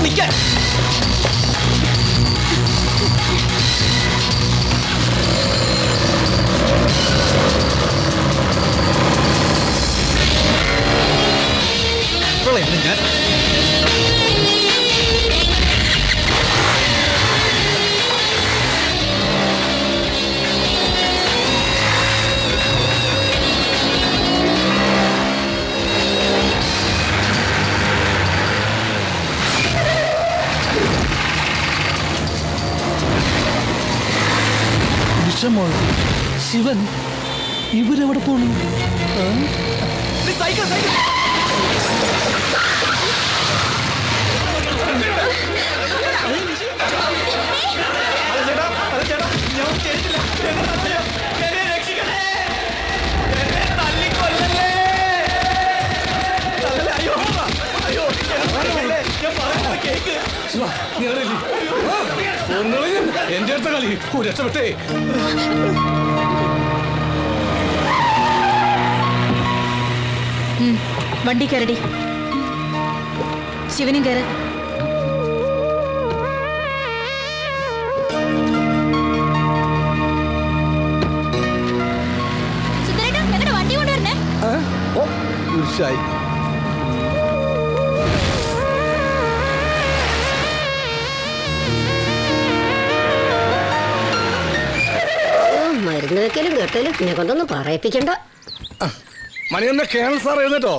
ഓടിക്കാൻ. ഞാൻ ശിവൻ ഇവരെവിടെ പോണു? എന്റെ അടുത്ത കളി രക്ഷപ്പെട്ടേ. വണ്ടി കയറടി. ശിവനും കയറ. വണ്ടി കൊണ്ടുവരണേ. തീർച്ചയായും മരുന്ന് വെക്കലും കേട്ടലും എന്നെ കൊണ്ടൊന്നും പറയിപ്പിക്കണ്ട. മണിയമ്മ കേണൽ സാർ എഴുന്നേറ്റോ?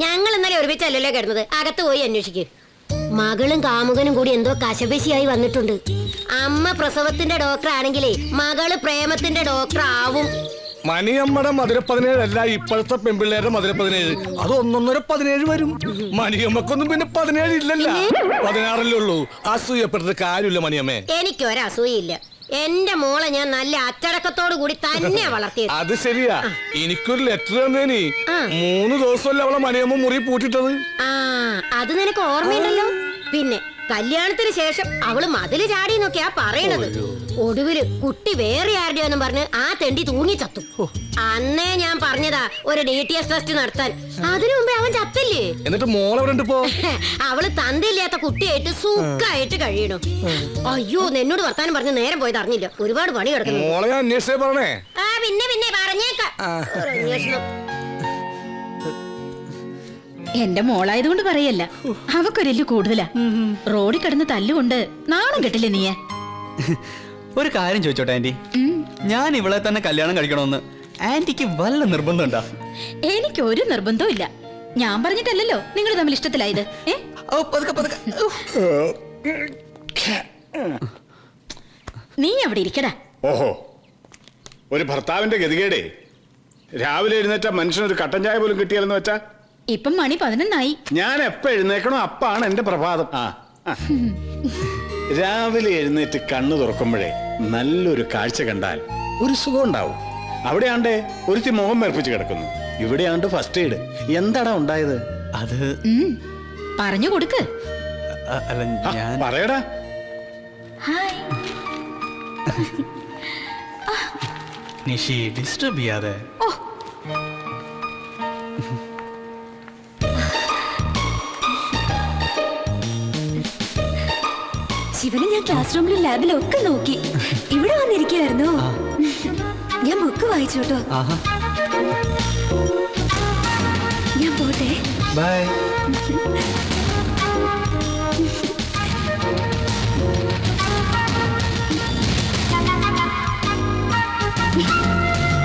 ഞങ്ങൾ ഇന്നലെ ഒരുമിച്ചല്ലല്ലോ കിടന്നത്. അകത്ത് പോയി അന്വേഷിക്കും. മകളും കാമുകനും കൂടി എന്തോ കശപശിയായി വന്നിട്ടുണ്ട്. അമ്മ പ്രസവത്തിന്റെ ഡോക്ടർ ആണെങ്കിലേ മകള് പ്രേമത്തിന്റെ ഡോക്ടർ ആവും. മണിയമ്മയുടെ മധുര 17 അല്ല ഇപ്പോഴത്തെ പെൺപിള്ളേരുടെ മധുര 17. അത് 1.17 വരും. മണിയമ്മക്കൊന്നും പിന്നെ 17 ഇല്ലല്ല, 16 ഉള്ളൂ. അസൂയപ്പെട്ടത് കാര്യമില്ല മണിയമ്മേ. എനിക്കൊരസൂയില്ല. എന്റെ മോളെ ഞാൻ നല്ല അച്ചടക്കത്തോടു കൂടി തന്നെ വളർത്തിയത്. അത് ശരിയാ. എനിക്കൊരു ലെറ്റർ തന്നേനി. 3 ദിവസമല്ല അവളെ മണിയമ്മ മുറി പൂട്ടിട്ടത്. അത് നിനക്ക് ഓർമ്മയുണ്ടല്ലോ. പിന്നെ കല്യാണത്തിന് ശേഷം അവള് മതില് ചാടി എന്നൊക്കെയാ പറയണത്. ഒടുവില് കുട്ടി വേറെ ആരുടെയാന്നും പറഞ്ഞ് ആ തെണ്ടി തൂങ്ങി ചത്തു. അന്നേ ഞാൻ പറഞ്ഞതാ ഒരു DTS ടെസ്റ്റ് നടത്താൻ. അതിനു മുമ്പേ അവൻ ചത്തില്ലേ. എന്നിട്ട് മോളെവിടെ പോ? അവള് തന്തയില്ലാത്ത കുട്ടിയായിട്ട് സുഖായിട്ട് കഴിയണു. അയ്യോ, എന്നോട് വർത്താനം പറഞ്ഞ് നേരം പോയത് അറിഞ്ഞില്ല. ഒരുപാട് പണി കിടക്കുന്നു. മോളെ അന്വേഷിച്ചേ പറഞ്ഞേ. പിന്നെ പറഞ്ഞേക്കാം. അന്വേഷണം എന്റെ മോളായതുകൊണ്ട് പറയല്ല, അവക്കൊരെല്ലു കൂടുതലാ. റോഡിൽ കിടന്ന് തല്ലുകൊണ്ട് നാണം കെട്ടില്ലേ നീയെ? ഒരു കാര്യം ചോദിച്ചോട്ടെ ആന്റി, ഞാൻ ഇവളെ തന്നെ കല്യാണം കഴിക്കണമെന്ന് ആന്റിക്ക് വല്ല നിർബന്ധമുണ്ടോ? എനിക്ക് ഒരു നിർബന്ധവും ഇല്ല. ഞാൻ പറഞ്ഞിട്ടല്ലല്ലോ നിങ്ങൾ തമ്മിൽ ഇഷ്ടത്തിലായത്. നീ അവിടെ ഇരിക്കടാ. ഓഹോ, ഒരു ഭർത്താവിന്റെ ഗതികേടേ. രാവിലെ എഴുന്നേറ്റ മനുഷ്യനൊരു കട്ടൻ ചായ പോലും കിട്ടിയാലെന്ന് വെച്ചാ. ഇപ്പം മണി 11 ഞാൻ എപ്പ എഴുന്നേക്കണോ അപ്പാണ് എന്റെ പ്രഭാതം. രാവിലെ എഴുന്നേറ്റ് കണ്ണു തുറക്കുമ്പോഴേ നല്ലൊരു കാഴ്ച കണ്ടാൽ ഒരു സുഖം ഉണ്ടാവും. അവിടെയാണ്ടേ ഒരുത്തി മുഖം മേർപ്പിച്ച് കിടക്കുന്നു. ഇവിടെയാണ്ട് ഫസ്റ്റ് എയ്ഡ്. എന്താടാ ഉണ്ടായത്? അത് പറഞ്ഞു കൊടുക്ക്. പറയടാ. നിഷി ഡിസ്റ്റർബ് ചെയ്യാതെ. ശിവനെ ഞാൻ ക്ലാസ് റൂമിലും ലാബിലും ഒക്കെ നോക്കി. ഇവിടെ വന്നിരിക്കുവായിരുന്നു. ഞാൻ ബുക്ക് വായിച്ചോട്ടോ. ഞാൻ പോട്ടെ. ബൈ.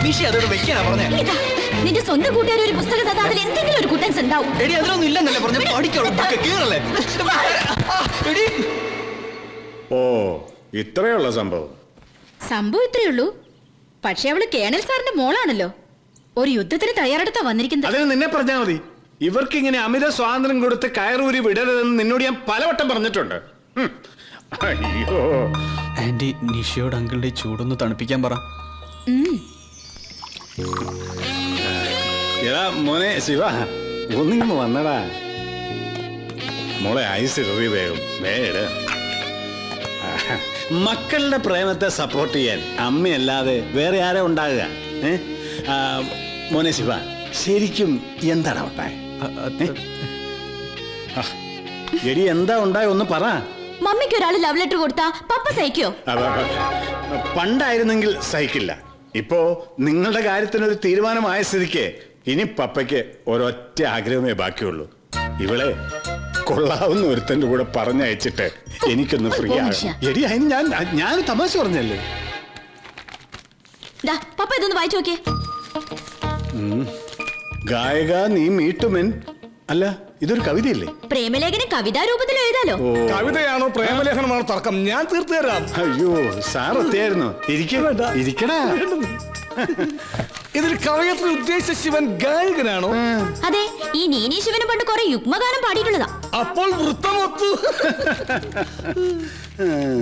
നിഷി അതോട് വെക്കാനാ പറഞ്ഞേ. നിന്റെ സ്വന്തം കൂട്ടുകാർ ഒരു പുസ്തകം തന്നാ അതിൽ എന്തെങ്കിലും ഒരു കുട്ടൻസ് ഉണ്ടാവും. എടി അതിലൊന്നും ഇല്ലെന്നല്ലേ പറഞ്ഞ. പഠിക്കോളൂ. ഓ, ഇത്രയുള്ള സംഭവം. സംഭവം ഇത്രയേ ഉള്ളൂ. പക്ഷെ അവള് കേണൽ സാറിന്റെ മോളാണല്ലോ. ഒരു യുദ്ധത്തിന് തയ്യാറെടുത്താ വന്നിരിക്കുന്നത്. അതിന് നിന്നെ പറഞ്ഞാൽ മതി. ഇവർക്ക് ഇങ്ങനെ അമിത സ്വാതന്ത്ര്യം കൊടുത്ത് കയറൂരി വിടരുതെന്ന് നിന്നോട് ഞാൻ പലവട്ടം പറഞ്ഞിട്ടുണ്ട്. അയ്യോ ആന്റി, നിഷിയോട് അങ്കിളുടെ ചൂടൊന്ന് തണുപ്പിക്കാൻ പറ. എടാ മോനെ ശിവ, ഒന്നിങ്ങ് വന്നടാ. മോളെ ഐസ് എറി വേഗം വേട്. മക്കളുടെ പ്രേമത്തെ സപ്പോർട്ട് ചെയ്യാൻ അമ്മയല്ലാതെ വേറെ ആരാ ഉണ്ടാകുക? മോനെ ശിവ, ശരിക്കും എന്താണ് ഉണ്ടായ? എടി എന്താ ഉണ്ടായ ഒന്ന് പറ. മമ്മിക്ക് ഒരാൾ ലവ് ലെറ്റർ കൊടുത്താ പപ്പ സഹിക്കോ? പണ്ടായിരുന്നെങ്കിൽ സഹിക്കില്ല. ഇപ്പോ നിങ്ങളുടെ കാര്യത്തിനൊരു തീരുമാനമായ സ്ഥിതിക്ക് ഇനി പപ്പയ്ക്ക് ഒരൊറ്റ ആഗ്രഹമേ ബാക്കിയുള്ളൂ. ഇവളെ കൊള്ളാവുന്ന ഒരുത്തന്റെ കൂടെ പറഞ്ഞയച്ചിട്ട് എനിക്കൊന്ന് ഫ്രീ ആകാം. എടി അതിന് ഞാൻ തമാശ പറഞ്ഞല്ലേ. പപ്പ ഇതൊന്ന് വായിച്ചു നോക്കിയേ. ഗായക നീ മീട്ടുമെൻ. അല്ല, ഇതൊരു കവിതയല്ലേ? പ്രേമലേഖനം കവിതാ രൂപത്തിൽ എഴുതാലോ. കവിതയാണോ പ്രേമലേഖനമാണോ തർക്കം? ഞാൻ തീർത്തു തരാം. അയ്യോ സാർ എത്തിയായിരുന്നു. ഇരിക്കടാ. ഇതിൽ കവയത്രി ഉദ്ദേശിച്ച ശിവൻ ഗായകനാണോ? അതെ, ഈ നീനി ശിവന് പണ്ട് കുറെ യുഗ്മഗാനം പാടിയിട്ടുള്ളതാ. അപ്പോൾ വൃത്തമൊത്തു.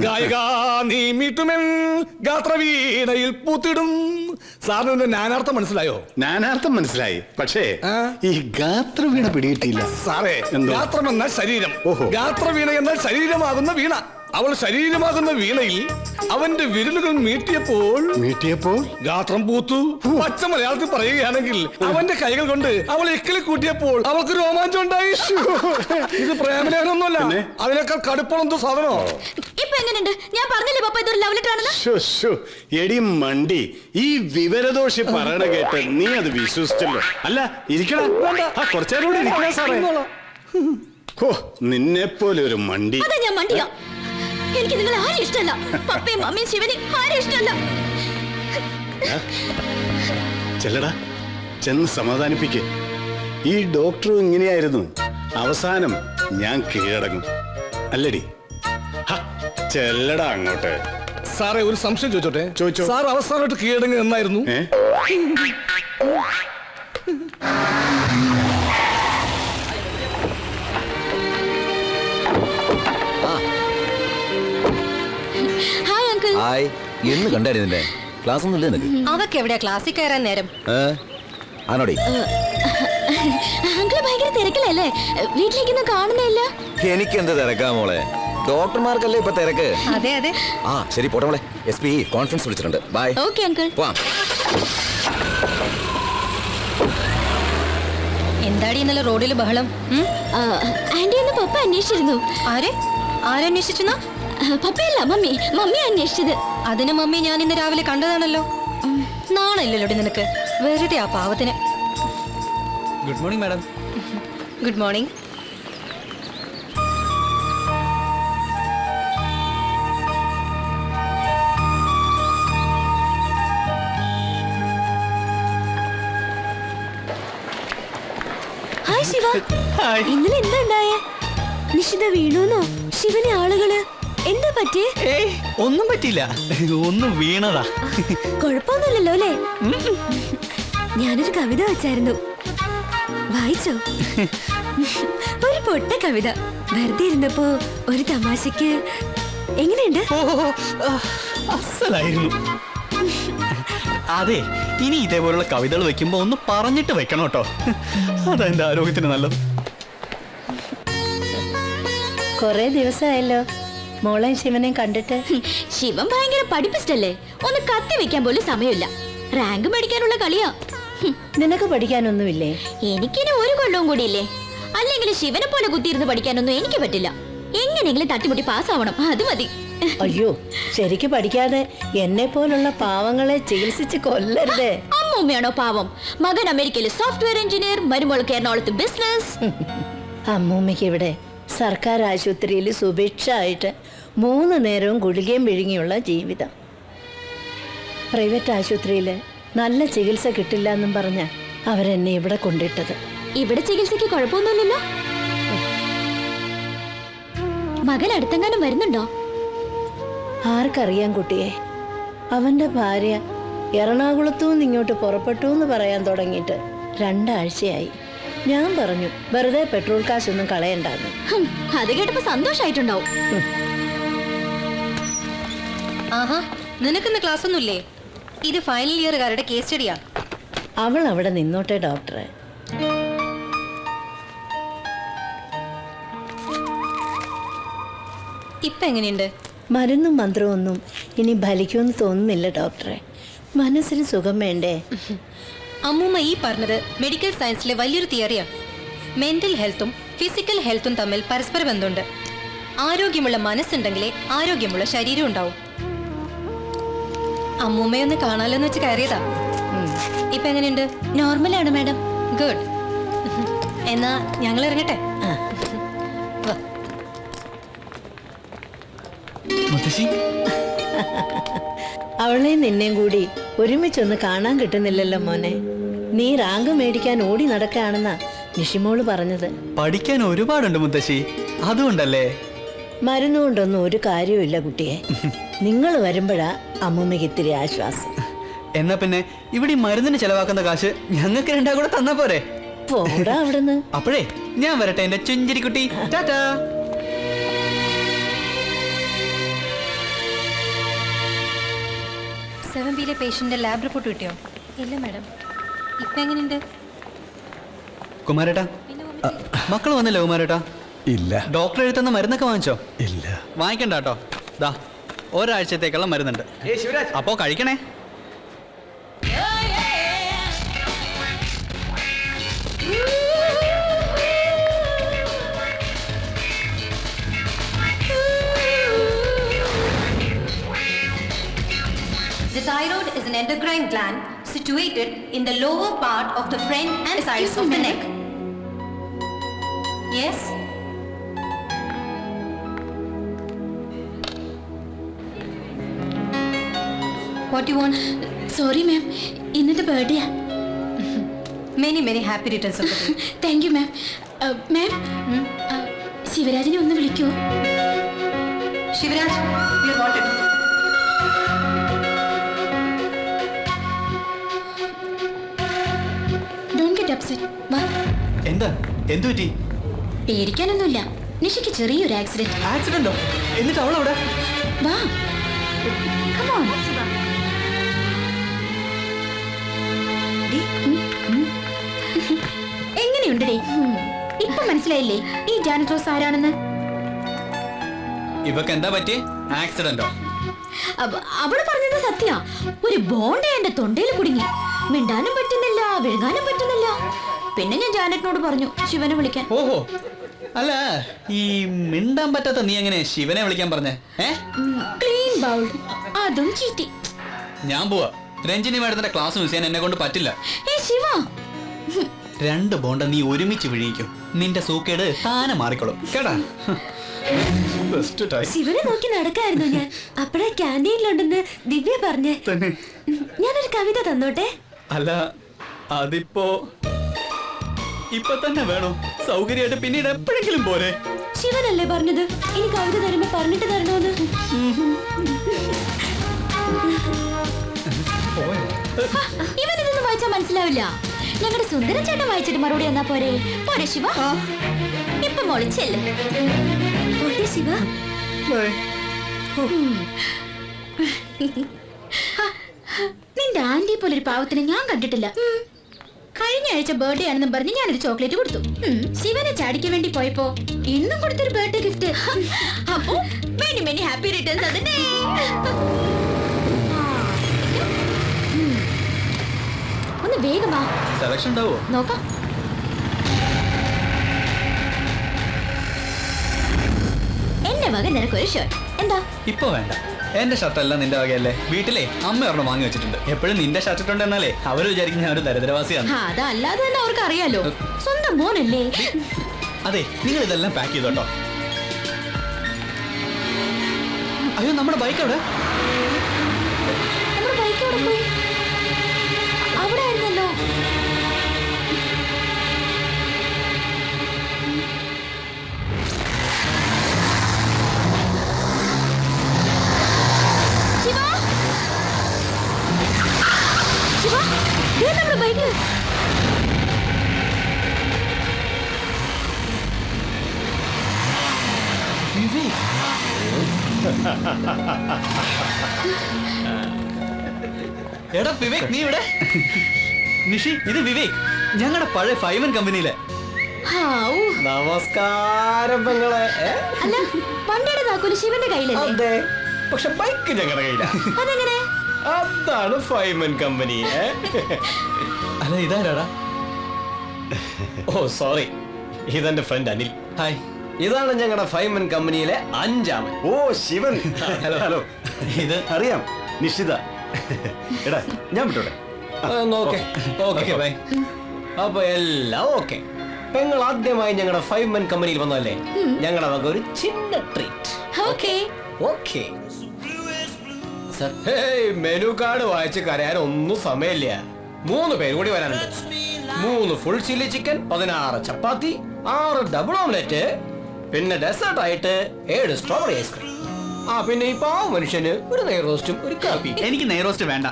ഗായക നീ മീട്ടുമെൻ ഗാത്രവീണയിൽ പൂത്തിടും. സാറിന് നാനാർത്ഥം മനസ്സിലായോ? നാനാർത്ഥം മനസ്സിലായി, പക്ഷേ ഈ ഗാത്രവീണ പിടികിട്ടിയില്ല സാറേ. ഗാത്രം എന്നാൽ ശരീരം, ഓഹോ. ഗാത്രവീണ എന്നാൽ ശരീരമാകുന്ന വീണ. അവൾ ശരീരമാകുന്ന വീണയിൽ അവന്റെ വിരലുകൾ മീട്ടിയപ്പോൾ ഗാത്രം പൂത്തു. പച്ച മലയാളത്തിൽ പറയുകയാണെങ്കിൽ അവന്റെ കൈകൾ കൊണ്ട് അവൾ എക്കിളി കൂട്ടിയപ്പോൾ അവൾക്ക് രോമാഞ്ചം ഉണ്ടായി. ഇത് പ്രേമലേഖനമൊന്നുമല്ല, അതിനേക്കാൾ കടുപ്പമുള്ള സാധനോ. ഇപ്പൊ എങ്ങനെയുണ്ട്? ഞാൻ പറഞ്ഞില്ലേ പപ്പ ഇതൊരു ലവ് ലെറ്റർ ആണെന്ന്. എടി മണ്ടി, ഈ വിവരദോഷി പറയണ കേട്ട് നീ അത് വിശ്വസിച്ചല്ലോ. അല്ല, ഇരിക്കണ കുറച്ചേരോട് ഇരിക്കണ സാറേ. ഓ, നിന്നെ പോലെ ഒരു മണ്ടി. അതാ ഞാൻ മണ്ടിയാ. എനിക്ക് നിങ്ങൾ ആരും ഇഷ്ടമല്ല. പപ്പയും മമ്മിയും ശിവനെയും ആരും ഇഷ്ടമല്ല. ചെല്ലടാ, ചെന്ന് സമാധാനിപ്പിക്ക്. ഈ ഡോക്ടറും ഇങ്ങനെയായിരുന്നു. അവസാനം ഞാൻ കീഴടങ്ങും. അല്ലടി? ചെല്ലടാ അങ്ങോട്ട്. സാറേ, ഒരു സംശയം ചോദിച്ചോട്ടെ? ചോദിച്ചോ. സാർ അവസാനമായിട്ട് കീഴടങ്ങി എന്നായിരുന്നു? Hi uncle. ഹായ്. എന്ന് കണ്ടായിരുന്നില്ലേ? ക്ലാസ് ഒന്നും ഇല്ലേ നിനക്ക്? അവക്ക് എവിടെയാ ക്ലാസ്സിൽ കയറാൻ നേരം? ആണോടി? അങ്കിള് ഭയങ്കര തിരക്കിലല്ലേ? വീട്ടിലേക്കൊന്നും കാണുന്നില്ല. എനിക്ക് എന്ത് തിരക്കാ മോളെ? ഡോക്ടർമാർക്കല്ലേ ഇപ്പൊ തിരക്ക്. അതെ അതെ. ആ ശരി, പോട്ടെ മോളെ. SP കോൺഫറൻസ് വിളിച്ചിട്ടുണ്ട്. ബൈ. Okay uncle. പോവാം. എന്താടി ഇന്നലെ റോഡിൽ ബഹളം? ആന്റി ഒന്ന് പപ്പ അന്വേഷിച്ചിരുന്നു. ആരന്വേഷിച്ചു? പപ്പയല്ല, മമ്മി. മമ്മി അന്വേഷിച്ചത്. അതിന് മമ്മി ഞാൻ ഇന്ന് രാവിലെ കണ്ടതാണല്ലോ. നാണയില്ലല്ലോടി നിനക്ക്? വെറുതെ ആ പാവത്തിന്. Good morning madam. Good morning. Hi Shiva. ഇന്നലെ എന്താ ഉണ്ടായേ? നിഷിത വീണുന്നോ? ശിവനെ ആളുകള് എന്താ പറ്റിയേ? ഏയ്, ഒന്നും പറ്റിയില്ല. ഒന്നും വീണതാ. കുഴപ്പമൊന്നുമില്ലല്ലോ അല്ലേ? ഞാനൊരു കവിത വെച്ചായിരുന്നു, വായിച്ചോ? ഒരു പൊട്ട കവിത. വെറുതെ ഇരുന്നപ്പോ ഒരു തമാശക്ക്. എങ്ങനെയുണ്ട്? അസലായിരുന്നു. അതെ, ഇനി ഇതേപോലുള്ള കവിതകൾ വെക്കുമ്പോ ഒന്ന് പറഞ്ഞിട്ട് വെക്കണം കേട്ടോ. അതെന്റെ ആരോഗ്യത്തിന് നല്ലത്. കൊറേ ദിവസമായല്ലോ മോളെ ശിവനെയും കണ്ടിട്ട്. ശിവൻ ഭയങ്കര പഠിപ്പിസ്റ്റല്ലേ? ഒന്ന് കത്തി വെക്കാൻ പോലും സമയമില്ല. റാങ്ക് മേടിക്കാനുള്ള കളിയാ. നിനക്ക് പഠിക്കാനൊന്നുമില്ലേ? എനിക്കിനി ഒരു കൊല്ലവും കൂടിയില്ലേ. അല്ലെങ്കിൽ ശിവനെ പോലെ കുത്തിയിരുന്ന് പഠിക്കാനൊന്നും എനിക്ക് പറ്റില്ല. എങ്ങനെയെങ്കിലും തട്ടിമുട്ടി പാസ്സാവണം, അത് മതി. അയ്യോ, ശരിക്ക് പഠിക്കാതെ എന്നെ പോലുള്ള പാവങ്ങളെ ചികിത്സിച്ച് കൊല്ലരുതേ. അമ്മൂമ്മയാണോ പാവം? മകൻ അമേരിക്കയിൽ സോഫ്റ്റ്വെയർ എഞ്ചിനീയർ, മരുമോൾക്ക് എറണാകുളത്ത് ബിസിനസ്. അമ്മൂമ്മയ്ക്ക് ഇവിടെ സർക്കാർ ആശുപത്രിയിൽ സുഭിക്ഷമായിട്ട് 3 നേരവും ഗുളികയും വിഴുങ്ങിയുള്ള ജീവിതം. പ്രൈവറ്റ് ആശുപത്രിയിൽ നല്ല ചികിത്സ കിട്ടില്ല എന്നും പറഞ്ഞ അവരെന്നെ ഇവിടെ കൊണ്ടിട്ടത്. ഇവിടെ ചികിത്സയ്ക്ക് കുഴപ്പമൊന്നുമില്ലല്ലോ. മകൻ അടുത്തെങ്ങാനും വരുന്നുണ്ടോ? ആർക്കറിയാം കുട്ടിയെ. അവന്റെ ഭാര്യ എറണാകുളത്തുനിന്ന് ഇങ്ങോട്ട് പുറപ്പെട്ടു എന്ന് പറയാൻ തുടങ്ങിയിട്ട് 2 ആഴ്ചയായി. ഞാൻ പറഞ്ഞു വെറുതെ പെട്രോൾ കാശൊന്നും കളയണ്ടാന്ന്. അത് കേട്ടപ്പോ സന്തോഷായിട്ടുണ്ടാവും. ആഹാ, നിനക്കിന്ന് ക്ലാസ് ഒന്നുമില്ലേ? ഇത് ഫൈനൽ ഇയറുകാരുടെ കേസ് സ്റ്റഡിയാ. അവൾ അവിടെ നിന്നോട്ടെ ഡോക്ടറെ. ഇപ്പൊ എങ്ങനെയുണ്ട്? മരുന്നും മന്ത്രവും ഒന്നും ഇനി ഫലിക്കുമെന്ന് തോന്നുന്നില്ല ഡോക്ടറെ. മനസ്സിന് സുഖം വേണ്ടേ? അമ്മൂമ്മ ഈ പറഞ്ഞത് മെഡിക്കൽ സയൻസിലെ വലിയൊരു തിയറിയാണ്. മെന്റൽ ഹെൽത്തും ഫിസിക്കൽ ഹെൽത്തും തമ്മിൽ പരസ്പര ബന്ധമുണ്ട്. ആരോഗ്യമുള്ള മനസ്സുണ്ടെങ്കിലേ ആരോഗ്യമുള്ള ശരീരം ഉണ്ടാവും. അമ്മൂമ്മയൊന്ന് കാണാലോന്ന് വെച്ച് കയറിയതാ. ഇപ്പൊ എങ്ങനെയുണ്ട്? നോർമലാണ് മാഡം. ഗുഡ്. എന്നാ ഞങ്ങൾ ഇറങ്ങട്ടെ. വാ. മുത്തശ്ശി, അവളെയും നിന്നെയും കൂടി ഒരുമിച്ചൊന്ന് കാണാൻ കിട്ടുന്നില്ലല്ലോ മോനെ. നീ റാങ്ക് മേടിക്കാൻ ഓടി നടക്കുകയാണെന്നാ നിഷിമോള് പറഞ്ഞത്. പഠിക്കാൻ ഒരുപാടുണ്ട് മുത്തശ്ശി, അതുകൊണ്ടല്ലേ. മരുന്നുകൊണ്ടൊന്നും ഒരു കാര്യമില്ല കുട്ടിയെ. നിങ്ങൾ വരുമ്പോഴാ അമ്മൂമ്മയ്ക്ക് ഇത്തിരി ആശ്വാസം. എന്നാ പിന്നെ ഇവിടെ ഈ മരുന്നിന് ചെലവാക്കുന്ന കാശ് ഞങ്ങൾക്ക് രണ്ടാ കൂടെ തന്നാ പോരെ? പോടാ അവിടുന്ന്. അപ്പോഴേ ഞാൻ വരട്ടെ എന്റെ ചുഞ്ചിരിക്കുട്ടി. ടാറ്റാ. സെവൻ ബിയിലെ പേഷ്യന്റെ ലാബ് റിപ്പോർട്ട് കിട്ടിയോ? ഇല്ല മാഡം. ഇപ്പൊ എങ്ങനെയുണ്ട്? കുമാരേട്ടാ, മക്കൾ വന്നില്ല കുമാരേട്ടാ? ഇല്ല. ഡോക്ടർ എഴുതുന്ന മരുന്നൊക്കെ വാങ്ങിച്ചോ? ഇല്ല. വാങ്ങിക്കണ്ട കേട്ടോ. ദാ ഒരാഴ്ചത്തേക്കുള്ള മരുന്നുണ്ട്. അപ്പോ കഴിക്കണേ. The thyroid is an endocrine gland situated in the lower part of the front and sides of the neck. Yes? What do you want? Sorry ma'am, ഇന്നത്തെ ബർത്ത്ഡേയാ. Many happy returns of the day. Thank you ma'am. Ma'am, ശിവരാജിനെ ഒന്ന് വിളിക്കുമോ? Shivraj, you're wanted. Don't get upset. വാ. എന്താ? എന്തു പറ്റി? പേടിക്കാനൊന്നുമില്ല. നിഷയ്ക്ക് ചെറിയൊരു ആക്സിഡന്റ്. ആക്സിഡന്റോ? എന്നിട്ട് അവളവിടെ? വാ. Come on. എങ്ങനെയുണ്ടേ? ഇപ്പൊ മനസ്സിലായില്ലേ ഈ ജാനറ്റ് റോസ് ആരാണെന്ന്? ഇവക്ക് എന്താ പറ്റി? ആക്സിഡന്റോ? അവള് പറഞ്ഞത് സത്യ. ഒരു ബോണ്ട എന്റെ തൊണ്ടയിൽ കുടുങ്ങി. മിണ്ടാനും പറ്റുന്നില്ല, വിഴുങ്ങാനും പറ്റുന്നില്ല. പിന്നെ ഞാൻ ജാനറ്റിനോട് പറഞ്ഞു ശിവനെ വിളിക്കാൻ. ഓഹോ, അല്ല ഈ മിണ്ടാൻ പറ്റാത്ത നീ എങ്ങനെ ശിവനെ വിളിക്കാൻ പറഞ്ഞേ? Clean bowl. അതും ചീറ്റി. ഞാൻ പോവാ. രഞ്ജിനി മാഡത്തിന്റെ ക്ലാസ് മിസ് ചെയ്യാൻ എന്നെ കൊണ്ട് പറ്റില്ല. ശിവ, 2 ബോണ്ട നീ ഒരുമിച്ച് വിഴിയിക്കും. നിന്റെ സൂക്കേട് താനെ മാറിക്കോളും കേട്ടാ. ശിവനെ നോക്കി നടക്കായിരുന്നു ഞാൻ. അപ്പഴാ ക്യാൻറ്റീനിലുണ്ടെന്ന് ദിവ്യ പറഞ്ഞേ. ഞാനൊരു കവിത തന്നോട്ടെ? അല്ല, അതിപ്പോ ഇപ്പൊ തന്നെ വേണോ? സൗകര്യമായിട്ട് പിന്നീട് എപ്പോഴെങ്കിലും പോരെ? ശിവനല്ലേ പറഞ്ഞത് ഇനി കവിത തരുമ്പോ പറഞ്ഞിട്ട് തരണോന്ന്? ഇവനിതൊന്നും വായിച്ചാ മനസ്സിലാവില്ല. ഞങ്ങളുടെ സുന്ദരൻ ചേട്ടൻ വായിച്ചിട്ട് മറുപടി എന്നാ പോരെ? പോരെ ശിവ? ഇപ്പൊ മോളിച്ചല്ലേ ശിവ? നിന്റെ ആന്റിയെ പോലൊരു പാവത്തിനെ ഞാൻ കണ്ടിട്ടില്ല. കഴിഞ്ഞ ആഴ്ച ബർത്ത്ഡേ ആണെന്നും പറഞ്ഞ് ഞാനൊരു ചോക്ലേറ്റ് കൊടുത്തു. ശിവനെ ചാടിക്കാൻ വേണ്ടി പോയപ്പോ ഇന്നും കൊടുത്തൊരു ബർത്ത്ഡേ ഗിഫ്റ്റ്. അപ്പോ മെനി ഹാപ്പി റിട്ടേൺസ്. അതിനെ ഒന്ന് വേഗം വാ. സെലക്ഷൻ ഉണ്ടാവോ നോക്കാം. എന്റെ വക നിനക്കൊരു ഷർട്ട്. എന്താ? ഇപ്പൊ വേണ്ട. എന്റെ ഷർട്ടല്ല നിന്റെ വകയല്ലേ. വീട്ടിലെ അമ്മ ഒരെണ്ണം വാങ്ങി വെച്ചിട്ടുണ്ട്. എപ്പോഴും നിന്റെ ഷർട്ട് ഇട്ടുണ്ടെന്നാലേ അവര് വിചാരിക്കും ഞാൻ ഒരു ദരിദ്രവാസിയാണ്. അതല്ലാതെ തന്നെ അവർക്ക് അറിയാലോ. സ്വന്തം മോനല്ലേ. അതെ, നിങ്ങൾ ഇതെല്ലാം പാക്ക് ചെയ്തോട്ടോ. അയ്യോ, നമ്മുടെ ബൈക്ക് അവിടെ. നമ്മുടെ ബൈക്ക് അവിടെ പോയി. അവിടെ ആയിരുന്നല്ലോ. നമ്മുടെ ബൈക്ക്. എടാ വിവേക്, നീ ഇവിടെ? നിഷി, ഇത് വിവേക്, ഞങ്ങളുടെ പഴയ 5N കമ്പനിയിലെ. നമസ്കാരം പെങ്ങളെ. അല്ല, വണ്ടിയുടെ താക്കോല് ശിവന്റെ കയ്യിലല്ലേ? അതെ, പക്ഷെ ബൈക്ക് ഞങ്ങളുടെ കയ്യില. അതെങ്ങനെ? അതാണ് 5N കമ്പനി. അല്ല, ഇതാരാടാ? ഓ സോറി, ഇതെന്റെ ഫ്രണ്ട് അനിൽ. ഹായ്. ഇതാണ് ഞങ്ങളുടെ ഫൈമൻ കമ്പനിയിലെ 5-ാമൻ. ഓ ശിവൻ. Hello hello. ഇത് അറിയാം, നിശ്ചിത. എടാ ഞാൻ വിട്ടോടെ. Okay bye. അപ്പൊ എല്ലാം ഓക്കെ. പെങ്ങൾ ആദ്യമായി ഞങ്ങളുടെ 5-man കമ്പനിയിൽ വന്നല്ലേ, ഞങ്ങളുടെ വക ഒരു ചിന്ന treat. Okay. Okay. Menu card വായിച്ച് കരയാൻ ഒന്നും സമയമില്ല. 3 പേര് കൂടി വരാനുണ്ട്. 3 full chilli chicken, 16 chapati, 6 double omelette, പിന്നെ ഡെസേർട്ട് ആയിട്ട് 7 സ്ട്രോബെറി ഐസ്ക്രീം. പിന്നെ ഈ പാവ മനുഷ്യന് ഒരു നെയ് റോസ്റ്റും ഒരു കാപ്പി. എനിക്ക് നെയ്റോസ്റ്റ് വേണ്ട.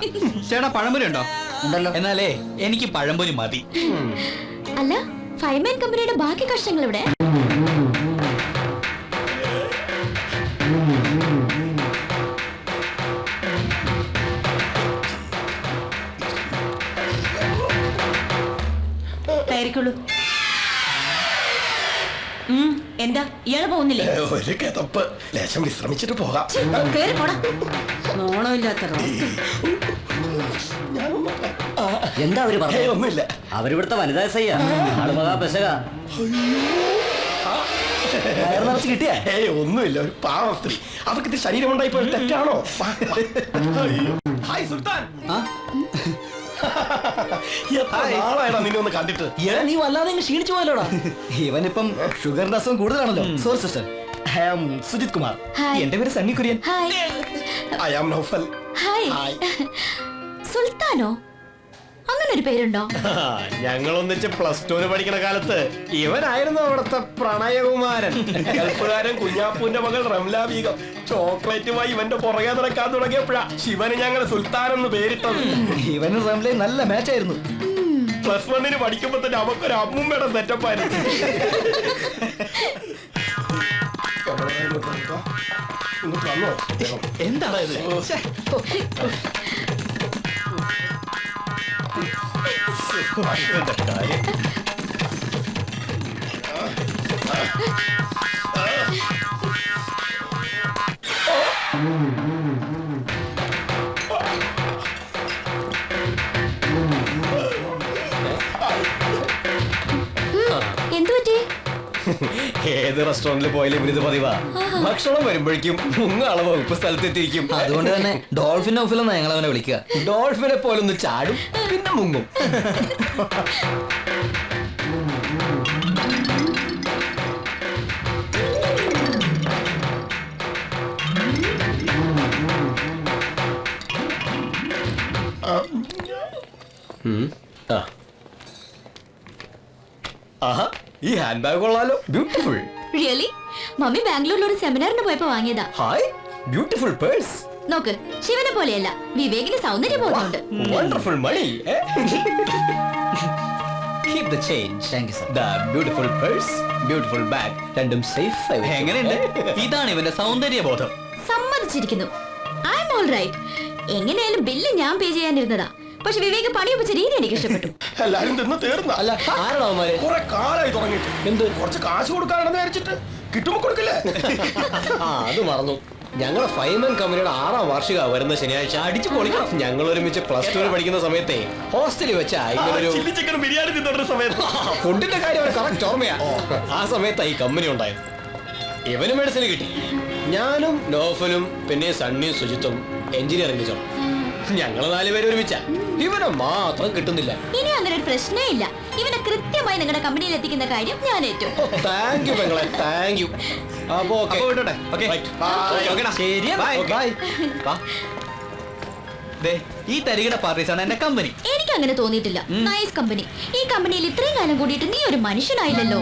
ചേട്ടാ പഴംപൊരി ഉണ്ടോ? ഉണ്ടല്ലോ. എന്നാലേ എനിക്ക് പഴംപൊരി മതി. അല്ല, 5-man കമ്പനിയുടെ ബാക്കി കഷ്ടങ്ങൾ ഇവിടെ. കയറിക്കൊള്ളൂ. എന്താ ഇയാള് പോകുന്നില്ലേ? ഒരു കിതപ്പ്, ലേശം വിശ്രമിച്ചിട്ട് പോകാം. കേറി പോടാ. നോണമില്ലാത്ത എന്താ അവര് പറഞ്ഞു? ഒന്നുമില്ല. അവരിവിടുത്തെ വനിതാ സയ്യ ആളുമകാ പെശക നിറച്ച് കിട്ടിയ. ഒന്നുമില്ല, ഒരു പാവ സ്ത്രീ. അവർക്ക് ഇത് ശരീരം ഉണ്ടായിപ്പോ തെറ്റാണോ? ഹായ് സുൽത്താൻ. നാളായടാ നിന്നെ ഒന്ന് കണ്ടിട്ട്. നീ വല്ലാതെ ക്ഷീണിച്ചു പോയല്ലോടാ. ഇവനിപ്പം ഷുഗറിന്റെ അസുഖം കൂടുതലാണല്ലോ. Sorry sister, I am Sujith Kumar. എന്റെ പേര് Sunny Kurian. Hi. I am Naufal. Hi. സുൽത്താനോ? അങ്ങനെ ഒരു പേരുണ്ടോ? ഞങ്ങൾ ഒന്നിച്ച് +2 പഠിക്കണ കാലത്ത് ഇവനായിരുന്നു അവിടുത്തെ പ്രണയകുമാരൻ. ഗൾഫുകാരൻ കുഞ്ഞാപ്പൂന്റെ മകൾ റംല ബീഗം ചോക്ലേറ്റുമായി ഇവന്റെ പുറകെ നടക്കാൻ തുടങ്ങിയപ്പോഴാ ശിവന് ഞങ്ങൾ സുൽത്താൻ എന്ന് പേരിട്ടത്. ഇവനും റംലയും നല്ല മാച്ച് ആയിരുന്നു. +1 പഠിക്കുമ്പോ തന്നെ അവക്കൊരു അമ്മൂമ്മയുടെ സെറ്റപ്പായിരുന്നു. എന്താണ് ഇത്? എന്തു പറ്റി? ഏത് റെസ്റ്റോറന്റിൽ പോയാലും ഇവരിത് പതിവാ. ഭക്ഷണം വരുമ്പോഴേക്കും മുങ്ങാളെ വകുപ്പ് സ്ഥലത്തെത്തിയിരിക്കും. അതുകൊണ്ട് തന്നെ ഡോൾഫിൻ നൗഫിൽ എന്നാ ഞങ്ങൾ അവനെ വിളിക്കുക. ഡോൾഫിനെ പോലൊന്ന് ചാടും, പിന്നെ മുങ്ങും. ആഹാ, ഈ ഹാൻഡ് ബാഗ് കൊള്ളാലോ. ബ്യൂട്ടിഫുൾ. റിയലി? മമ്മി ബാംഗ്ലൂരിൽ ഒരു സെമിനാറിന് പോയപ്പോ വാങ്ങിയതാ. Hi, beautiful purse. നോക്ക്, ശിവനെ പോലെയല്ല, വിവേകിന് സൗന്ദര്യബോധമുണ്ട്. Wonderful money. Keep the change. Thank you, sir. The beautiful purse, beautiful bag, രണ്ടും സേഫ് ആയി. എങ്ങനെയുണ്ട്? ഇതാണ് ഇവന്റെ സൗന്ദര്യബോധം. സമ്മതിച്ചിരിക്കുന്നു. I am all right. എങ്ങനെയായാലും ബില്ല് ഞാൻ പേ ചെയ്യാനിരുന്നതാ. പക്ഷെ വിവേക് പണിയൊപ്പിച്ച രീതി എനിക്ക് ഇഷ്ടപ്പെട്ടു. എല്ലാരും തിന്ന് തീർന്ന. അല്ല, ആരാണവന്മാര്? കുറെ കാലായി തുടങ്ങിയിട്ട്. എന്ത് കുറച്ച് കാശ് കൊടുക്കാണെന്ന് വിചാരിച്ചിട്ട് കിട്ടുമ്പോ കൊടുക്കില്ലേ? അത് മറന്നു. ഞങ്ങളെ 5-man കമ്പനിയുടെ 6ാം വാർഷിക വരുന്ന ശനിയാഴ്ച അടിച്ചു പൊളിക്കണം. ഞങ്ങൾ ഒരുമിച്ച് +2 പഠിക്കുന്ന സമയത്തെ ഹോസ്റ്റലിൽ വെച്ചാ ഇങ്ങനെ ബിരിയാണി തിന്നുന്ന സമയത്ത് ഫുഡിന്റെ കാര്യം ഒരു കറക്റ്റ് ഓർമ്മയാ. ആ സമയത്തായി കമ്പനി ഉണ്ടായത്. ഇവന് മെഡിസിൻ കിട്ടി. ഞാനും നോഫലും പിന്നെ സണ്ണിയും സുജിത്തും എഞ്ചിനീയറിംഗ് ചേർന്നു. ഞങ്ങള് 4 പേര് ഒരുമിച്ച. ഇവനെ മാത്രം കിട്ടുന്നില്ല. ഇനി അങ്ങനെ ഒരു പ്രശ്നേ ഇല്ല. ഇവനെ കൃത്യമായി നിങ്ങളുടെ കമ്പനിയിൽ എത്തിക്കുന്ന കാര്യം ഞാൻ ഏറ്റു. താങ്ക് യു പെങ്ങളെ, താങ്ക് യു. അപ്പൊ വിട്ടോട്ടെ. ഈ തരികിട പാർട്ടീസാണ് എന്റെ കമ്പനി. എനിക്ക് അങ്ങനെ തോന്നിയിട്ടില്ല. Nice company. ഈ കമ്പനിയിൽ ഇത്രയും കാലം കൂടിയിട്ട് നീ ഒരു മനുഷ്യനായില്ലല്ലോ.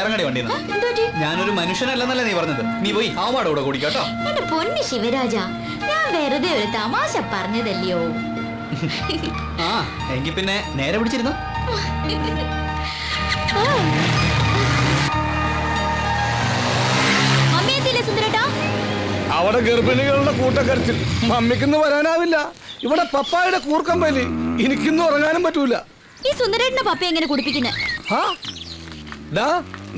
ഇറങ്ങടി വണ്ടിയിൽ നിന്ന്. ഞാനൊരു മനുഷ്യനല്ലെന്നല്ലേ നീ പറഞ്ഞത്? നീ പോയി ആവാടെ കൂടെ കുടിക്കാട്ടോ. എന്റെ പൊന്നു ശിവരാജ, ഞാൻ വെറുതെ ഒരു തമാശ പറഞ്ഞതല്ലയോ. ആ, എങ്കിൽ പിന്നെ നേരെ പിടിച്ചിരുന്നു. അവിടെ ഗർഭിണികളുടെ കൂട്ടക്കരച്ചിൽ. മമ്മിക്കൊന്നും വരാനാവില്ല. ഇവിടെ പപ്പായുടെ കൂർക്കമ്പലി. എനിക്കൊന്നും ഉറങ്ങാനും പറ്റൂല. ഈ സുന്ദരേട്ടന്റെ പപ്പ എങ്ങനെ കുടിപ്പിക്കുന്നേ?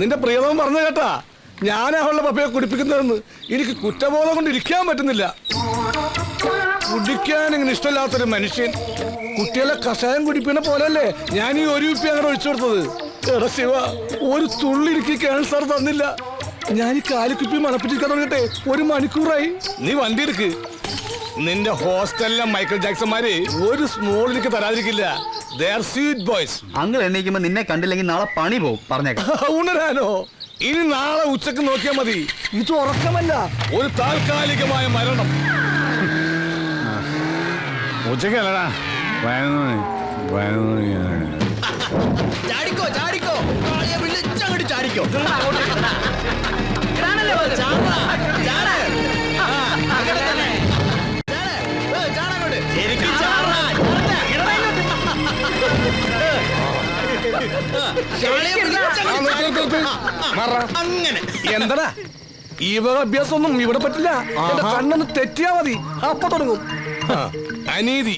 നിന്റെ പ്രിയതം പറഞ്ഞു കേട്ടാ, ഞാനാ അവളുടെ പപ്പയെ കുടിപ്പിക്കുന്നതെന്ന്. എനിക്ക് കുറ്റബോധം കൊണ്ട് ഇരിക്കാൻ പറ്റുന്നില്ല. കുടിക്കാൻ ഇങ്ങനെ ഇഷ്ടമില്ലാത്തൊരു മനുഷ്യൻ കുട്ടികളെ കഷായം കുടിപ്പിക്കുന്ന പോലല്ലേ ഞാൻ ഈ 1 കുപ്പി അങ്ങനെ ഒഴിച്ചു കൊടുത്തത്. എടാ ശിവ, ഒരു തുള്ളി എനിക്ക് ക്യാൻസർ തന്നില്ല. ഞാൻ ഈ കാലിക്കുപ്പി മണപ്പിച്ചിരിക്കാൻ തുടങ്ങട്ടെ 1 മണിക്കൂറായി. നീ വണ്ടി എടുക്ക്. നിന്റെ ഹോസ്റ്റലിലെ മൈക്കിൾ ജാക്സന്മാര് ഒരു സ്മോൾ എനിക്ക് തരാതിരിക്കില്ല. Sweet boys. അങ്ങൾ എണ്ണീക്കുമ്പോ നിന്നെ കണ്ടില്ലെങ്കിൽ നാളെ പണി പോകും പറഞ്ഞേക്കാം. ഉണരാനോ? ഇനി നാളെ ഉച്ചക്ക് നോക്കിയാൽ മതി. ഇത് ഉറക്കമല്ല, ഒരു താൽക്കാലികമായ മരണം. ഉച്ചക്കല്ലടാ, 11 മണി. ചാടിക്കോ ചാടിക്കോ വിളിച്ചങ്ങോട്ട് ചാടിക്കോ. അങ്ങനെ എന്താ ഇവ അഭ്യാസമൊന്നും ഇവിടെ പറ്റില്ല. എന്റെ കണ്ണൊന്ന് തെറ്റിയാ മതി, അപ്പൊ തുടങ്ങും. അനീതി,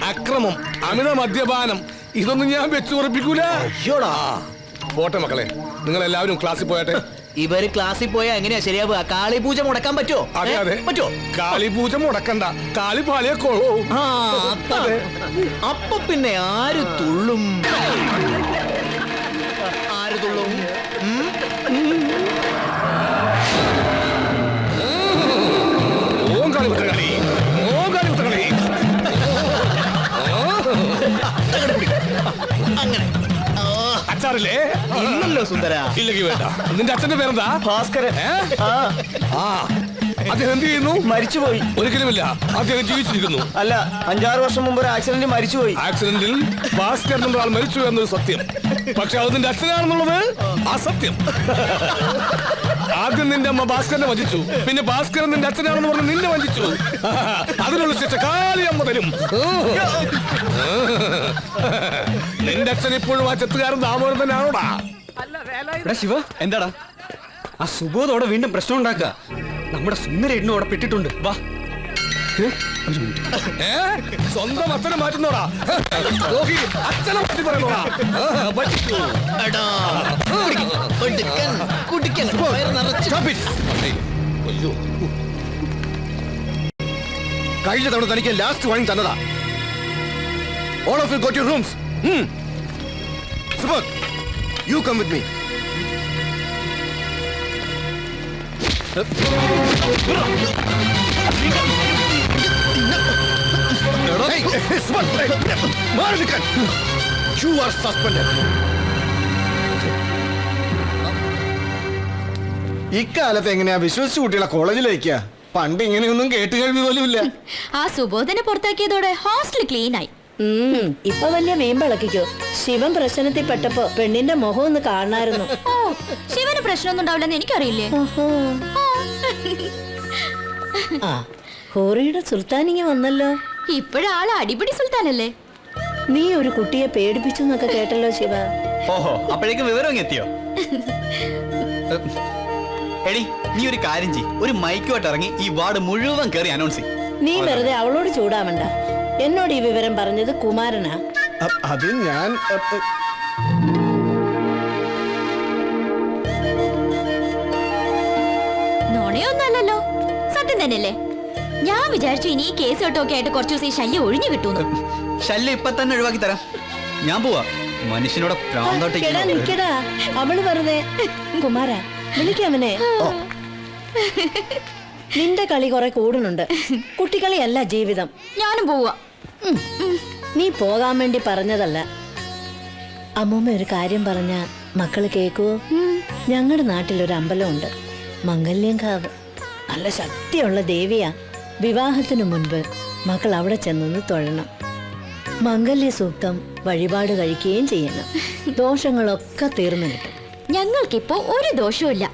അക്രമം, അമിത മദ്യപാനം, ഇതൊന്നും ഞാൻ വെച്ചു ഉറപ്പിക്കൂല. പോട്ടെ മക്കളെ, നിങ്ങൾ എല്ലാവരും ക്ലാസ്സിൽ പോയാട്ടെ. ഇവര് ക്ലാസ്സിൽ പോയാ എങ്ങനെയാ ശരിയാവുക? കാളി പൂജ മുടക്കാൻ പറ്റുമോ? അതെ അതെ പറ്റുമോ? കാളി പൂജ മുടക്കണ്ട, കാളി പാളിയെ കൊള്ളൂ. അപ്പൊ പിന്നെ ആര് തുള്ളും? ആര് തുള്ളും? ഓം കാളി മുത്തകളി, ഓം കാളി മുത്തകളി. അങ്ങനെ അച്ചാറില്ലേ? ഇന്നല്ലോ സുന്ദര. ഇല്ലെങ്കിൽ വേണ്ട. നിന്റെ അച്ഛന്റെ പേരെന്താ? ഭാസ്കരൻ. അദ്ദേഹം എന്ത് ചെയ്യുന്നു? മരിച്ചുപോയി. ഒരിക്കലുമില്ല, അദ്ദേഹം ജീവിച്ചിരിക്കുന്നു. അല്ല, 5-6 വർഷം മുമ്പ് ഒരു ആക്സിഡന്റ് മരിച്ചുപോയി. ആക്സിഡന്റിൽ ഭാസ്കരൻ എന്ന ആൾ മരിച്ചു എന്നൊരു സത്യം. പക്ഷെ അത് നിന്റെ അച്ഛനാണെന്നുള്ളത് അസത്യം. ആദ്യം നിന്റെ അമ്മ ഭാസ്കരനെ വഞ്ചിച്ചു, പിന്നെ ഭാസ്കരൻ നിന്റെ അച്ഛനാണെന്ന് പറഞ്ഞ് നിന്നെ വഞ്ചിച്ചു. അതിനുള്ള ശിക്ഷ കാളി അമ്മ തരും. നിന്റെ അച്ഛൻ ഇപ്പോഴും ആ ചെത്തുകാരൻ ദാമോദരൻ തന്നെയാണോടാ? ശിവ, എന്താടാ ആ സുബോധോടെ വീണ്ടും പ്രശ്നം ഉണ്ടാക്കുക. നമ്മുടെ സുന്ദരേട്ടനും അവിടെ പെട്ടിട്ടുണ്ട്. വാ. സ്വന്തം അച്ഛനെ മാറ്റുന്നോടാ? അച്ഛനെ മാറ്റി പറയുന്നോടാ? കഴിഞ്ഞ തവണ തനിക്ക് ലാസ്റ്റ് വാണിംഗ് തന്നതാ. All of you go to your rooms. Subodh, you come with me. Hey, Subodh, Marvikan, you are suspended. ഇക്കാലത്ത് എങ്ങനെയാ വിശ്വസിച്ച് കുട്ടികളെ കോളേജിലേക്കാ? പണ്ട് ഇങ്ങനെയൊന്നും കേട്ട് കേൾവി പോലും ഇല്ല. ആ സുബോധനെ പുറത്താക്കിയതോടെ ഹോസ്റ്റൽ ക്ലീൻ ആയി. ഇപ്പൊ വലിയ വീമ്പിളക്കിക്കോ. ശിവൻ പ്രശ്നത്തിൽ പെട്ടപ്പോ പെണ്ണിന്റെ മുഖം ഒന്ന് കാണായിരുന്നു. ഓ, ശിവന് പ്രശ്നമൊന്നും ഉണ്ടാവില്ലെന്ന് എനിക്കറിയില്ലേ. ആ, ഹോറിയുടെ സുൽത്താനിങ്ങ വന്നല്ലോ. ഇപ്പോഴാള് അടിപിടി സുൽത്താനല്ലേ? നീ ഒരു കുട്ടിയെ പേടിപ്പിച്ചു എന്നൊക്കെ കേട്ടല്ലോ ശിവ. ഓഹോ, അപ്പോഴേക്കും വിവരം എത്തിയോ? എടി, നീ ഒരു കാര്യം ചെയ്യ്, ഒരു മൈക്കുമായിട്ട് ഇറങ്ങി ഈ വാർഡ് മുഴുവൻ കയറി അനൗൺസ് ചെയ്യും. നീ വെറുതെ അവളോട് ചൂടാവണ്ട. എന്നോട് ഈ വിവരം പറഞ്ഞത് കുമാരനാ. അത് ഞാൻ നുണയൊന്നല്ലോ, സത്യം തന്നെയല്ലേ? ഞാൻ വിചാരിച്ചു ഇനി ഈ കേസ് കേട്ടൊക്കെ ആയിട്ട് കുറച്ചു ദിവസം ഈ ശല്യം ഒഴിഞ്ഞു കിട്ടൂന്ന്. ശല്യം ഇപ്പൊ തന്നെ ഒഴിവാക്കി തരാം. ഞാൻ പോവാ. മനുഷ്യനോട് എടാ നിക്കടാ, അവള് വെറുതെ. കുമാര, വിളിക്കവനെ. നിന്റെ കളി കുറെ കൂടുന്നുണ്ട്. കുട്ടിക്കളിയല്ല ജീവിതം. ഞാനും പോവാ. നീ പോകാൻ വേണ്ടി പറഞ്ഞതല്ല. അമ്മൂമ്മ ഒരു കാര്യം പറഞ്ഞ മക്കള് കേക്കുവോ? ഞങ്ങളുടെ നാട്ടിലൊരു അമ്പലമുണ്ട്, മംഗല്യംകാവ്. നല്ല ശക്തിയുള്ള ദേവിയാ. വിവാഹത്തിനു മുൻപ് മക്കൾ അവിടെ ചെന്നൊന്ന് തൊഴണം. മംഗല്യ സൂക്തം വഴിപാട് കഴിക്കുകയും ചെയ്യണം. ദോഷങ്ങളൊക്കെ തീർന്നു കിട്ടും. ഞങ്ങൾക്കിപ്പോ ഒരു ദോഷവും ഇല്ല.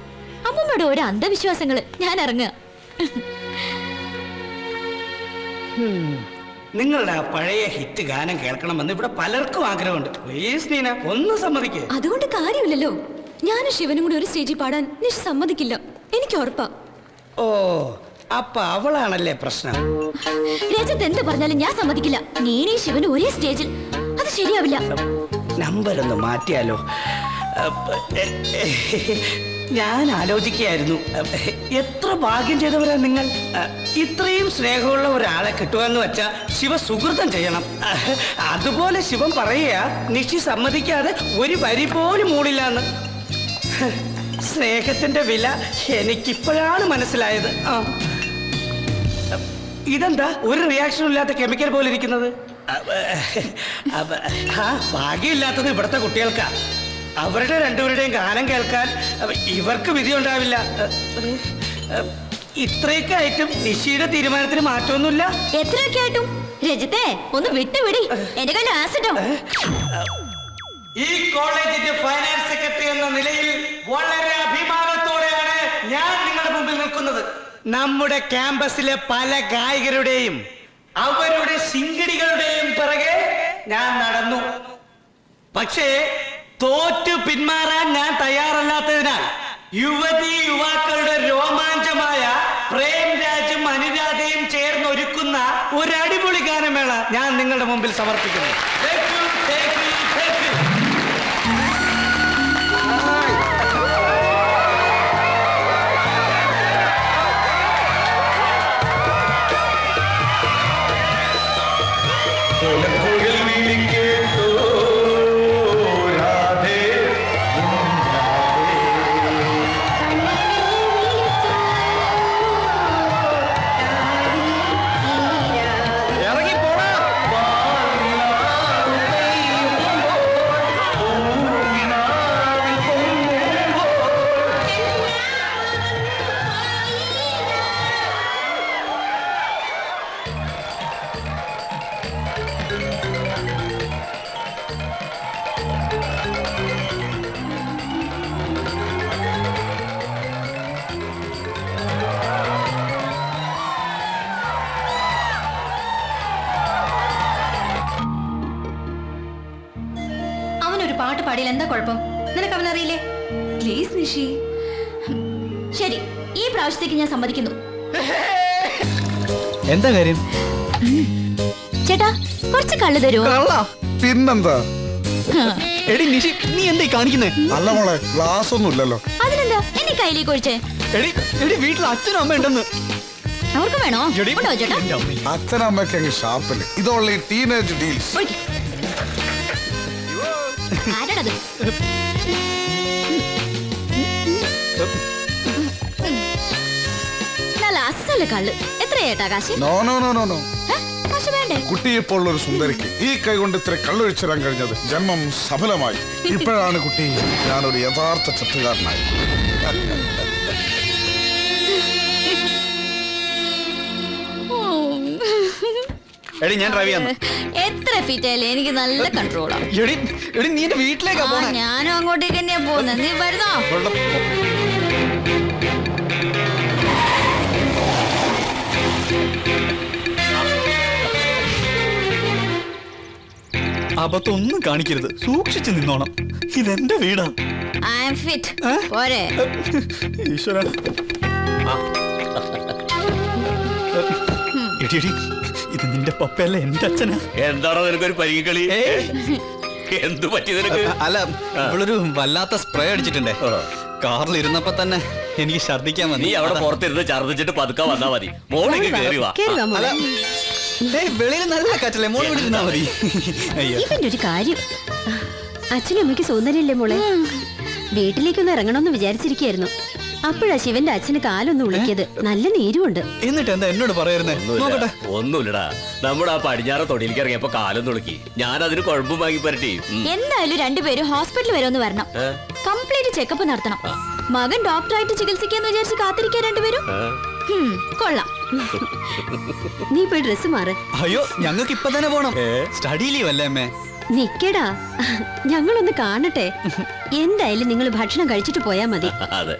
അമ്മൂമ്മയുടെ ഓരോ അന്ധവിശ്വാസങ്ങള്. ഞാൻ ഇറങ്ങുക. നിങ്ങളുടെ ആ പഴയ ഹിറ്റ് ഗാനം കേൾക്കണമെന്ന് ഇവിടെ പലർക്കും ആഗ്രഹമുണ്ട്. പ്ലീസ് നീന, ഒന്ന് സമ്മതിക്കേ. അതുകൊണ്ട് കാര്യമില്ലല്ലോ. ഞാനും ശിവനും കൂടി ഒരു സ്റ്റേജിൽ പാടാൻ നിഷ സമ്മതിക്കില്ല. എനിക്ക് ഉറപ്പാ. ഓ, അപ്പൊ അവളാണല്ലേ പ്രശ്നം. രജത്ത് എന്ത് പറഞ്ഞാലും ഞാൻ സമ്മതിക്കില്ല. നീനേ ശിവന് ഒരേ സ്റ്റേജിൽ, അത് ശരിയാവില്ല. നമ്പർ ഒന്ന് മാറ്റിയാലോ? ഞാൻ ആലോചിക്കുകയായിരുന്നു, എത്ര ഭാഗ്യം ചെയ്തവരാ നിങ്ങൾ. ഇത്രയും സ്നേഹമുള്ള ഒരാളെ കിട്ടുമെന്ന് വെച്ചാ ശിവ സുഹൃതം ചെയ്യണം. അതുപോലെ ശിവൻ പറയുക, നിഷി സമ്മതിക്കാതെ ഒരു വരി പോലും മൂടില്ലാന്ന്. സ്നേഹത്തിന്റെ വില എനിക്കിപ്പോഴാണ് മനസ്സിലായത്. ഇതെന്താ ഒരു റിയാക്ഷനും ഇല്ലാത്ത കെമിക്കൽ പോലെ ഇരിക്കുന്നത്? ഭാഗ്യമില്ലാത്തത് ഇവിടുത്തെ കുട്ടികൾക്കാ. അവരുടെ രണ്ടുപേരുടെയും ഗാനം കേൾക്കാൻ ഇവർക്ക് വിധിയുണ്ടാവില്ല. ഇത്രയൊക്കെ ആയിട്ടും നിഷിയുടെ തീരുമാനത്തിന് മാറ്റമൊന്നുമില്ല. എത്രയൊക്കെ ആയിട്ടും രജിത്തെ ഒന്ന് വിട്ടുപിടി, എന്റെ കയ്യിൽ ആസിഡോ. ഈ കോളേജിന്റെ ഫൈനാൻസ് സെക്രട്ടറി എന്ന നിലയിൽ വളരെ അഭിമാനത്തോടെയാണ് ഞാൻ നിങ്ങളുടെ മുമ്പിൽ നിൽക്കുന്നത്. നമ്മുടെ ക്യാമ്പസിലെ പല ഗായകരുടെയും അവരുടെ ശിങ്കിടികളുടെയും പിറകെ ഞാൻ നടന്നു. പക്ഷേ തോറ്റു പിന്മാറാൻ ഞാൻ തയ്യാറല്ലാത്തതിനാൽ യുവാക്കളുടെ രോമാഞ്ചമായ പ്രേംരാജും അനുരാധയും ചേർന്ന് ഒരുക്കുന്ന ഒരു അടിപൊളി ഗാനമേള ഞാൻ നിങ്ങളുടെ മുമ്പിൽ സമർപ്പിക്കുന്നു. അവനൊരു പാട്ട് പാടിയാൽ എന്താ കുഴപ്പം? നിനക്ക് അവനറിയില്ലേ? പ്ലീസ് നിഷി. ശരി, ഈ പ്രാവശ്യത്തേക്ക് ഞാൻ സമ്മതിക്കുന്നു. എന്താ കാര്യം? ചേട്ടാ കുറച്ച് കള്ളു തരുമോ? പിന്നെന്താ? എടി നിഷി, നീ എന്തായി കാണിക്കുന്നേ? അല്ല മോളെ, ഗ്ലാസ് ഒന്നും ഇല്ലല്ലോ. അതിനെന്താ എന്റെ കയ്യിലേക്ക് ഒഴിച്ചേ? എടി വീട്ടിൽ അച്ഛനും അമ്മ ഉണ്ടെന്ന്. അവർക്ക് വേണോ? ഉണ്ടോ ചേട്ടാ? അച്ഛനമ്മയ്ക്ക് അങ്ങ് ഷാപ്പില്. ഇതുള്ള ടീനേജ് ഡീൽസ്. ആരാടത്? നല്ല അസല് കള്ള്. എത്രയേട്ടാ കാശ്? No no no no no. കാശ് വേണ്ടേ? കുട്ടിയെപ്പോലുള്ള ഒരു സുന്ദരിക്ക് ഈ കൈ കൊണ്ട് ഇത്ര കള്ളൊഴിച്ചിടാൻ കഴിഞ്ഞത് ജന്മം സഫലമായി. ഇപ്പോഴാണ് കുട്ടി ഞാനൊരു യഥാർത്ഥ ചത്തുകാരനായി. എടി ഞാൻ ഡ്രൈവ് ചെയ്യാം. എത്ര ഫീറ്റ് ആയാലും എനിക്ക് നല്ല കൺട്രോളാ. എടി നീ എന്റെ വീട്ടിലേക്കാ പോണേ. ഞാനും അങ്ങോട്ടേക്ക് തന്നെയാ പോകുന്നത്. നീ വരുന്നോ? അബദ്ധമൊന്നും കാണിക്കരുത്, സൂക്ഷിച്ചു നിന്നോണം. ഇതെന്റെ വീടാ. I am fit. പോരെ? ഈശ്വര. എടി ഇത് നിന്റെ പപ്പയല്ല, എന്റെ അച്ഛനാ. എന്താണോ നിനക്കൊരു പരിഗകളി? എന്തു പറ്റി നിനക്ക്? അല്ല, ഇവളൊരു വല്ലാത്ത സ്പ്രേ അടിച്ചിട്ടുണ്ടേ. കാറിൽ ഇരുന്നപ്പോ തന്നെ എനിക്ക് ഛർദിക്കാൻ മതി. നീ അവിടെ പുറത്തിരുന്ന് ഛർദിച്ചിട്ട് പതുക്കെ വന്നാ മതി. മോളിക്ക് കേറി വാ. വെളിയിൽ നല്ല കാറ്റല്ലേ, മോള് ഇവിടെ ഇരുന്നാ മതി. ഇവന്റെ ഒരു കാര്യം, അച്ഛനും അമ്മയ്ക്ക് സൗന്ദര്യല്ലേ മോളെ? വീട്ടിലേക്കൊന്ന് ഇറങ്ങണമെന്ന് വിചാരിച്ചിരിക്കായിരുന്നു. അപ്പോഴാ ശിവന്റെ അച്ഛന് കാലൊന്ന് വിളിക്കിയത്. നല്ല നീരുമുണ്ട്. എന്നിട്ട് എന്താ എന്നോട് പറയായിരുന്നേ? നോക്കട്ടെ. ഒന്നുമില്ലടാ, നമ്മുടെ ആ പടിഞ്ഞാറ് തൊടിയിലേക്ക് ഇറങ്ങിയപ്പോ കാലം തുളുക്കി. ഞാൻ അതിന് കുഴപ്പം വാങ്ങി പരട്ടി. എന്തായാലും രണ്ടുപേരും ഹോസ്പിറ്റലിൽ വരെ ഒന്ന് വരണം. കംപ്ലീറ്റ് ചെക്കപ്പ് നടത്തണം. മകൻ ഡോക്ടറായിട്ട് ചികിത്സിക്കാന്ന് വിചാരിച്ച് കാത്തിരിക്കാൻ രണ്ടുപേരും. കൊള്ളാം. നീ പോയി ഡ്രസ് മാറ്. അയ്യോ, ഞങ്ങൾക്ക് ഇപ്പൊ തന്നെ പോണം. സ്റ്റഡി ലീവ് അല്ലേ അമ്മേ? നിക്കടാ, ഞങ്ങളൊന്ന് കാണട്ടെ. എന്തായാലും നിങ്ങൾ ഭക്ഷണം കഴിച്ചിട്ട് പോയാ മതി. അതെ.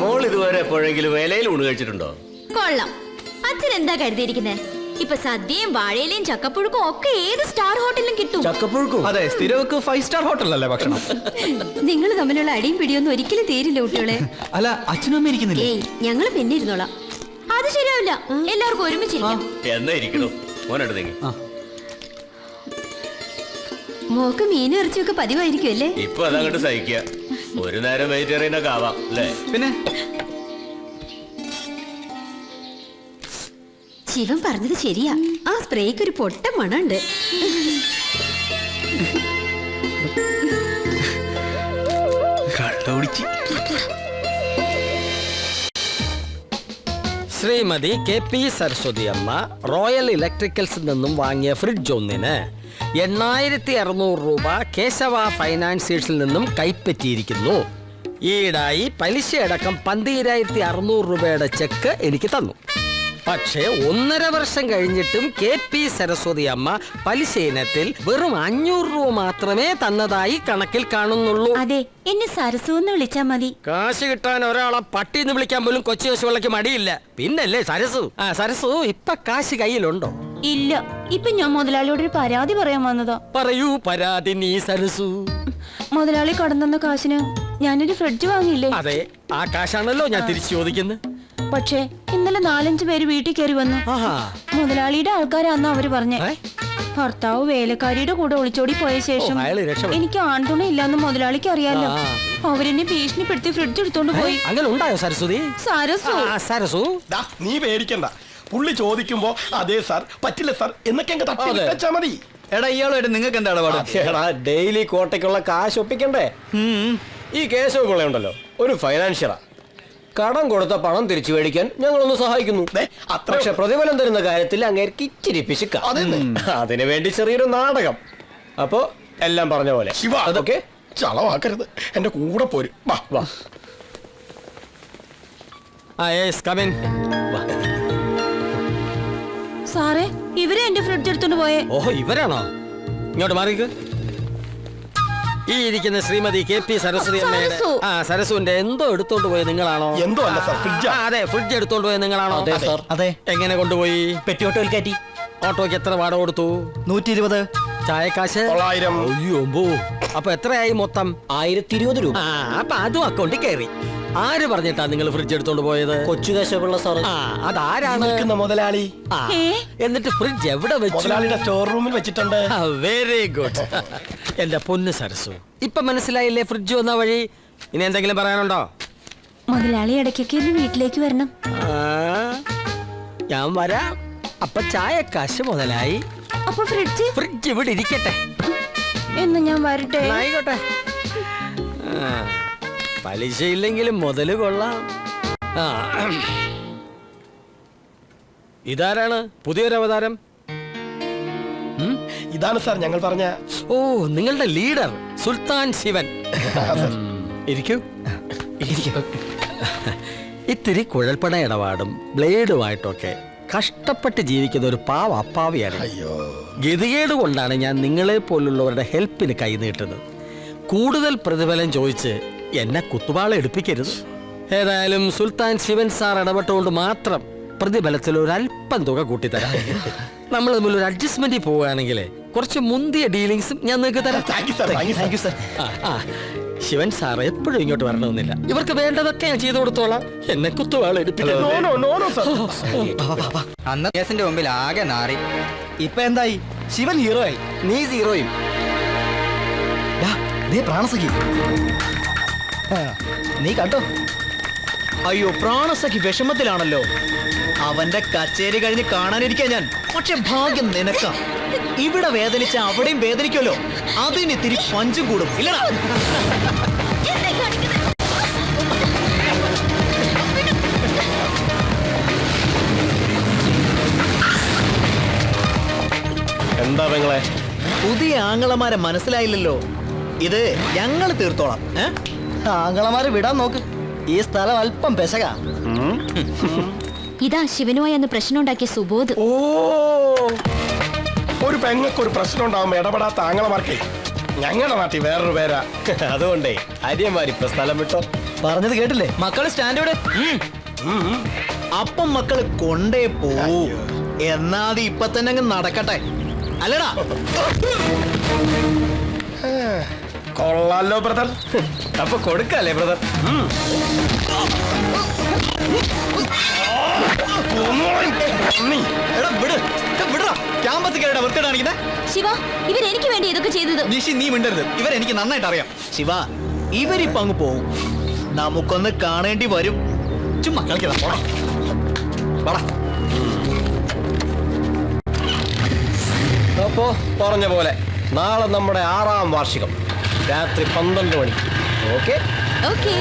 മോൾ ഇതുവരെ എപ്പോഴെങ്കിലും വേലയിൽ ഊണ് കഴിച്ചിട്ടുണ്ടോ? കൊള്ളാം. അച്ഛൻ എന്താ കരുതിയിരിക്കുന്നേ? ഇപ്പൊ സദ്യയും വാഴയിലയും ചക്കപ്പുഴുക്കും ഒക്കെ ഏത് സ്റ്റാർ ഹോട്ടലിലും കിട്ടും. ചക്കപ്പുഴുക്കും? അതെ, സ്ഥിരവർക്ക് 5 സ്റ്റാർ ഹോട്ടലല്ലേ ഭക്ഷണം. നിങ്ങൾ തമ്മിലുള്ള അടിയും പിടിയൊന്നും ഒരിക്കലും തീരില്ല കുട്ടികളെ. അല്ല, അച്ഛനും അമ്മ ഇരിക്കുന്നില്ലേ? ഏയ്, ഞങ്ങള് പിന്നെ ഇരുന്നോളാം. അത് ശരിയാവില്ല, എല്ലാവർക്കും ഒരുമിച്ചിരിക്കാം. എന്നാ ഇരിക്കണോ? മോനെടുത്തെങ്കിൽ മോക്ക് മീനും ഇറച്ചിയൊക്കെ പതിവായിരിക്കും അല്ലേ? ഇപ്പൊ അതങ്ങോട്ട് സഹിക്കുക. ഒരു നേരം വെജിറ്റേറിയനൊക്കെ ആവാം അല്ലേ? പിന്നെ ശിവൻ പറഞ്ഞത് ശരിയാ, ആ സ്പ്രേക്ക് ഒരു പൊട്ട മണുണ്ട്. കള്ളോടിച്ച്. ശ്രീമതി KP സരസ്വതി അമ്മ റോയൽ ഇലക്ട്രിക്കൽസിൽ നിന്നും വാങ്ങിയ ഫ്രിഡ്ജ് ഒന്നിന് 8600 രൂപ കേശവ ഫൈനാൻസിയേഴ്സിൽ നിന്നും കൈപ്പറ്റിയിരിക്കുന്നു. ഈടായി പലിശയടക്കം 12600 രൂപയുടെ ചെക്ക് എനിക്ക് തന്നു. പക്ഷേ 1.5 വർഷം കഴിഞ്ഞിട്ടും KP സരസ്വതി അമ്മ പലിശ ഇനത്തിൽ വെറും 500 രൂപ മാത്രമേ തന്നതായി കണക്കിൽ കാണുന്നുള്ളൂ. അതെ, എന്നെ സരസു എന്ന് വിളിച്ചാ മതി. കാശ് കിട്ടാൻ ഒരാളെ പട്ടിന്ന് വിളിക്കാൻ പോലും കൊച്ചു കൊച്ചുവെള്ളക്ക് മടിയില്ല. പിന്നല്ലേ സരസു. സരസു ഇപ്പൊ കാശ് കയ്യിലുണ്ടോ? ഇല്ല, ഇപ്പൊ ഞാൻ മുതലാളിയോട് ഒരു പരാതി പറയാൻ വന്നതാ. പറയൂ പരാതി നീ സരസു. മുതലാളി കടന്നു കാശിന് ഞാനൊരു ഫ്രിഡ്ജ് വാങ്ങിയില്ലേ? അതെ, ആ കാശാണല്ലോ ഞാൻ തിരിച്ചു ചോദിക്കുന്നത്. പക്ഷേ ഇന്നലെ 4-5 പേര് വീട്ടിൽ കയറി വന്നു. മുതലാളിയുടെ ആൾക്കാരാന്ന് അവര് പറഞ്ഞേ. ഭർത്താവ് വേലക്കാരിയുടെ കൂടെ ഒളിച്ചോടി പോയ ശേഷം എനിക്ക് ആൺതുണ ഇല്ലാന്ന് മുതലാളിക്ക് അറിയാലോ. അവരെന്നെ ഭീഷണിപ്പെടുത്തി ഫ്രിഡ്ജ് എടുത്തോണ്ട് പോയി. അങ്ങനെ ഉണ്ടായോ സരസ്വതി? സരസു നീ പേടിക്കണ്ട. പുള്ളി ചോദിക്കുമ്പോ അതെ സാർ, പറ്റില്ല സാർ എന്നൊക്കെ വെച്ചാ മതി. എടാ ഇയാളായിട്ട് നിങ്ങൾക്ക് എന്താണ് പാട്? ഡെയിലി കോട്ടയ്ക്കുള്ള കാശ് ഒപ്പിക്കണ്ടേ? ഈ കേശവ പിള്ളയുണ്ടല്ലോ, ഒരു ഫൈനാൻഷ്യറാ. കടം കൊടുത്ത പണം തിരിച്ചു മേടിക്കാൻ ഞങ്ങളൊന്ന് സഹായിക്കുന്നു. പക്ഷെ പ്രതിഫലം തരുന്ന കാര്യത്തിൽ അങ്ങേർക്ക് ഇച്ചിരി പിശുക്ക. അതിനു വേണ്ടി ചെറിയൊരു നാടകം. അപ്പോ എല്ലാം പറഞ്ഞ പോലെ അതൊക്കെ ചളവാക്കരുത്. എന്റെ കൂടെ പോരും. സാറേ, ഇവരെ എന്റെ ഫ്രിഡ്ജ് എടുത്തോണ്ട് പോയേ. ഓഹോ, ഇവരാണോ? ഇങ്ങോട്ട് മാറിക്ക്. ഈ ഇരിക്കുന്ന ശ്രീമതി KP സരസ്വതി അമ്മയുടെ സരസുവിന്റെ എന്തോ എടുത്തോണ്ട് പോയത് നിങ്ങളാണോ? എന്തോ അല്ല സാർ, ഫ്രിഡ്ജ്. അതെ, ഫ്രിഡ്ജ് എടുത്തോണ്ട് പോയത് നിങ്ങളാണോ? അതെ സാർ. അതെ. എങ്ങനെ കൊണ്ടുപോയി? പെറ്റി ഓട്ടോയിൽ കയറ്റി. ഓട്ടോയ്ക്ക് എത്ര വാടക കൊടുത്തു? 120. ചായക്കാശ് 900. അയ്യോ, അപ്പൊ എത്രയായി മൊത്തം? 1020 രൂപ. അപ്പൊ അതും അക്കൗണ്ടിൽ കയറി. ആര് പറഞ്ഞിട്ടാ നിങ്ങൾ ഫ്രിഡ്ജ് എടുത്തോണ്ട് പോയത്? കൊച്ചു കേശവപിള്ള സാർ. അതാരാണ്? മുതലാളി. എന്നിട്ട് ഫ്രിഡ്ജ് എവിടെ വെച്ചു? മുതലാളിയുടെ സ്റ്റോർ റൂമിൽ വെച്ചിട്ടുണ്ട്. Very good. എന്റെ പൊന്ന് സരസു, ഇപ്പൊ മനസ്സിലായില്ലേ ഫ്രിഡ്ജ് വന്ന വഴി? ഇനി എന്തെങ്കിലും പറയാനുണ്ടോ? മുതലാളി ഇടയ്ക്കൊക്കെ വീട്ടിലേക്ക് വരണം. ഞാൻ വരാം. അപ്പൊ ചായക്കാശ് മുതലായി. അപ്പൊ ഫ്രിഡ്ജ് ഇവിടെ ഇരിക്കട്ടെ. എന്ന് ഞാൻ വരട്ടെ. ആയിക്കോട്ടെ. പലിശയില്ലെങ്കിലും മുതല് കൊള്ളാം. ഇതാരാണ് പുതിയൊരു അവതാരം? ഇതാണ് സാർ ഞങ്ങൾ പറഞ്ഞ. ഓ, നിങ്ങളുടെ ലീഡർ സുൽത്താൻ ശിവൻ. ഇരിക്കൂ. ഇത്തിരി കുഴൽപ്പണ ഇടപാടും ബ്ലേഡുമായിട്ടൊക്കെ കഷ്ടപ്പെട്ട് ജീവിക്കുന്ന ഒരു പാവ അപ്പാവിയാണ്. ഗതികേട് കൊണ്ടാണ് ഞാൻ നിങ്ങളെ പോലുള്ളവരുടെ ഹെൽപ്പിന് കൈനീട്ടുന്നത്. കൂടുതൽ പ്രതിഫലം ചോദിച്ച് എന്നെ കുത്തുവാള എടുപ്പിക്കരുത്. ഏതായാലും സുൽത്താൻ ശിവൻ സാർ ഇടപെട്ടുകൊണ്ട് മാത്രം പ്രതിഫലത്തിൽ ഒരല്പം തുക കൂട്ടിത്തരാം. നമ്മൾ തമ്മിൽ ഒരു അഡ്ജസ്റ്റ്മെന്റിൽ പോവുകയാണെങ്കിൽ കുറച്ച് മുന്തിയ ഡീലിങ്സും ഞാൻ നിങ്ങൾക്ക് തരാം. ശിവൻ സാർ എപ്പോഴും ഇങ്ങോട്ട് വരണമെന്നില്ല. ഇവർക്ക് വേണ്ടതൊക്കെ ഞാൻ ചെയ്തു കൊടുത്തോളാം. എന്നെ കുത്തുവാള എടുപ്പിക്കരുത്. അന്ന് കേസിന്റെ മുമ്പിൽ ആകെ നാറി. ഇപ്പൊ എന്തായി? ശിവൻ ഹീറോ ആയി, നീ സീറോയും. പ്രാണസഖി നീ കണ്ടോ? അയ്യോ, പ്രാണസഖി വിഷമത്തിലാണല്ലോ. അവന്റെ കച്ചേരി കഴിഞ്ഞ് കാണാനിരിക്കാൻ ഞാൻ. പക്ഷെ ഭാഗ്യം നിനക്ക. ഇവിടെ വേദനിച്ച അവിടെയും വേദനിക്കുമല്ലോ. അതിന് ഇത്തിരി പഞ്ചും കൂടും ഇല്ലടാ. എന്താ പെങ്ങളെ? പുതിയ ആങ്ങളമാരെ മനസ്സിലായില്ലല്ലോ. ഇത് ഞങ്ങൾ തീർത്തോളാം. ആങ്ങളമാരെ വിടാൻ നോക്ക്. ഈ സ്ഥലം അല്പം പെശക. ഇതാ ശിവനുമായി അന്ന് പ്രശ്നം ഉണ്ടാക്കിയ സുബോധ്. ഓ, ഒരു പെങ്ങൾക്ക് ഒരു പ്രശ്നം ഉണ്ടാവുമ്പോ ഇടപെടാത്ത ആങ്ങളമാർക്കേ ഞങ്ങളുടെ നാട്ടിൽ വേറൊരു പേരാ. അതുകൊണ്ടേ അരിയന്മാരിപ്പോ സ്ഥലം വിട്ടോ. പറഞ്ഞത് കേട്ടില്ലേ? മക്കള് സ്റ്റാൻഡേർഡ്. അപ്പം മക്കള് കൊണ്ടേ പോവൂ. എന്നാത് ഇപ്പൊ തന്നെ അങ്ങ് നടക്കട്ടെ, അല്ലടാ? കൊള്ളാലോ ബ്രദർ. അപ്പൊ കൊടുക്കല്ലേ ബ്രദർ? ശിവ, ഇവരെനിക്ക് വേണ്ടി ഇതൊക്കെ ചെയ്തത്. നിഷി, നീ മിണ്ടരുത്. ഇവരെനിക്ക് നന്നായിട്ട് അറിയാം. ശിവ, ഇവരിപ്പോ അങ്ങ് പോകും. നമുക്കൊന്ന് കാണേണ്ടി വരും. ചുമ്മാ കളിക്കണം. പോടാ. പോടാ. അപ്പോ പറഞ്ഞ പോലെ നാളെ നമ്മുടെ 6ാം വാർഷികം രാത്രി 12 മണിക്ക്. ഓക്കെ? ഓക്കെ.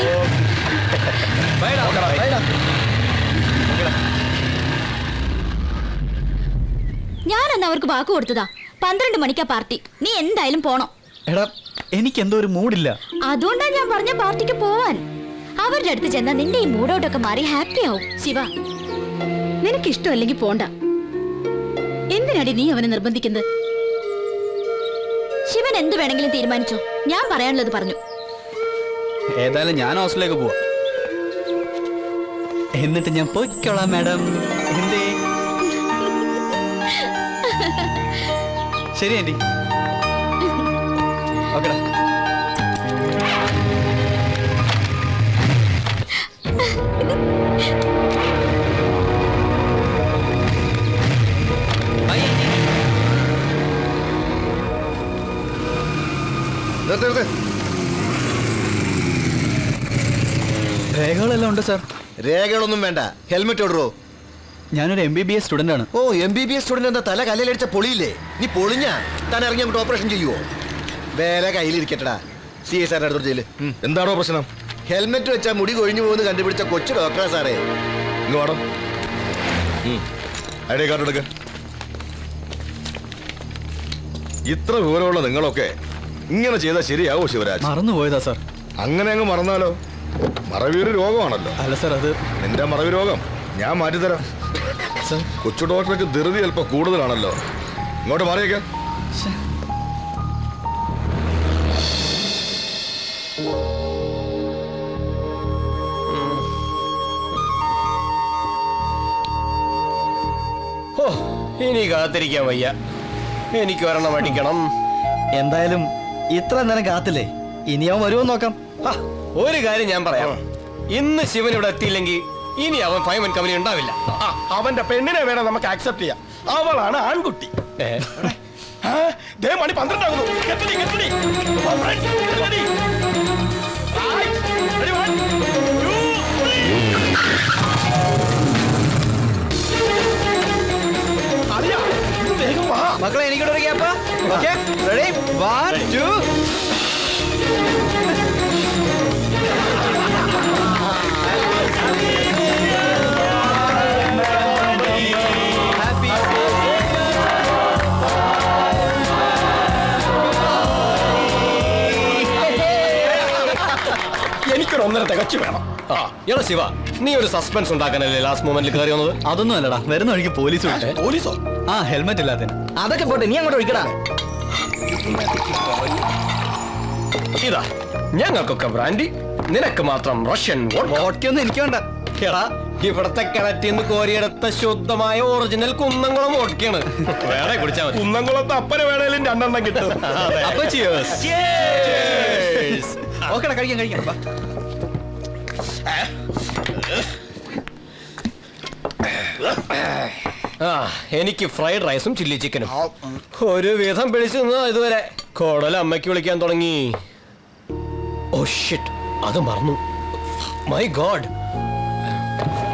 ഞാനന്ന് അവർക്ക് വാക്ക് കൊടുത്തതാ 12 മണിക്കാ പാർട്ടി. നീ എന്തായാലും പോണം. എടാ എനിക്ക് എന്തോ ഒരു മൂഡില്ല. അതുകൊണ്ടാ ഞാൻ പറഞ്ഞ പാർട്ടിക്ക് പോവാൻ. അവരുടെ അടുത്ത് ചെന്നാ നിന്റെ ഈ മൂഡൗട്ടൊക്കെ മാറി ഹാപ്പി ആവും. ശിവ, നിനക്ക് ഇഷ്ടമല്ലെങ്കിൽ പോണ്ട. എന്തിനാടി നീ അവനെ നിർബന്ധിക്കുന്നത്? ശിവൻ എന്ത് വേണമെങ്കിലും തീരുമാനിച്ചോ. ഞാൻ പറയാനുള്ളത് പറഞ്ഞു. ഏതായാലും ഞാൻ ഹോസ്റ്റലിലേക്ക് പോവാ. എന്നിട്ട് ഞാൻ പോയിക്കോളാം മാഡം. എന്തേ? ശരി ആന്റി. ഓക്കെടാ. രേഖകളെല്ലാം ഉണ്ട് സാർ. രേഖകളൊന്നും വേണ്ട, ഹെൽമെറ്റ് ഓടറോ. ഞാനൊരു MBBS സ്റ്റുഡന്റ് ആണ്. ഓ, MBBS സ്റ്റുഡന്റ് എന്താ തല കല്ലിലടിച്ച പൊളിയില്ലേ? നീ പൊളിഞ്ഞാ താൻ ഇറങ്ങി അങ്ങോട്ട് ഓപ്പറേഷൻ ചെയ്യുവോ? വേല കയ്യിലിരിക്കട്ടടാ. CI സാറിന്റെ അടുത്തോട്ട് ചെയ്യില്ല. എന്താണോ പ്രശ്നം? ഹെൽമെറ്റ് വെച്ചാൽ മുടി കൊഴിഞ്ഞു പോകുന്ന കണ്ടുപിടിച്ച കൊച്ചു ഡോക്ടറാ സാറേ. ഇങ്ങ് വേണം. ഐഡി കാർഡ് എടുക്ക. ഇത്ര വിവരമുള്ള നിങ്ങളൊക്കെ ഇങ്ങനെ ചെയ്താൽ ശരിയാവോ ശിവരാജ്? മറന്നുപോയതാ സാർ. അങ്ങനെ അങ്ങ് മറന്നാലോ? മറവിയൊരു രോഗമാണല്ലോ. അല്ല സാർ, അത് നിന്റെ മറവി രോഗം ഞാൻ മാറ്റിത്തരാം. കൊച്ചു ഡോക്ടർക്ക് ധൃതി അല്പം കൂടുതലാണല്ലോ. ഇങ്ങോട്ട് മാറിയേക്ക. ഓ, ഇനി കാത്തിരിക്കാൻ വയ്യ. എനിക്ക് ഒരെണ്ണം അടിക്കണം. എന്തായാലും ഇത്ര നേരം കാത്തില്ലേ, ഇനി അവൻ വരുമോ നോക്കാം. ഒരു കാര്യം ഞാൻ പറയാം. ഇന്ന് ശിവൻ ഇവിടെ എത്തിയില്ലെങ്കിൽ ഇനി അവൻ ഫൈമൻ കമ്പനി ഉണ്ടാവില്ല. അവന്റെ പെണ്ണിനെ വേണം നമുക്ക് ആക്സെപ്റ്റ് ചെയ്യാം. അവളാണ് ആൺകുട്ടി. മണി 12 ആകുന്നു. മക്കളെ എനിക്കിവിടെ ഒരു ഗ്യാപ്പ്. Okay, ready? 1 2. എനിക്കൊരു 1.5 തികച്ചു വേണം. എടാ ശിവ, നീ ഒരു സസ്പെൻസ് ഉണ്ടാക്കാനല്ലേ ലാസ്റ്റ് മൊമെന്റിൽ കയറി വന്നത്? അതൊന്നും അല്ലടാ, വരുന്ന വഴിക്ക് പോലീസ് വിളിച്ചേ. പോലീസോ? ആ, ഹെൽമെറ്റ് ഇല്ലാത്തതിന്. അതൊക്കെ പോട്ടെ, നീ അങ്ങോട്ട് ഒഴിക്കടാ. ഇതാ ഞങ്ങൾക്കൊക്കെ ബ്രാൻഡി, നിനക്ക് മാത്രം റഷ്യൻ വോഡ്കയൊന്നും എനിക്ക് വേണ്ട. എടാ, ഇവിടത്തെ കിണറ്റിൽ നിന്ന് കോരിയെടുത്ത ശുദ്ധമായ ഒറിജിനൽ കുന്നംകുളം വോഡ്കയാണ്. വേണേ കുടിച്ചാൽ മതി. കുന്നംകുളത്ത് അപ്പന വേണേലും 2 എണ്ണം കിട്ടും. അപ്പൊ cheers. ഓക്കെടാ, കഴിക്കാം. വാ. എനിക്ക് ഫ്രൈഡ് റൈസും ചില്ലി ചിക്കനും. ഒരു വിധം പിടിച്ചു നിന്നോ ഇതുവരെ. കോടല അമ്മയ്ക്ക് വിളിക്കാൻ തുടങ്ങി. ഓ ഷിറ്റ്, അത് മറന്നു. മൈ ഗോഡ്,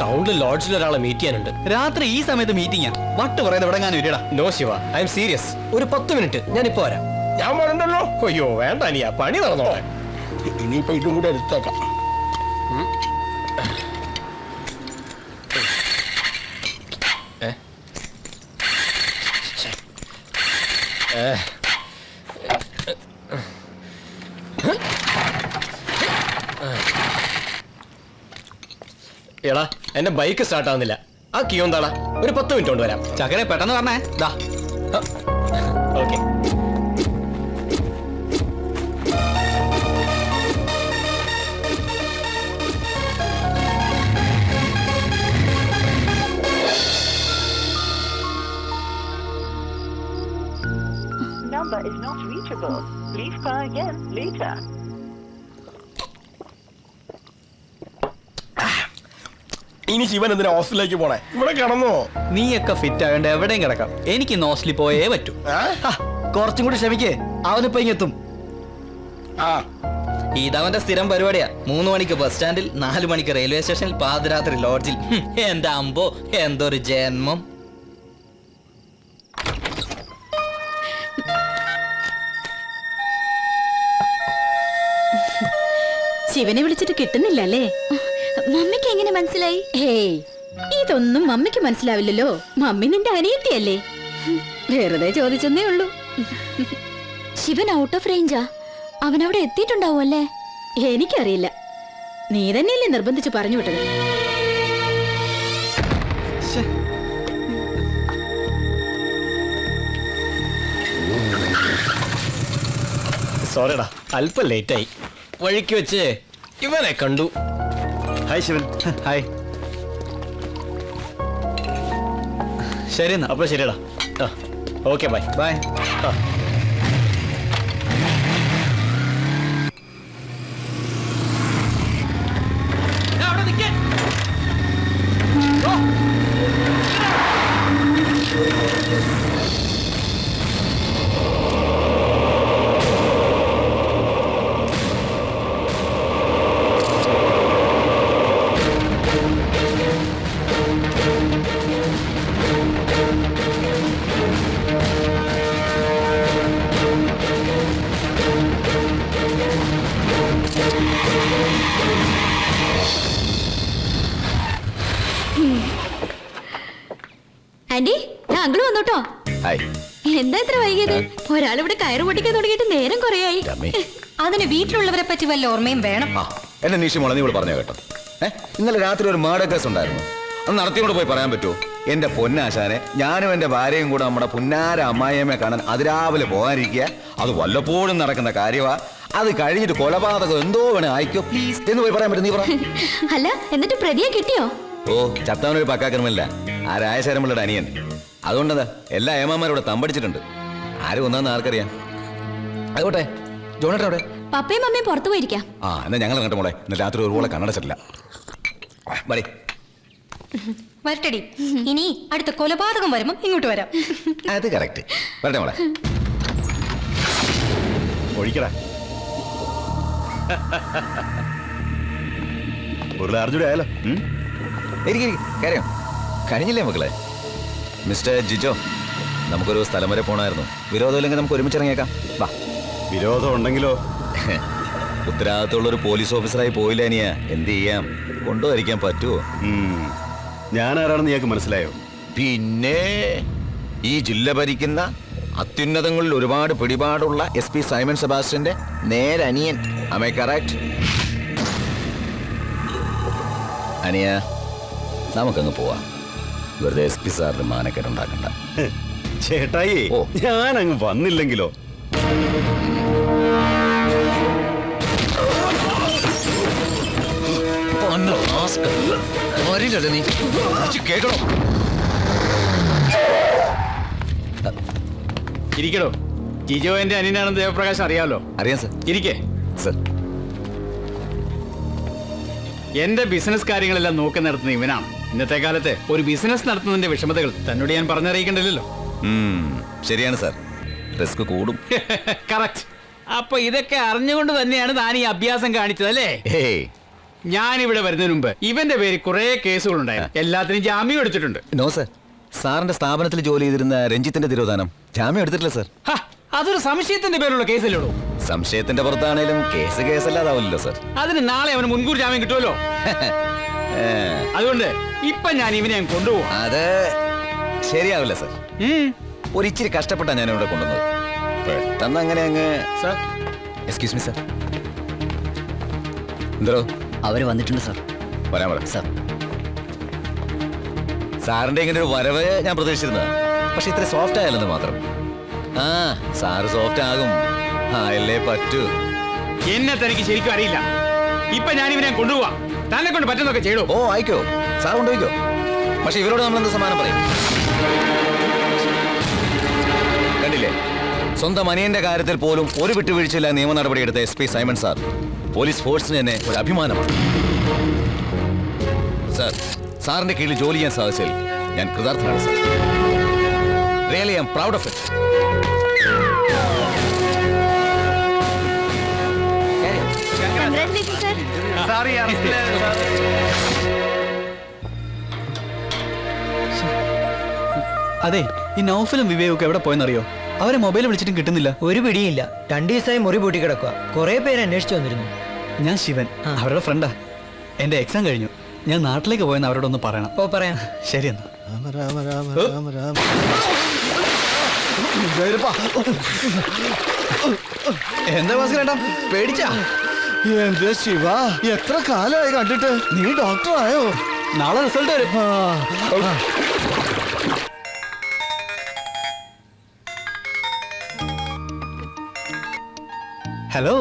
ടൗണിൽ ലോഡ്ജിൽ ഒരാളെ മീറ്റ് ചെയ്യാനുണ്ട്. രാത്രി ഈ സമയത്ത് മീറ്റിംഗാ. വട്ട് പറയുന്നത് ഇവിടെ ഞാൻ വരികടാ. No Shiva, I am serious. ഒരു 10 മിനിറ്റ് ഞാൻ ഇപ്പൊ വരാം. ഞാൻ വേണ്ടല്ലോ. അയ്യോ വേണ്ട അനിയാ, പണി നടന്നോളെ. ഇനിയിപ്പോ ഇതും കൂടെ എടുത്തേക്കാം. എടാ, എന്റെ ബൈക്ക് സ്റ്റാർട്ട് ആവുന്നില്ല. ആ കിയോ എന്താടാ? ഒരു 10 മിനിറ്റ് കൊണ്ട് വരാം. ചക്കരെ പെട്ടെന്ന് പറഞ്ഞേ. ദാ okay. Number is not reachable. Please try again later. ഇനി ശിവൻ എന്തിനാ ഹോസ്റ്റലിലേക്ക് പോണേ? ഇവിടെ കിടന്നോ? നീയൊക്കെ ഫിറ്റ് ആകേണ്ട എവിടെയും കിടക്കാം. എനിക്ക് ഹോസ്റ്റലിൽ പോയേ പറ്റൂ. കുറച്ചും കൂടി ക്ഷമിക്കേ, അവനിപ്പോ ഇങ്ങെത്തും. ഇതവന്റെ സ്ഥിരം പരിപാടിയാ. 3 മണിക്ക് ബസ് സ്റ്റാൻഡിൽ, 4 മണിക്ക് റെയിൽവേ സ്റ്റേഷനിൽ, പാതിരാത്രി ലോഡ്ജിൽ. എന്റെ അമ്പോ, എന്തൊരു ജന്മം. ശിവനെ വിളിച്ചിട്ട് കിട്ടുന്നില്ല അല്ലേ? മമ്മിക്ക് എങ്ങനെ മനസ്സിലായി? ഹേയ്, ഇതൊന്നും മമ്മിക്ക് മനസ്സിലാവില്ലല്ലോ. മമ്മി നിന്റെ അനിയത്തിയല്ലേ? വെറുതെ ചോദിച്ചെന്നേ ഉള്ളൂ. ശിവൻ ഔട്ട് ഓഫ് റേഞ്ചാ. അവൻ അവിടെ എത്തിയിട്ടുണ്ടാവും അല്ലേ? എനിക്കറിയില്ല. നീ തന്നെയല്ലേ നിർബന്ധിച്ച് പറഞ്ഞു വിട്ടത്? സോറിടാ, അല്പം ലേറ്റായി. വഴിക്ക് വെച്ച് ഇവനെ കണ്ടു. ഹായ് ശിവൻ. ഹായ്. ശരി എന്നാ, അപ്പൊ ശരിടാ. Okay, bye bye. ആന്റി, ഞാൻ അങ്കിള് വന്നോട്ടോ. ഹായ്. എന്താ ഇത്ര വൈകിയത്? ഒരാളിവിടെ കയറ് പൊട്ടിക്കാൻ തുടങ്ങിയിട്ട് നേരം കുറയായി. അതിന് വീട്ടിലുള്ളവരെ പറ്റി വല്ല ഓർമ്മയും വേണം. എന്നെ നീശി മോളെ, നീ ഇവിടെ പറഞ്ഞ കേട്ടോ. ഇന്നലെ രാത്രി ഒരു മർഡർ കേസ് ഉണ്ടായിരുന്നു. അത് നടത്തിയോട് പോയി പറയാൻ പറ്റുമോ? എന്റെ പൊന്നാശാനെ, ഞാനും എന്റെ ഭാര്യയും കൂടെ നമ്മുടെ പുന്നാര അമ്മായിയമ്മയെ കാണാൻ അതിരാവിലെ പോകാനിരിക്കുക. അത് വല്ലപ്പോഴും നടക്കുന്ന കാര്യമാ. അത് കഴിഞ്ഞിട്ട് കൊലപാതകം എന്തോ വേണേ അയക്കോ പ്ലീസ് എന്ന് പോയി പറയാൻ പറ്റും? നീ പറ. അല്ല, എന്നിട്ട് പ്രതിയെ കിട്ടിയോ? ഓ, ചത്തവനൊരു പക്കാക്രമല്ല. ആ രായശരമുള്ളയുടെ അനിയൻ. അതുകൊണ്ടെന്താ, എല്ലാ ഏമാന്മാരോടെ തമ്പടിച്ചിട്ടുണ്ട്. ആരും ഒന്നാന്ന് ആർക്കറിയാം. അതുകൊട്ടെ, ജോണേട്ടൻ അവിടെ? പപ്പയും മമ്മയും പുറത്തു പോയിരിക്കാം. ആ, എന്നാ ഞങ്ങൾ കണ്ടു മോളെ. ഇന്ന് രാത്രി ഒരുപോലെ കണ്ണടച്ചിട്ടില്ല. മതി. വരട്ടടി. ഇനി അടുത്ത കൊലപാതകം വരുമ്പം ഇങ്ങോട്ട് വരാം. അത് കറക്റ്റ്. വരട്ടെ മോളെ. ഒഴിക്കടാ. ഒരു ലാർജുടെ ആയാലോ? കാര്യം കഴിഞ്ഞില്ലേ മക്കളെ? മിസ്റ്റർ ജിജോ, നമുക്കൊരു സ്ഥലം വരെ പോണായിരുന്നു. വിരോധമില്ലെങ്കിൽ നമുക്ക് ഒരുമിച്ച് ഇറങ്ങിയേക്കാം. വാ. വിരോധം ഉണ്ടെങ്കിലോ? ഉത്തരവാദിത്തമുള്ളൊരു പോലീസ് ഓഫീസറായി പോയില്ല അനിയ. എന്ത് ചെയ്യാം, കൊണ്ടുവരിക്കാൻ പറ്റുമോ? ഞാൻ ആരാണെന്ന് നീക്ക് മനസ്സിലായോ? പിന്നെ ഈ ജില്ല ഭരിക്കുന്ന അത്യുന്നതങ്ങളിൽ ഒരുപാട് പിടിപാടുള്ള SP സൈമൺ സെബാസ്റ്റ്യന്റെ നേരനിയൻ. Am I correct? അനിയ, നമുക്കങ്ങ് പോവാം. വെറുതെ SP സാറിന്റെ മാനക്കേടുണ്ടാക്കണ്ട. ചേട്ടായി, ഞാൻ അങ്ങ് വന്നില്ലെങ്കിലോ? കേൾക്കണോ? ഇരിക്കടോ. ജിജോ എന്റെ അനിയനാണെന്ന് ദേവപ്രകാശ് അറിയാമല്ലോ. അറിയാം സർ. ഇരിക്കേ സർ. എന്റെ ബിസിനസ് കാര്യങ്ങളെല്ലാം നോക്കി നടത്തുന്ന ഇവനാണ്. ഇന്നത്തെ കാലത്ത് ഒരു ബിസിനസ് നടത്തുന്നതിന്റെ വിഷമതകൾ തന്നോട് ഞാൻ പറഞ്ഞറിയിക്കണ്ടല്ലോ. ശരിയാണ് സാർ, റിസ്ക് കൂടും. കറക്റ്റ്. അപ്പൊ ഇതൊക്കെ അറിഞ്ഞുകൊണ്ട് തന്നെയാണ് താൻ ഈ അഭ്യാസം കാണിച്ചതല്ലേ? ഞാനിവിടെ വരുന്നതിന് മുമ്പ് ഇവന്റെ പേര് കുറെ കേസുകളുണ്ടായിരുന്നു. എല്ലാത്തിനും ജാമ്യം എടുത്തിട്ടുണ്ട്. നോ സർ, സാറിന്റെ സ്ഥാപനത്തിൽ ജോലി ചെയ്തിരുന്ന രഞ്ജിത്തിന്റെ തിരോധാനം ജാമ്യം എടുത്തിട്ടില്ല സർ. അതൊരു സംശയത്തിന്റെ പേരുള്ള കേസല്ലോ. സംശയത്തിന്റെ പുറത്താണേലും കേസ് കേസല്ലാതാവില്ലല്ലോ സർ. അതിന് നാളെ അവന് മുൻകൂർ ജാമ്യം കിട്ടുമല്ലോ. അതുകൊണ്ട് ഇപ്പൊ ഞാൻ ഇവനെ കൊണ്ടുപോകും. അത് ശരിയാവില്ല സർ. ഒരിച്ചിരി കഷ്ടപ്പെട്ടാ ഞാൻ ഇവിടെ കൊണ്ടുവന്നത്. പെട്ടെന്ന് അങ്ങനെ അങ്ങ്. Sir, excuse me sir. എന്തോ അവര് വന്നിട്ടുണ്ട് സർ. വരാൻ പറ സർ. സാറിന്റെ ഇങ്ങനെ ഒരു വരവ് ഞാൻ പ്രതീക്ഷിച്ചിരുന്ന, പക്ഷെ ഇത്ര സോഫ്റ്റ് ആയാലെന്ന് മാത്രം. ആ, സാറ് സോഫ്റ്റ് ആകും. അല്ലേ പറ്റൂ. എന്നെ തനിക്ക് ശരിക്കും അറിയില്ല. ഇപ്പൊ ഞാൻ ഇവനെ കൊണ്ടുപോവാ. തന്നെ കൊണ്ട് പറ്റുന്നൊക്കെ ചെയ്യൂ. ഓ, ആയിക്കോ, സാർ കൊണ്ടുപോയിക്കോ. പക്ഷെ ഇവരോട് നമ്മൾ എന്ത് സമാനം പറയും? കണ്ടില്ലേ, സ്വന്തം അനിയന്റെ കാര്യത്തിൽ പോലും ഒരു വിട്ടുവീഴ്ചയില്ല നിയമ നടപടിയെടുത്ത SP സൈമൺ സാർ പോലീസ് ഫോഴ്സിന് തന്നെ ഒരു അഭിമാനമാണ്. സാർ, സാറിന്റെ കീഴിൽ ജോലി ചെയ്യാൻ സാധിച്ചതിൽ ഞാൻ കൃതാർത്ഥനാണ് sir. Really I am proud of it. Congratulation sir. അതെ, ഈ നൗഫലും വിവേകൊക്കെ എവിടെ പോയെന്നറിയോ? അവരെ മൊബൈൽ വിളിച്ചിട്ടും കിട്ടുന്നില്ല. ഒരു പിടിയില്ല. 2 ദിവസമായി മുറി പൂട്ടി കിടക്കുക. കുറെ പേര് അന്വേഷിച്ചു വന്നിരുന്നു. ഞാൻ ശിവൻ, അവരുടെ ഫ്രണ്ടാ. എന്റെ എക്സാം കഴിഞ്ഞു. ഞാൻ നാട്ടിലേക്ക് പോയെന്ന് അവരോടൊന്ന് പറയണം. ഓ, പറയാം. ശരി എന്നാ. എന്താ ഭാസ്കരേട്ടാ, പേടിച്ചാ? എന്റെ ശിവ, എത്ര കാലമായി കണ്ടിട്ട്. നീ ഡോക്ടറായോ? നാളെ റിസൾട്ട് വരും. ഹലോ.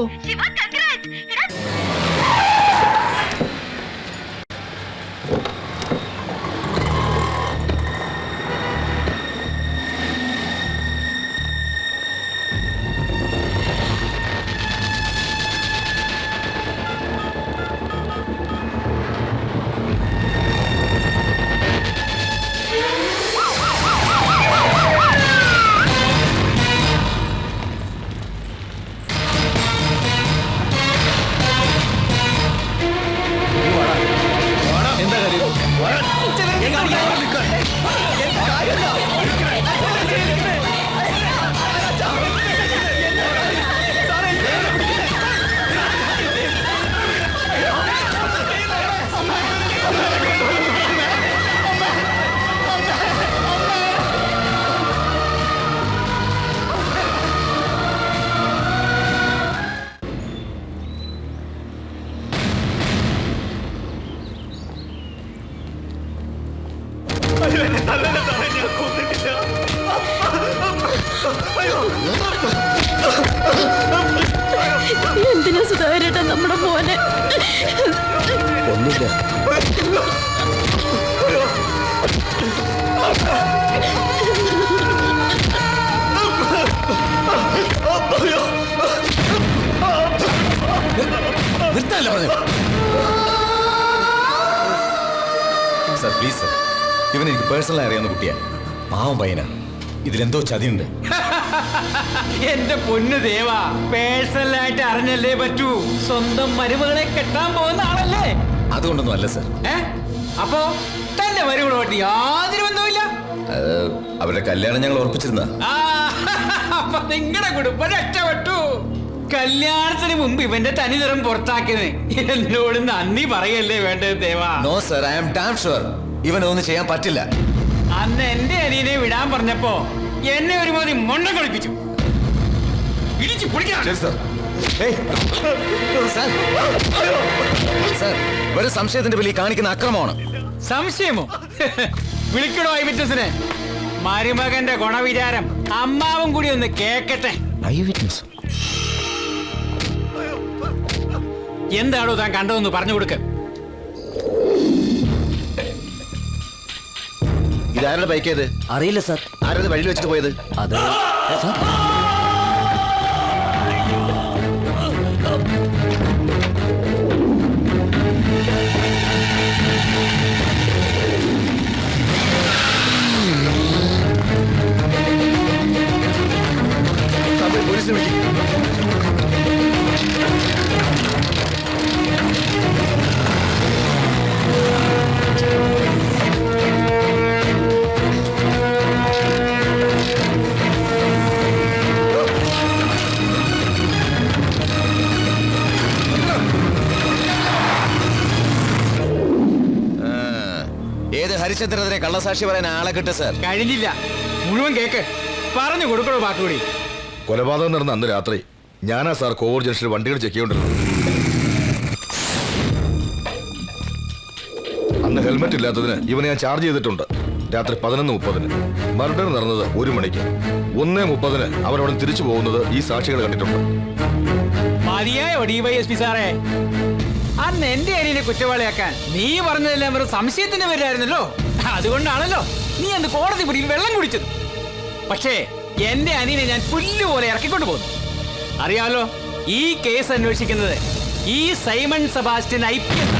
എന്തിനാ സുധാകരേട്ടാ നമ്മുടെ മോനെ? ഒന്നുമില്ല. സർ പ്ലീസ് സർ, ഇവൻ എനിക്ക് പേഴ്സണലായി അറിയാവുന്ന കുട്ടിയാ. പാവം പയ്യനാ. ഇതിലെന്തോ ചതിയുണ്ട്. എന്റെ പൊന്നു ദേവാ, പേഴ്സണലായിട്ട് അറിഞ്ഞല്ലേ പറ്റൂ. സ്വന്തം മരുമകളെ കെട്ടാൻ പോകുന്ന ആളല്ലേ? അതുകൊണ്ടൊന്നും അല്ല സർ. അപ്പോ തന്റെ മരുമകളോട്ട് യാതൊരു ബന്ധവുമില്ല? അവരുടെ കല്യാണം ഞങ്ങൾ ഉറപ്പിച്ചിരുന്ന. അപ്പൊ നിങ്ങളുടെ കുടുംബം രക്ഷപ്പെട്ടു. കല്യാണത്തിന് മുമ്പ് ഇവന്റെ തനിനിറം പുറത്താക്കിയത് എന്നോട് നന്ദി പറയല്ലേ വേണ്ടത് ദേവാ? No sir, I am damn sure ഇവനൊന്നും ചെയ്യാൻ പറ്റില്ല. അന്ന് എന്റെ അനിയനെ വിടാൻ പറഞ്ഞപ്പോ എന്നെ ഒരുമാതിരി മണ്ണ കളിപ്പിച്ചു. ഇടിച്ചു പൊളിക്കണം. ഒരു സംശയത്തിന്റെ പേരിൽ കാണിക്കുന്ന അക്രമമാണ്. സംശയമോ? വിളിക്കണോ ഐ വിറ്റ്നസിനെ? മരുമകന്റെ ഗുണവിചാരം അമ്മാവും കൂടി ഒന്ന് കേക്കട്ടെ. ഐ വിറ്റ്നസ് എന്താണോ താൻ കണ്ടതെന്ന് പറഞ്ഞു കൊടുക്ക. ഇതാരുടെ ബൈക്ക് ഏത്? അറിയില്ല സാർ. ആരത് വഴിയിൽ വെച്ചിട്ട് പോയത്? അത് പോലീസിനെ വിളിക്കും. ഏത് ഹരിചന്ദ്രനെ കള്ളസാക്ഷി പറയാൻ ആളെ കിട്ടും സർ? കഴിഞ്ഞില്ല, മുഴുവൻ കേക്ക്. പറഞ്ഞു കൊടുക്കണോ ബാക്കി? കൊലപാതകം നടന്ന അന്ന് രാത്രി ഞാനാ സാർ കോവൂർ ജംഗ്ഷനിൽ വണ്ടികൾ ചെക്ക് ചെയ്തോണ്ടിരുന്നത്. അന്ന് ഹെൽമെറ്റ് ഇല്ലാത്തതിന് ഇവനെ ഞാൻ ചാർജ് ചെയ്തിട്ടുണ്ട്. രാത്രി 11:30. മർഡർ നടന്നത് 1 മണിക്ക്. 1:30 അവരവിടെ തിരിച്ചു പോകുന്നത് ഈ സാക്ഷികൾ കണ്ടിട്ടുണ്ട്. മതിയായോ ഡിവൈഎസ്പി സാറേ? അന്ന് എന്റെ അനിയനെ കുറ്റവാളിയാക്കാൻ നീ പറഞ്ഞതെല്ലാം ഒരു സംശയത്തിന്റെ പേരായിരുന്നല്ലോ. അതുകൊണ്ടാണല്ലോ നീ അന്ന് കോടതി പിടിയിൽ വെള്ളം കുടിച്ചത്. പക്ഷേ എന്റെ അനിയനെ ഞാൻ പുല്ലുപോലെ ഇറക്കിക്കൊണ്ടു പോകുന്നു. അറിയാമല്ലോ, ഈ കേസ് അന്വേഷിക്കുന്നത് ഈ Simon Sebastian IPS.